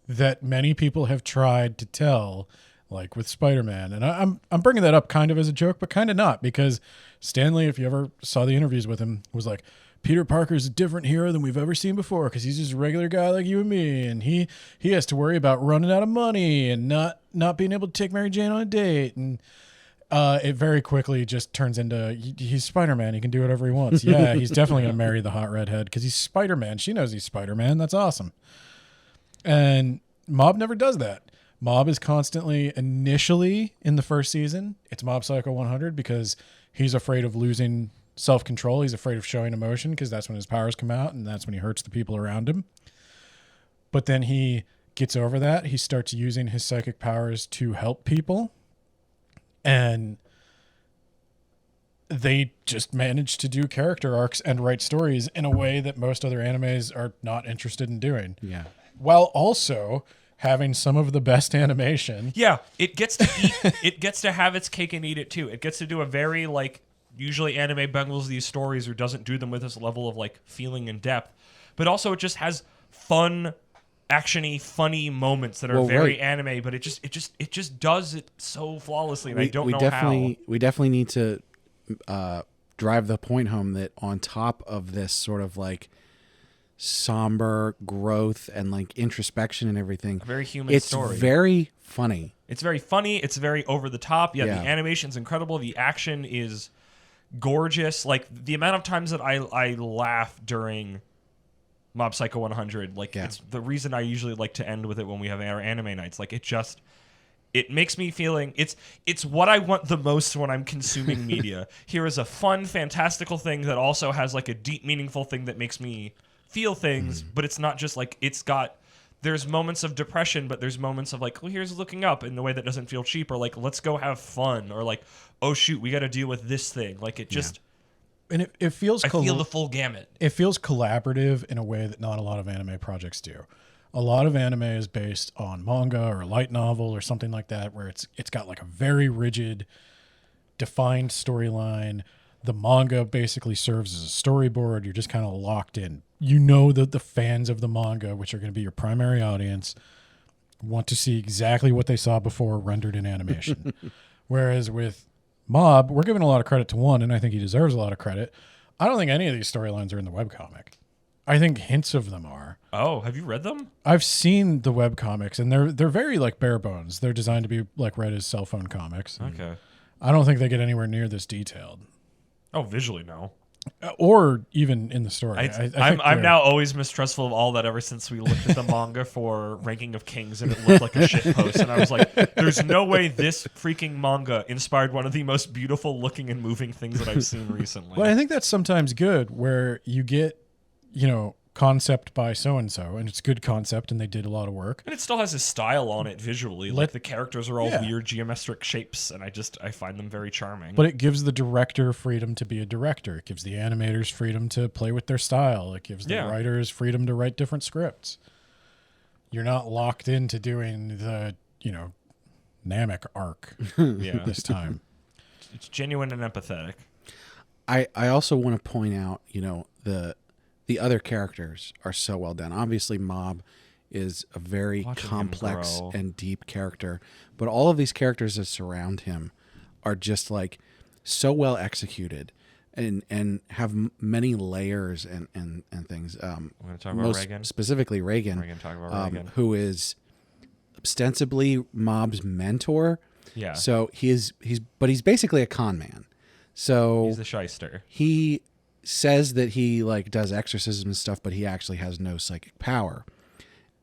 Speaker 3: that many people have tried to tell, like with Spider-Man. And I'm bringing that up kind of as a joke, but kind of not, because Stanley, if you ever saw the interviews with him, was like, Peter Parker's a different hero than we've ever seen before because he's just a regular guy like you and me, and he has to worry about running out of money and not being able to take Mary Jane on a date. And it very quickly just turns into he's Spider-Man. He can do whatever he wants. Yeah, he's definitely going to marry the hot redhead because he's Spider-Man. She knows he's Spider-Man. That's awesome. And Mob never does that. Mob is constantly, initially in the first season, it's Mob Psycho 100 because he's afraid of losing self-control. He's afraid of showing emotion because that's when his powers come out and that's when he hurts the people around him. But then he gets over that. He starts using his psychic powers to help people. And they just manage to do character arcs and write stories in a way that most other animes are not interested in doing.
Speaker 1: Yeah.
Speaker 3: While also having some of the best animation.
Speaker 2: Yeah, it gets to eat. It gets to have its cake and eat it too. It gets to do a very usually anime bungles these stories or doesn't do them with this level of feeling and depth, but also it just has fun, actiony, funny moments that are very anime. But it just does it so flawlessly, and I don't know how.
Speaker 1: We definitely need to drive the point home that on top of this sort of somber growth and introspection and everything,
Speaker 2: a very human story.
Speaker 1: It's very funny.
Speaker 2: It's very funny. It's very over the top. Yeah, the animation's incredible. The action is gorgeous. The amount of times that I laugh during Mob Psycho 100, it's the reason I usually like to end with it when we have our anime nights. It makes me feeling it's what I want the most when I'm consuming media. Here is a fun, fantastical thing that also has a deep, meaningful thing that makes me feel things, but it's not just there's moments of depression, but there's moments of here's looking up in the way that doesn't feel cheap, or let's go have fun, or oh shoot, we got to deal with this thing. It just,
Speaker 3: and it feels,
Speaker 2: I feel the full gamut.
Speaker 3: It feels collaborative in a way that not a lot of anime projects do. A lot of anime is based on manga or a light novel or something like that, where it's got a very rigid, defined storyline. The manga basically serves as a storyboard. You're just kind of locked in. You know that the fans of the manga, which are going to be your primary audience, want to see exactly what they saw before rendered in animation. Whereas with Mob, we're giving a lot of credit to one, and I think he deserves a lot of credit. I don't think any of these storylines are in the webcomic. I think hints of them are.
Speaker 2: Oh, have you read them?
Speaker 3: I've seen the webcomics, and they're very bare bones. They're designed to be read as cell phone comics.
Speaker 2: Okay.
Speaker 3: I don't think they get anywhere near this detailed.
Speaker 2: Oh, visually, no.
Speaker 3: Or even in the story.
Speaker 2: I'm now always mistrustful of all that ever since we looked at the manga for Ranking of Kings and it looked like a shit post. And I was like, there's no way this freaking manga inspired one of the most beautiful looking and moving things that I've seen recently.
Speaker 3: Well, I think that's sometimes good where you get, concept by so-and-so, and it's good concept, and they did a lot of work.
Speaker 2: And it still has a style on it visually. The characters are all weird geometric shapes, and I find them very charming.
Speaker 3: But it gives the director freedom to be a director. It gives the animators freedom to play with their style. It gives the writers freedom to write different scripts. You're not locked into doing the, Namek arc this time.
Speaker 2: It's genuine and empathetic.
Speaker 1: I also want to point out, the other characters are so well done. Obviously, Mob is a very complex and deep character, but all of these characters that surround him are just so well executed and have many layers and things.
Speaker 2: We're going to talk about Reagan.
Speaker 1: Specifically Reagan.
Speaker 2: We're going to talk about Reagan.
Speaker 1: Who is ostensibly Mob's mentor.
Speaker 2: Yeah.
Speaker 1: So he's basically a con man. So
Speaker 2: he's the shyster.
Speaker 1: He says that he does exorcism and stuff, but he actually has no psychic power.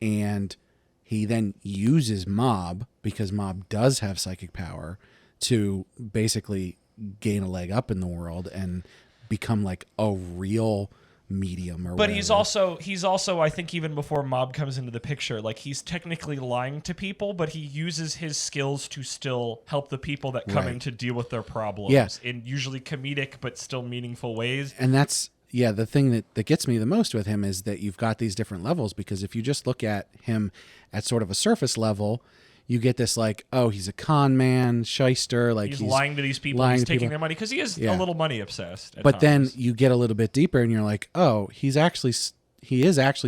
Speaker 1: And he then uses Mob, because Mob does have psychic power, to basically gain a leg up in the world and become a real medium or whatever.
Speaker 2: He's also I think even before Mob comes into the picture, he's technically lying to people, but he uses his skills to still help the people that come in to deal with their problems in usually comedic but still meaningful ways.
Speaker 1: And that's the thing that gets me the most with him is that you've got these different levels, because if you just look at him at sort of a surface level, you get this like, oh, he's a con man, shyster, like
Speaker 2: he's lying to these people,
Speaker 1: lying
Speaker 2: he's
Speaker 1: to
Speaker 2: taking
Speaker 1: people.
Speaker 2: their money because he is
Speaker 1: Yeah.
Speaker 2: a little money obsessed.
Speaker 1: But then you get a little bit deeper and you're like, oh, he is actually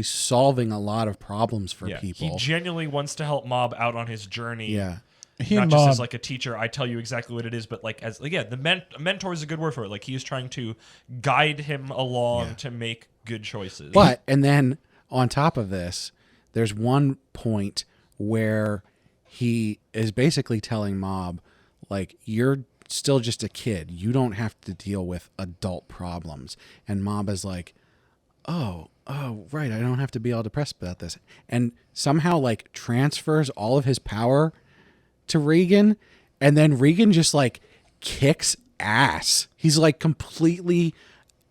Speaker 1: solving a lot of problems for people.
Speaker 2: He genuinely wants to help Mob out on his journey.
Speaker 1: Yeah.
Speaker 3: He
Speaker 2: Not
Speaker 3: and
Speaker 2: just
Speaker 3: Mob,
Speaker 2: as like a teacher, I tell you exactly what it is, but like as a mentor is a good word for it. Like he is trying to guide him along to make good choices.
Speaker 1: But and then on top of this, there's one point where he is basically telling Mob, like, you're still just a kid. You don't have to deal with adult problems. And Mob is like, oh, right, I don't have to be all depressed about this. And somehow like transfers all of his power to Regan, and then Regan just like kicks ass. He's like completely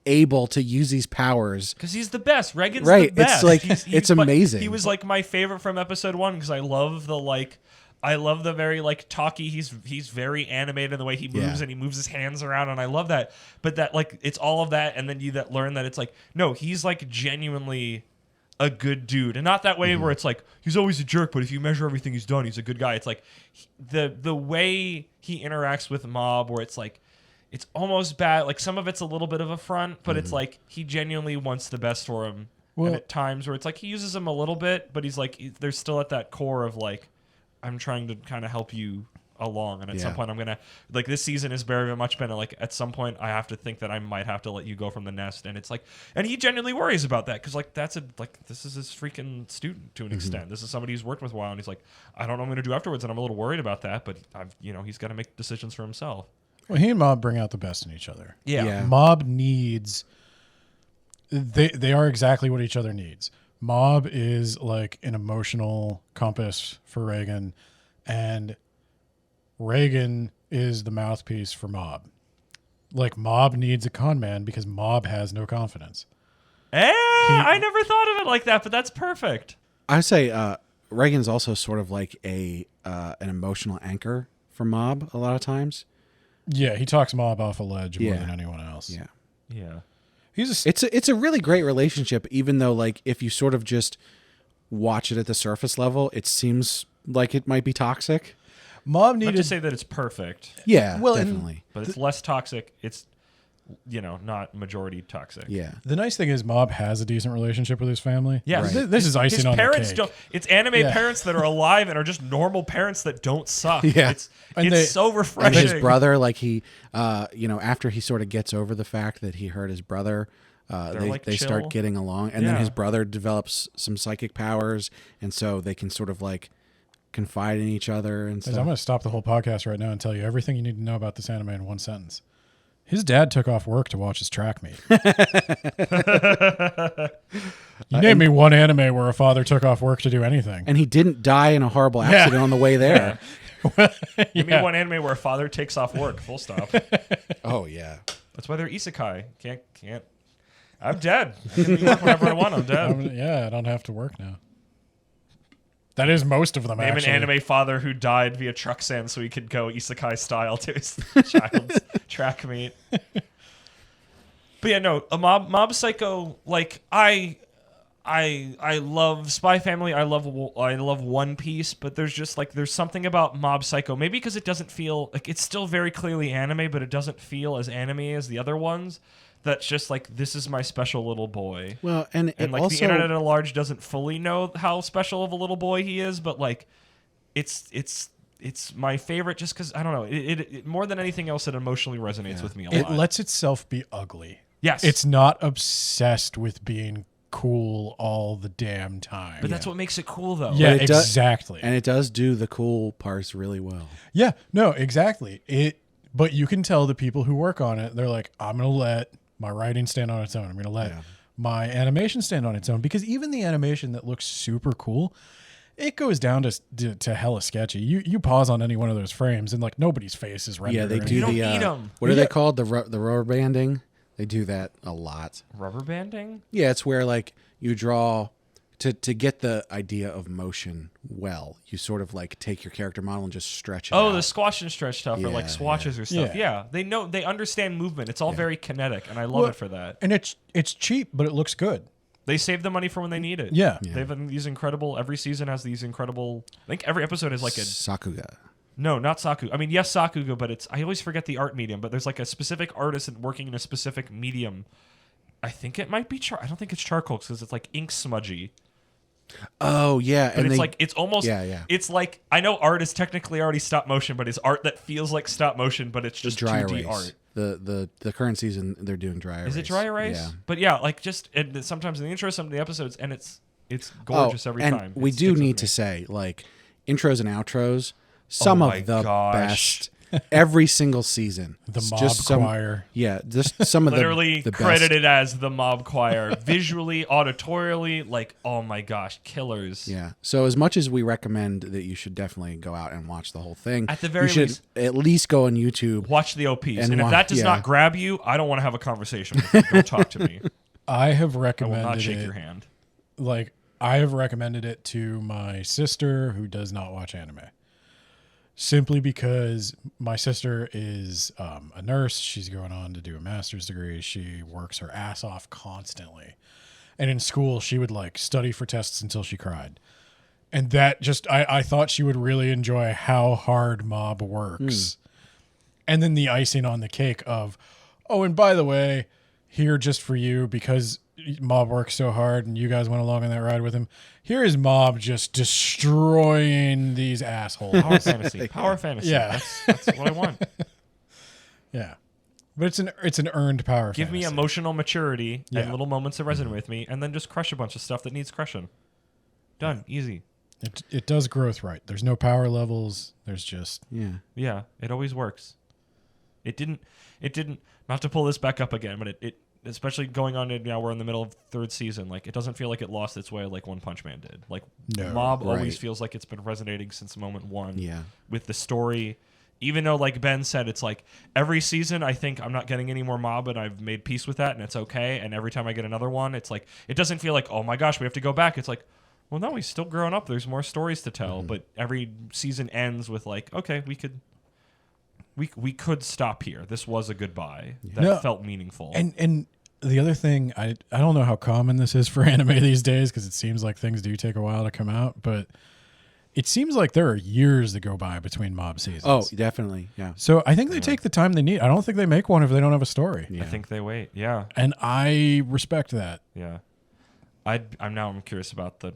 Speaker 1: able to use these powers
Speaker 2: because he's the best. Regan's
Speaker 1: right.
Speaker 2: the best.
Speaker 1: It's like
Speaker 2: He's
Speaker 1: amazing.
Speaker 2: He was like my favorite from episode 1 because I love the very like talky. He's very animated in the way he moves and he moves his hands around, and I love that. But that like it's all of that, and then you learn that it's like no, he's like genuinely a good dude, and not that way where it's like he's always a jerk, but if you measure everything he's done, he's a good guy. It's like the way he interacts with Mob, where it's like it's almost bad. Like some of it's a little bit of a front, but it's like he genuinely wants the best for him.
Speaker 3: Well-
Speaker 2: and at times where it's like he uses him a little bit, but he's like there's still at that core of like I'm trying to kind of help you along, and at some point I'm gonna like this season has very much been like at some point I have to think that I might have to let you go from the nest, and it's like, and he genuinely worries about that because like that's this is his freaking student to an extent. This is somebody who's worked with a while, and he's like, I don't know what I'm gonna do afterwards, and I'm a little worried about that, but he's got to make decisions for himself.
Speaker 3: well, he and Mob bring out the best in each other.
Speaker 1: Yeah.
Speaker 3: Mob needs. They are exactly what each other needs. Mob is like an emotional compass for Regan, and Regan is the mouthpiece for Mob. Like Mob needs a con man because Mob has no confidence.
Speaker 2: I never thought of it like that, but that's perfect.
Speaker 1: I say Reagan's also sort of like an emotional anchor for Mob a lot of times.
Speaker 3: Yeah, he talks Mob off a ledge more
Speaker 1: Yeah.
Speaker 3: than anyone else.
Speaker 1: Yeah.
Speaker 2: Yeah.
Speaker 3: He's
Speaker 1: It's a really great relationship, even though like if you sort of just watch it at the surface level, it seems like it might be toxic.
Speaker 3: Mob
Speaker 2: Not
Speaker 3: needed
Speaker 2: to say that it's perfect,
Speaker 1: Yeah,
Speaker 3: Well, and-
Speaker 1: definitely.
Speaker 2: but it's less toxic. It's not majority toxic.
Speaker 1: Yeah.
Speaker 3: The nice thing is Mob has a decent relationship with his family.
Speaker 2: Yeah,
Speaker 1: Right.
Speaker 3: This is icing
Speaker 2: his
Speaker 3: on the
Speaker 2: parents
Speaker 3: cake.
Speaker 2: don't. It's anime
Speaker 3: Yeah.
Speaker 2: parents that are alive and are just normal parents that don't suck.
Speaker 1: Yeah.
Speaker 2: it's
Speaker 3: And
Speaker 2: so
Speaker 1: And
Speaker 2: refreshing.
Speaker 1: his brother, like he, after he sort of gets over the fact that he hurt his brother, they
Speaker 2: like chill.
Speaker 1: start getting along, and then
Speaker 2: Yeah.
Speaker 1: his brother develops some psychic powers, and so they can sort of like confide in each other and
Speaker 3: Guys, I'm
Speaker 1: stuff.
Speaker 3: going to stop the whole podcast right now and tell you everything you need to know about this anime in one sentence. His dad took off work to watch his track meet. You name me one anime where a father took off work to do anything.
Speaker 1: And he didn't die in a horrible accident on the way there.
Speaker 2: Give me one anime where a father takes off work. Full stop.
Speaker 1: Oh yeah.
Speaker 2: That's why they're isekai. Can't. I'm dead. I can work whenever I want. I'm dead.
Speaker 3: I don't have to work now. That is most of them,
Speaker 2: Name
Speaker 3: actually.
Speaker 2: an anime father who died via truck sand so he could go isekai style to his child's track meet. But yeah, no, a Mob Psycho. Like I love Spy Family. I love One Piece. But there's something about Mob Psycho. Maybe because it doesn't feel like it's still very clearly anime, but it doesn't feel as anime as the other ones. That's just like, this is my special little boy.
Speaker 1: Well, and it
Speaker 2: And like
Speaker 1: also,
Speaker 2: the internet at large doesn't fully know how special of a little boy he is, but like it's my favorite just because I don't know, it more than anything else it emotionally resonates with me a
Speaker 3: It
Speaker 2: lot.
Speaker 3: lets itself be ugly.
Speaker 2: Yes,
Speaker 3: It's not obsessed with being cool all the damn time.
Speaker 2: but that's what makes it cool though.
Speaker 3: Yeah,
Speaker 1: But it does-
Speaker 3: exactly.
Speaker 1: and it does do the cool parts really well.
Speaker 3: Yeah, no, exactly. But you can tell the people who work on it, they're like, I'm going to let my writing stand on its own. I'm going to let my animation stand on its own, because even the animation that looks super cool, it goes down to hella sketchy. You pause on any one of those frames and like nobody's face is rendered.
Speaker 1: Yeah, they
Speaker 3: or
Speaker 1: do
Speaker 2: You
Speaker 3: anything.
Speaker 2: don't
Speaker 1: the
Speaker 2: need 'em.
Speaker 1: what are they called? The rubber banding. They do that a lot.
Speaker 2: Rubber banding.
Speaker 1: Yeah, it's where like you draw to get the idea of motion well. You sort of like take your character model and just stretch it
Speaker 2: Oh,
Speaker 1: out.
Speaker 2: the squash and stretch stuff, or like
Speaker 1: Yeah,
Speaker 2: swatches or stuff.
Speaker 3: Yeah.
Speaker 2: Yeah, they understand movement. It's all very kinetic, and I love
Speaker 3: Well,
Speaker 2: it for that.
Speaker 3: And it's cheap, but it looks good.
Speaker 2: They save the money for when they need it.
Speaker 3: Yeah.
Speaker 2: They've been these incredible. Every season has these incredible. I think every episode is like a
Speaker 1: Sakuga.
Speaker 2: No, not Saku. I mean, yes, Sakuga, but it's I always forget the art medium. But there's like a specific artist working in a specific medium. I think it might be I don't think it's charcoal because it's like ink smudgy.
Speaker 1: Oh yeah,
Speaker 2: But it's like it's almost It's like I know art is technically already stop motion, but it's art that feels like stop motion, but it's just
Speaker 1: dry
Speaker 2: 2D
Speaker 1: erase.
Speaker 2: art.
Speaker 1: The current season they're doing dry erase.
Speaker 2: Is it dry erase?
Speaker 1: Yeah.
Speaker 2: But yeah, like just and sometimes in the intro, some of the episodes, and it's gorgeous every
Speaker 1: and
Speaker 2: time.
Speaker 1: we
Speaker 2: It
Speaker 1: do
Speaker 2: sticks with
Speaker 1: need
Speaker 2: me.
Speaker 1: to say like intros and outros. Some
Speaker 2: my
Speaker 1: of the
Speaker 2: gosh.
Speaker 1: best every single season.
Speaker 3: The
Speaker 1: It's
Speaker 3: mob
Speaker 1: just
Speaker 3: choir.
Speaker 1: Yeah, just some of
Speaker 2: Literally
Speaker 1: the best.
Speaker 2: credited as the mob choir, visually, auditorially, like oh my gosh, killers.
Speaker 1: Yeah. So as much as we recommend that you should definitely go out and watch the whole thing,
Speaker 2: At the very
Speaker 1: you should
Speaker 2: least-
Speaker 1: at least go on YouTube.
Speaker 2: Watch the OPs, and if
Speaker 1: wa-
Speaker 2: that does
Speaker 1: yeah.
Speaker 2: not grab you, I don't want to have a conversation with you. Don't talk to me.
Speaker 3: I have
Speaker 2: I will
Speaker 3: recommended
Speaker 2: not shake
Speaker 3: it.
Speaker 2: your hand.
Speaker 3: Like I have recommended it to my sister who does not watch anime. Simply because my sister is a nurse. She's going on to do a master's degree. She works her ass off constantly. And in school, she would like study for tests until she cried. And that just, I thought she would really enjoy how hard Mob works. And then the icing on the cake of, oh, and by the way, here just for you, because Mob works so hard and you guys went along on that ride with him, here is Mob just destroying these assholes.
Speaker 2: Power fantasy. Power fantasy.
Speaker 3: Yeah.
Speaker 2: That's what I want.
Speaker 3: Yeah. But it's an earned power
Speaker 2: Give me
Speaker 3: fantasy.
Speaker 2: emotional maturity
Speaker 3: Yeah.
Speaker 2: and little moments that resonate with me, and then just crush a bunch of stuff that needs crushing. Done. Easy.
Speaker 3: It does growth right. There's no power levels. There's just
Speaker 1: Yeah.
Speaker 2: Yeah, it always works. It didn't not to pull this back up again, but it especially going on to now we're in the middle of third season, like it doesn't feel like it lost its way like One Punch Man did. Like
Speaker 3: No,
Speaker 2: Mob always
Speaker 1: right.
Speaker 2: feels like it's been resonating since moment one.
Speaker 1: Yeah.
Speaker 2: With the story. Even though like Ben said, it's like every season I think I'm not getting any more Mob and I've made peace with that and it's okay. And every time I get another one, it's like it doesn't feel like, oh my gosh, we have to go back. It's like, well no, he's still growing up. There's more stories to tell. But every season ends with like, okay, we could stop here. This was a goodbye that
Speaker 3: No.
Speaker 2: felt meaningful.
Speaker 3: and the other thing, I don't know how common this is for anime these days because it seems like things do take a while to come out, but it seems like there are years that go by between Mob seasons.
Speaker 1: Oh, definitely. Yeah.
Speaker 3: So I think they take the time they need. I don't think they make one if they don't have a story.
Speaker 1: Yeah.
Speaker 2: I think they wait. Yeah.
Speaker 3: And I respect that.
Speaker 2: Yeah. I'm curious about the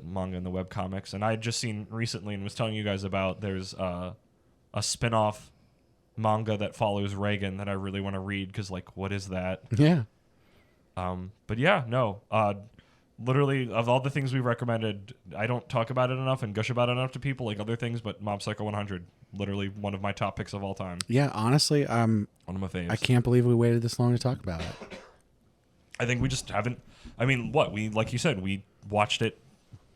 Speaker 2: manga and the webcomics. And I had just seen recently and was telling you guys about there's a spin-off manga that follows Reagan that I really want to read because like what is that?
Speaker 1: Yeah.
Speaker 2: But yeah, no. Literally of all the things we recommended, I don't talk about it enough and gush about it enough to people like other things, but Mob Psycho 100, literally one of my top picks of all time.
Speaker 1: Yeah. Honestly,
Speaker 2: One of my faves.
Speaker 1: I can't believe we waited this long to talk about it.
Speaker 2: I think we just haven't. I mean, we like you said, we watched it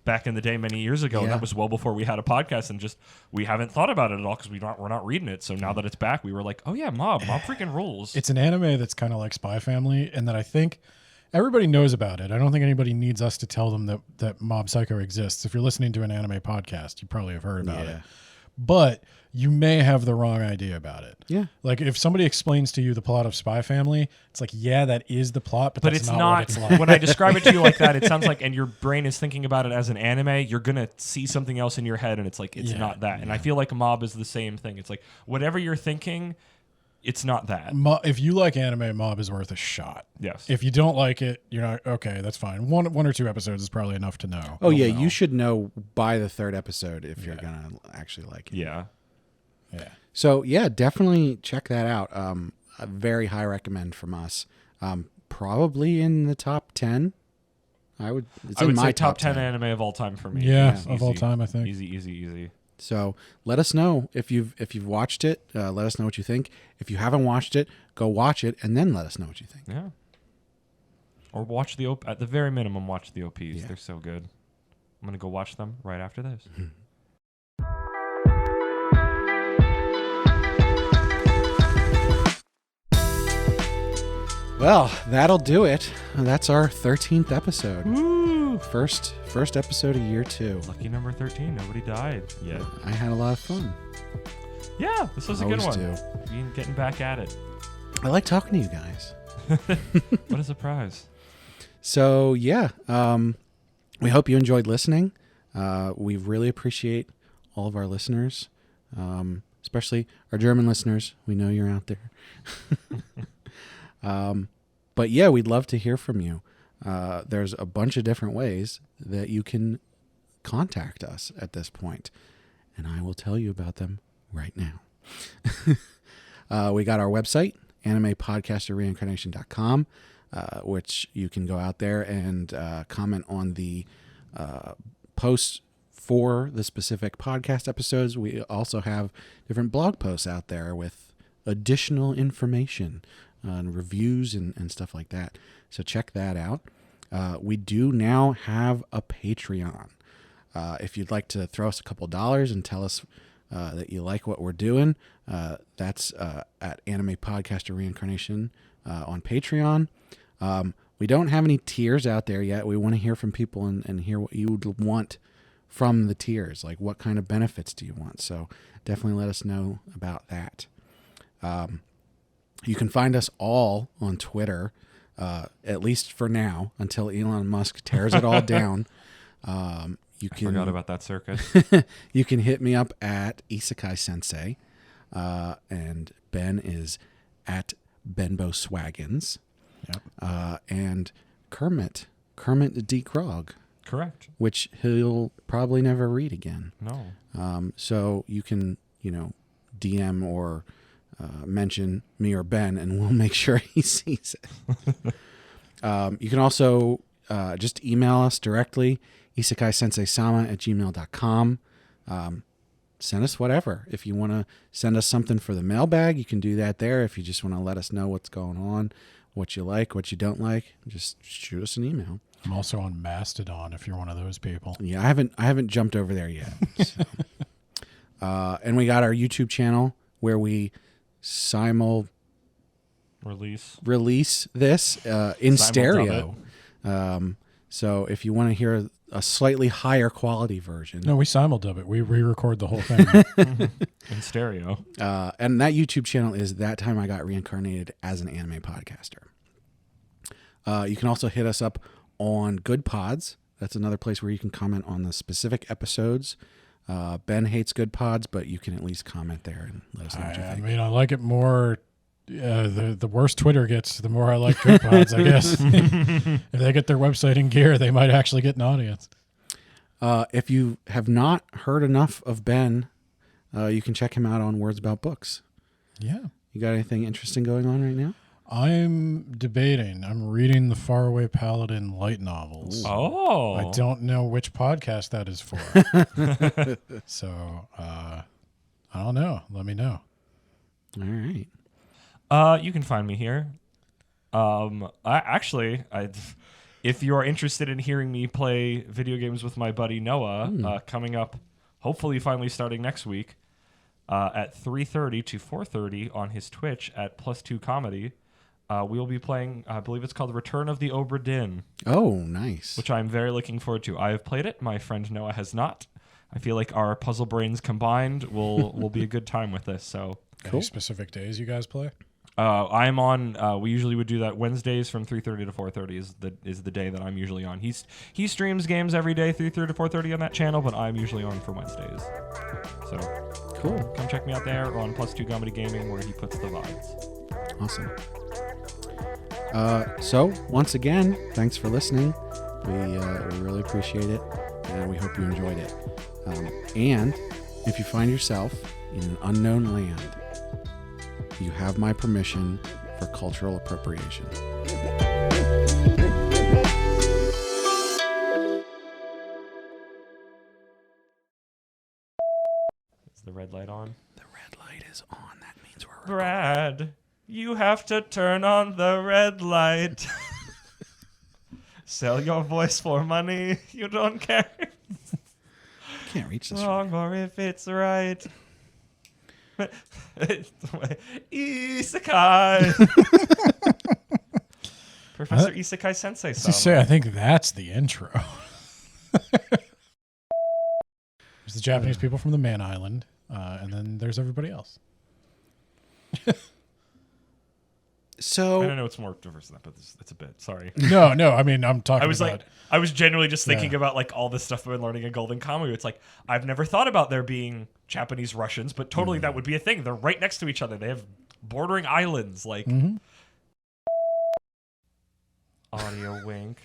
Speaker 2: back in the day many years ago, and
Speaker 1: Yeah.
Speaker 2: that was well before we had a podcast, and just we haven't thought about it at all because we're not reading it. So now that it's back, we were like, oh yeah, Mob freaking rules.
Speaker 3: It's an anime that's kind of like Spy Family, and that I think everybody knows about it. I don't think anybody needs us to tell them that Mob Psycho exists. If you're listening to an anime podcast, you probably have heard about it. But you may have the wrong idea about it.
Speaker 1: Yeah.
Speaker 3: Like if somebody explains to you the plot of Spy Family, it's like, yeah, that is the plot, but that's
Speaker 2: it's
Speaker 3: not
Speaker 2: not.
Speaker 3: what it's like.
Speaker 2: When I describe it to you like that, it sounds like, and your brain is thinking about it as an anime, you're gonna see something else in your head, and it's like it's
Speaker 3: Yeah,
Speaker 2: not that. And I feel like Mob is the same thing. It's like whatever you're thinking, it's not that.
Speaker 3: If you like anime, Mob is worth a shot.
Speaker 2: Yes.
Speaker 3: If you don't like it, you're not okay. That's fine. One or two episodes is probably enough to know.
Speaker 1: Oh yeah,
Speaker 3: No.
Speaker 1: you should know by the third episode if you're gonna actually like it.
Speaker 2: Yeah.
Speaker 3: Yeah.
Speaker 1: So yeah, definitely check that out. A very high recommend from us. Probably in the top 10. I would
Speaker 2: I would say top 10 anime of all time for me.
Speaker 3: Yeah,
Speaker 2: It's
Speaker 3: of all
Speaker 2: easy.
Speaker 3: time, I think.
Speaker 2: Easy.
Speaker 1: So let us know if you've watched it. Let us know what you think. If you haven't watched it, go watch it and then let us know what you think.
Speaker 2: Yeah. Or watch the at the very minimum, watch the OPs.
Speaker 1: Yeah.
Speaker 2: They're so good. I'm gonna go watch them right after this.
Speaker 1: Well, that'll do it. That's our 13th episode.
Speaker 2: Woo!
Speaker 1: First episode of year 2.
Speaker 2: Lucky number 13. Nobody died yet.
Speaker 1: I had a lot of fun.
Speaker 2: Yeah, this was a good
Speaker 1: Always
Speaker 2: one.
Speaker 1: do.
Speaker 2: Getting back at it.
Speaker 1: I like talking to you guys.
Speaker 2: What a surprise.
Speaker 1: So yeah, we hope you enjoyed listening. We really appreciate all of our listeners, especially our German listeners. We know you're out there. But yeah, we'd love to hear from you. There's a bunch of different ways that you can contact us at this point, and I will tell you about them right now. We got our website, animepodcasterreincarnation.com, which you can go out there and comment on the posts for the specific podcast episodes. We also have different blog posts out there with additional information and reviews and stuff like that. So check that out. We do now have a Patreon. If you'd like to throw us a couple dollars and tell us that you like what we're doing, that's at Anime Podcaster Reincarnation on Patreon. We don't have any tiers out there yet. We want to hear from people and hear what you would want from the tiers. Like, what kind of benefits do you want? So definitely let us know about that. You can find us all on Twitter, at least for now, until Elon Musk tears it all down. I
Speaker 2: forgot about that circus.
Speaker 1: You can hit me up at Isekai Sensei, and Ben is at Bento Baggins.
Speaker 3: Yep.
Speaker 1: And Kermit D. Grog,
Speaker 2: Correct.
Speaker 1: which he'll probably never read again.
Speaker 2: No.
Speaker 1: So you can, DM or mention me or Ben, and we'll make sure he sees it. You can also just email us directly, Isekai Sensei-Sama at gmail.com. Send us whatever. If you want to send us something for the mailbag, you can do that there. If you just want to let us know what's going on, what you like, what you don't like, just shoot us an email.
Speaker 3: I'm also on Mastodon if you're one of those people.
Speaker 1: Yeah, I haven't jumped over there yet. So. And we got our YouTube channel where we release this in stereo. So if you want to hear a slightly higher quality version.
Speaker 3: No, we simuldub it. We re-record the whole thing.
Speaker 2: In stereo.
Speaker 1: And that YouTube channel is That Time I Got Reincarnated as an Anime Podcaster. You can also hit us up on Good Pods. That's another place where you can comment on the specific episodes. Ben hates Good Pods, but you can at least comment there and let us know what you think.
Speaker 3: I mean, I like it more. The worse Twitter gets, the more I like Good Pods, I guess. If they get their website in gear, they might actually get an audience.
Speaker 1: If you have not heard enough of Ben, you can check him out on Words About Books.
Speaker 3: Yeah.
Speaker 1: You got anything interesting going on right now?
Speaker 3: I'm debating. I'm reading the Faraway Paladin light novels.
Speaker 2: Oh.
Speaker 3: I don't know which podcast that is for. So, I don't know. Let me know.
Speaker 1: All right.
Speaker 2: You can find me here. If you are interested in hearing me play video games with my buddy Noah, coming up, hopefully finally starting next week, at 3:30 to 4:30 on his Twitch at +2 Comedy, we will be playing, I believe it's called Return of the Obra Dinn.
Speaker 1: Oh, nice.
Speaker 2: Which I'm very looking forward to. I have played it. My friend Noah has not. I feel like our puzzle brains combined will be a good time with this. So
Speaker 3: Any specific days you guys play?
Speaker 2: I'm on. We usually would do that Wednesdays from 3:30 to 4:30 is the day that I'm usually on. He streams games every day 3:30 to 4:30 on that channel, but I'm usually on for Wednesdays. So
Speaker 1: cool.
Speaker 2: Come check me out there or on +2 Comedy Gaming where he puts the vibes.
Speaker 1: Awesome. So once again, thanks for listening. We really appreciate it, and we hope you enjoyed it. And if you find yourself in an unknown land, you have my permission for cultural appropriation.
Speaker 2: Is the red light on?
Speaker 1: The red light is on. That means we're recording.
Speaker 2: Brad, you have to turn on the red light. Sell your voice for money. You don't care.
Speaker 1: Can't reach this.
Speaker 2: Wrong or if it's right. Isekai. Professor Isekai Sensei-Sama.
Speaker 3: Say, I think that's the intro. There's the Japanese people from the Man Island, and then there's everybody else.
Speaker 1: So
Speaker 2: I don't know it's more diverse than that, but it's a bit. Sorry.
Speaker 3: No. I mean, I'm talking
Speaker 2: I was
Speaker 3: about.
Speaker 2: like, I was genuinely just thinking
Speaker 3: Yeah.
Speaker 2: about like all this stuff I've been learning in Golden Kamuy. It's like I've never thought about there being Japanese Russians, but totally that would be a thing. They're right next to each other. They have bordering islands. Like audio wink.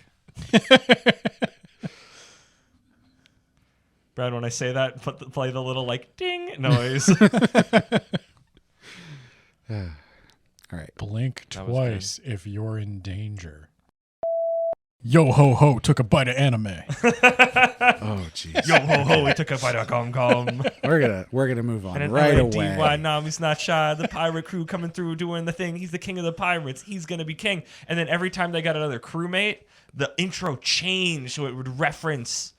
Speaker 2: Brad, when I say that, play the little like ding noise.
Speaker 1: all right.
Speaker 3: Blink
Speaker 2: That was
Speaker 3: twice if you're in danger. Yo ho ho took a bite of anime.
Speaker 1: Oh jeez.
Speaker 2: Yo ho ho, we took a bite of gum gum.
Speaker 1: We're gonna move on
Speaker 2: And
Speaker 1: right
Speaker 2: away.
Speaker 1: away.
Speaker 2: Nami's not shy. The pirate crew coming through doing the thing. He's the king of the pirates. He's gonna be king. And then every time they got another crewmate, the intro changed so it would reference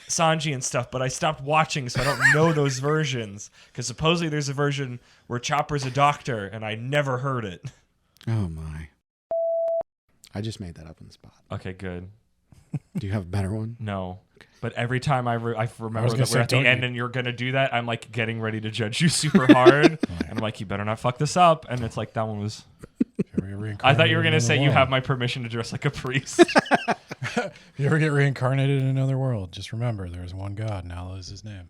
Speaker 2: Sanji and stuff. But I stopped watching, so I don't know those versions. Because supposedly there's a version where Chopper's a doctor, and I never heard it.
Speaker 1: Oh my. I just made that up on the spot.
Speaker 2: Okay, good.
Speaker 1: Do you have a better one?
Speaker 2: No. But every time I remember
Speaker 3: gonna
Speaker 2: that
Speaker 3: say,
Speaker 2: we're at the
Speaker 3: don't
Speaker 2: end
Speaker 3: you-
Speaker 2: and you're going to do that, I'm like getting ready to judge you super hard. And I'm like, you better not fuck this up. And it's like, that one was... I thought you were going to say you have my permission to dress like a priest.
Speaker 3: If you ever get reincarnated in another world, just remember there's one God and Allah is his name.